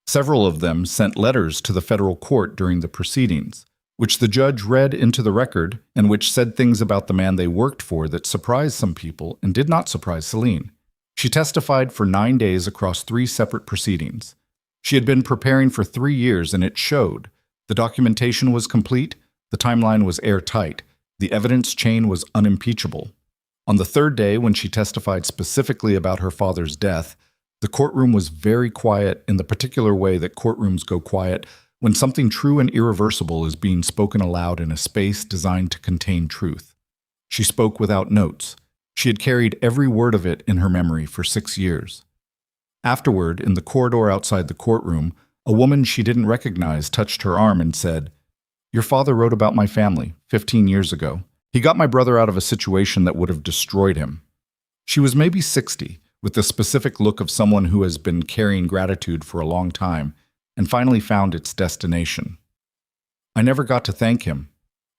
Several of them sent letters to the federal court during the proceedings, which the judge read into the record and which said things about the man they worked for that surprised some people and did not surprise Selene. She testified for 9 days across 3 separate proceedings. She had been preparing for 3 years and it showed. The documentation was complete, the timeline was airtight, the evidence chain was unimpeachable. On the 3rd day, when she testified specifically about her father's death, the courtroom was very quiet in the particular way that courtrooms go quiet when something true and irreversible is being spoken aloud in a space designed to contain truth. She spoke without notes. She had carried every word of it in her memory for 6 years. Afterward, in the corridor outside the courtroom, a woman she didn't recognize touched her arm and said, "Your father wrote about my family 15 years ago. He got my brother out of a situation that would have destroyed him." She was maybe 60, with the specific look of someone who has been carrying gratitude for a long time and finally found its destination. "I never got to thank him,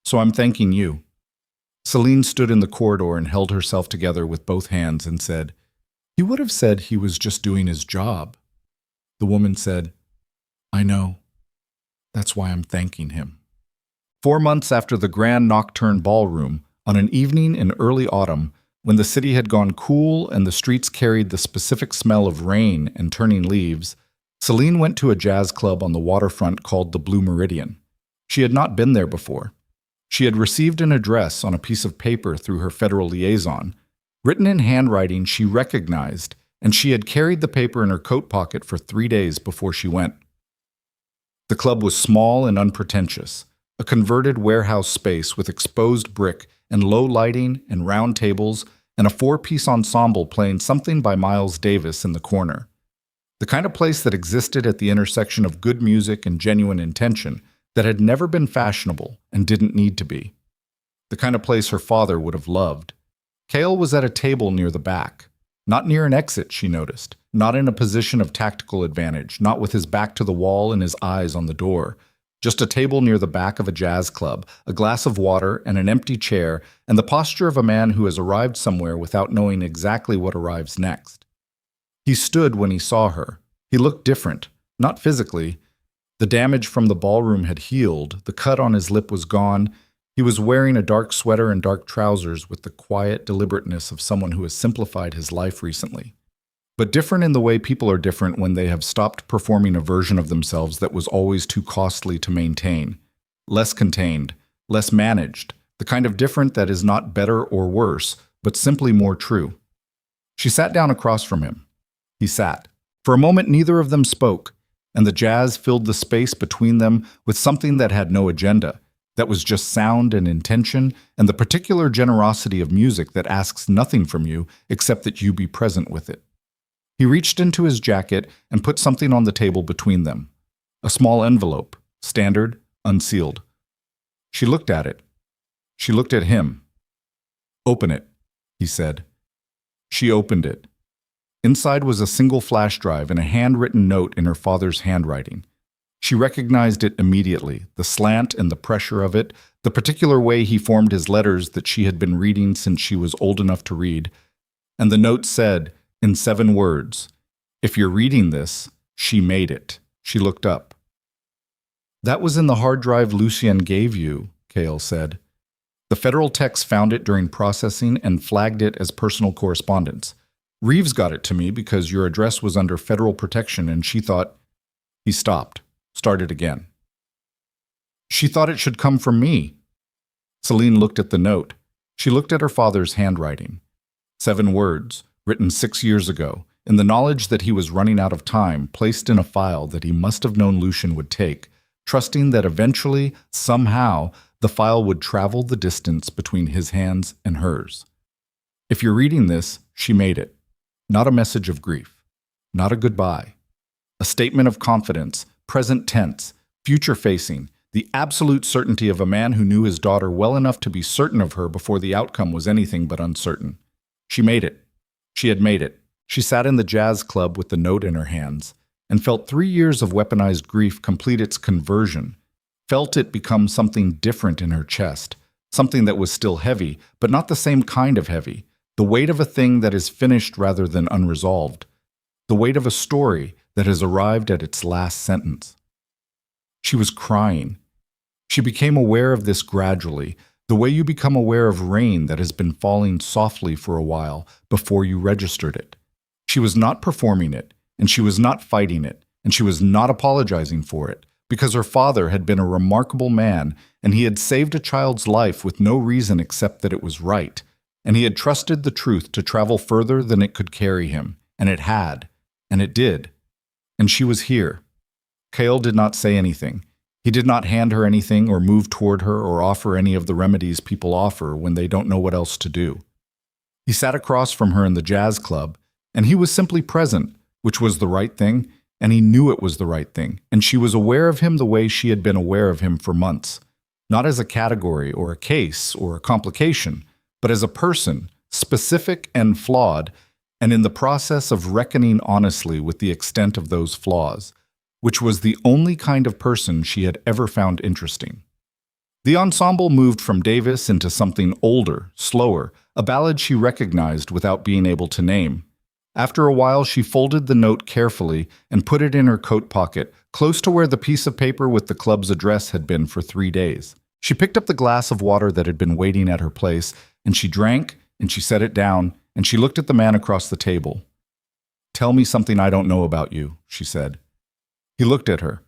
so I'm thanking you." Selene stood in the corridor and held herself together with both hands and said, "He would have said he was just doing his job." The woman said, "I know. That's why I'm thanking him." 4 months after the grand nocturne ballroom, on an evening in early autumn, when the city had gone cool and the streets carried the specific smell of rain and turning leaves, Selene went to a jazz club on the waterfront called the Blue Meridian. She had not been there before. She had received an address on a piece of paper through her federal liaison, written in handwriting she recognized, and she had carried the paper in her coat pocket for 3 days before she went. The club was small and unpretentious, a converted warehouse space with exposed brick and low lighting and round tables and a 4-piece ensemble playing something by Miles Davis in the corner. The kind of place that existed at the intersection of good music and genuine intention that had never been fashionable and didn't need to be. The kind of place her father would have loved. Kael was at a table near the back. Not near an exit, she noticed. Not in a position of tactical advantage, not with his back to the wall and his eyes on the door. Just a table near the back of a jazz club, a glass of water and an empty chair, and the posture of a man who has arrived somewhere without knowing exactly what arrives next. He stood when he saw her. He looked different, not physically. The damage from the ballroom had healed, the cut on his lip was gone. He was wearing a dark sweater and dark trousers with the quiet deliberateness of someone who has simplified his life recently. But different in the way people are different when they have stopped performing a version of themselves that was always too costly to maintain. Less contained, less managed, the kind of different that is not better or worse, but simply more true. She sat down across from him. He sat. For a moment, neither of them spoke, and the jazz filled the space between them with something that had no agenda, that was just sound and intention and the particular generosity of music that asks nothing from you except that you be present with it. He reached into his jacket and put something on the table between them. A small envelope, standard, unsealed. She looked at it. She looked at him. "Open it," he said. She opened it. Inside was a single flash drive and a handwritten note in her father's handwriting. She recognized it immediately, the slant and the pressure of it, the particular way he formed his letters that she had been reading since she was old enough to read. And the note said, in 7 words, "If you're reading this, she made it." She looked up. "That was in the hard drive Lucien gave you," Kael said. "The federal techs found it during processing and flagged it as personal correspondence. Reeves got it to me because your address was under federal protection and she thought—" He stopped, started again. "She thought it should come from me." Selene looked at the note. She looked at her father's handwriting. 7 words, written 6 years ago, in the knowledge that he was running out of time, placed in a file that he must have known Lucien would take, trusting that eventually, somehow, the file would travel the distance between his hands and hers. "If you're reading this, she made it. Not a message of grief. Not a goodbye. A statement of confidence, present tense, future-facing, the absolute certainty of a man who knew his daughter well enough to be certain of her before the outcome was anything but uncertain. She made it. She had made it. She sat in the jazz club with the note in her hands and felt 3 years of weaponized grief complete its conversion, felt it become something different in her chest, something that was still heavy, but not the same kind of heavy, the weight of a thing that is finished rather than unresolved, the weight of a story that has arrived at its last sentence. She was crying. She became aware of this gradually, the way you become aware of rain that has been falling softly for a while before you registered it. She was not performing it, and she was not fighting it, and she was not apologizing for it, because her father had been a remarkable man, and he had saved a child's life with no reason except that it was right, and he had trusted the truth to travel further than it could carry him, and it had, and it did. And she was here. Kael did not say anything. He did not hand her anything or move toward her or offer any of the remedies people offer when they don't know what else to do. He sat across from her in the jazz club, and he was simply present, which was the right thing, and he knew it was the right thing, and she was aware of him the way she had been aware of him for months, not as a category or a case or a complication, but as a person, specific and flawed, and in the process of reckoning honestly with the extent of those flaws, which was the only kind of person she had ever found interesting. The ensemble moved from Davis into something older, slower, a ballad she recognized without being able to name. After a while, she folded the note carefully and put it in her coat pocket, close to where the piece of paper with the club's address had been for 3 days. She picked up the glass of water that had been waiting at her place, and she drank, and she set it down, and she looked at the man across the table. "Tell me something I don't know about you," she said. He looked at her.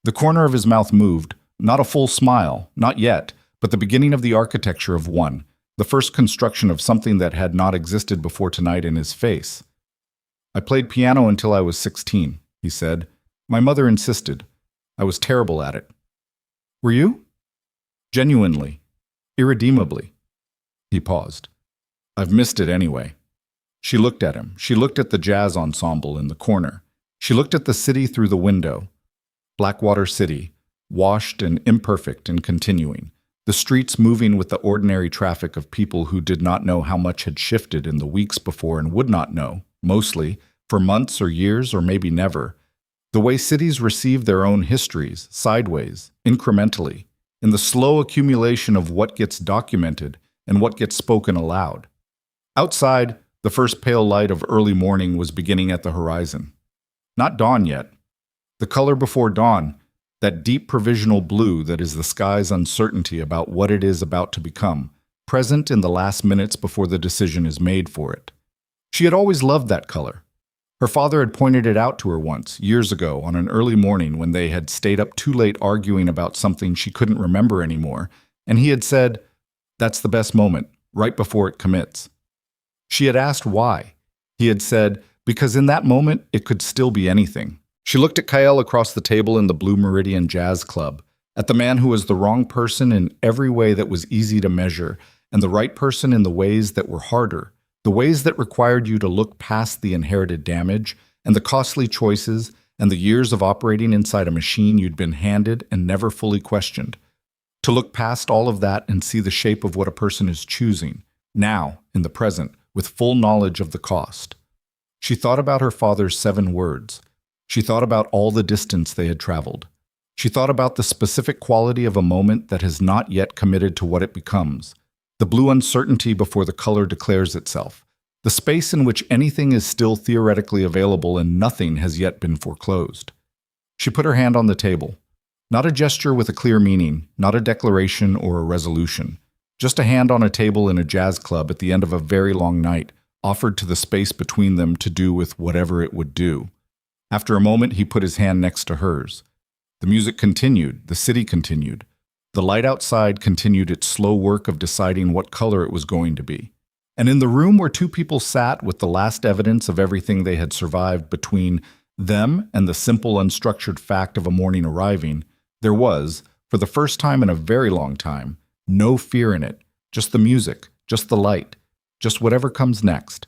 The corner of his mouth moved, not a full smile, not yet, but the beginning of the architecture of one, the first construction of something that had not existed before tonight in his face. "I played piano until I was 16, he said. "My mother insisted. I was terrible at it." "Were you?" "Genuinely. Irredeemably." He paused. "I've missed it anyway." She looked at him. She looked at the jazz ensemble in the corner. She looked at the city through the window. Blackwater City, washed and imperfect and continuing. The streets moving with the ordinary traffic of people who did not know how much had shifted in the weeks before and would not know, mostly, for months or years or maybe never. The way cities receive their own histories, sideways, incrementally, in the slow accumulation of what gets documented and what gets spoken aloud. Outside, the first pale light of early morning was beginning at the horizon. Not dawn yet. The color before dawn, that deep provisional blue that is the sky's uncertainty about what it is about to become, present in the last minutes before the decision is made for it. She had always loved that color. Her father had pointed it out to her once, years ago, on an early morning when they had stayed up too late arguing about something she couldn't remember anymore, and he had said, "That's the best moment, right before it commits." She had asked why. He had said, because in that moment, it could still be anything. She looked at Kael across the table in the Blue Meridian Jazz Club, at the man who was the wrong person in every way that was easy to measure, and the right person in the ways that were harder, the ways that required you to look past the inherited damage and the costly choices and the years of operating inside a machine you'd been handed and never fully questioned. To look past all of that and see the shape of what a person is choosing, now, in the present, with full knowledge of the cost. She thought about her father's 7 words. She thought about all the distance they had traveled. She thought about the specific quality of a moment that has not yet committed to what it becomes, the blue uncertainty before the color declares itself, the space in which anything is still theoretically available and nothing has yet been foreclosed. She put her hand on the table. Not a gesture with a clear meaning, not a declaration or a resolution, just a hand on a table in a jazz club at the end of a very long night, offered to the space between them to do with whatever it would do. After a moment, he put his hand next to hers. The music continued, the city continued. The light outside continued its slow work of deciding what color it was going to be. And in the room where 2 people sat with the last evidence of everything they had survived between them and the simple, unstructured fact of a morning arriving, there was, for the first time in a very long time, no fear in it, just the music, just the light, just whatever comes next.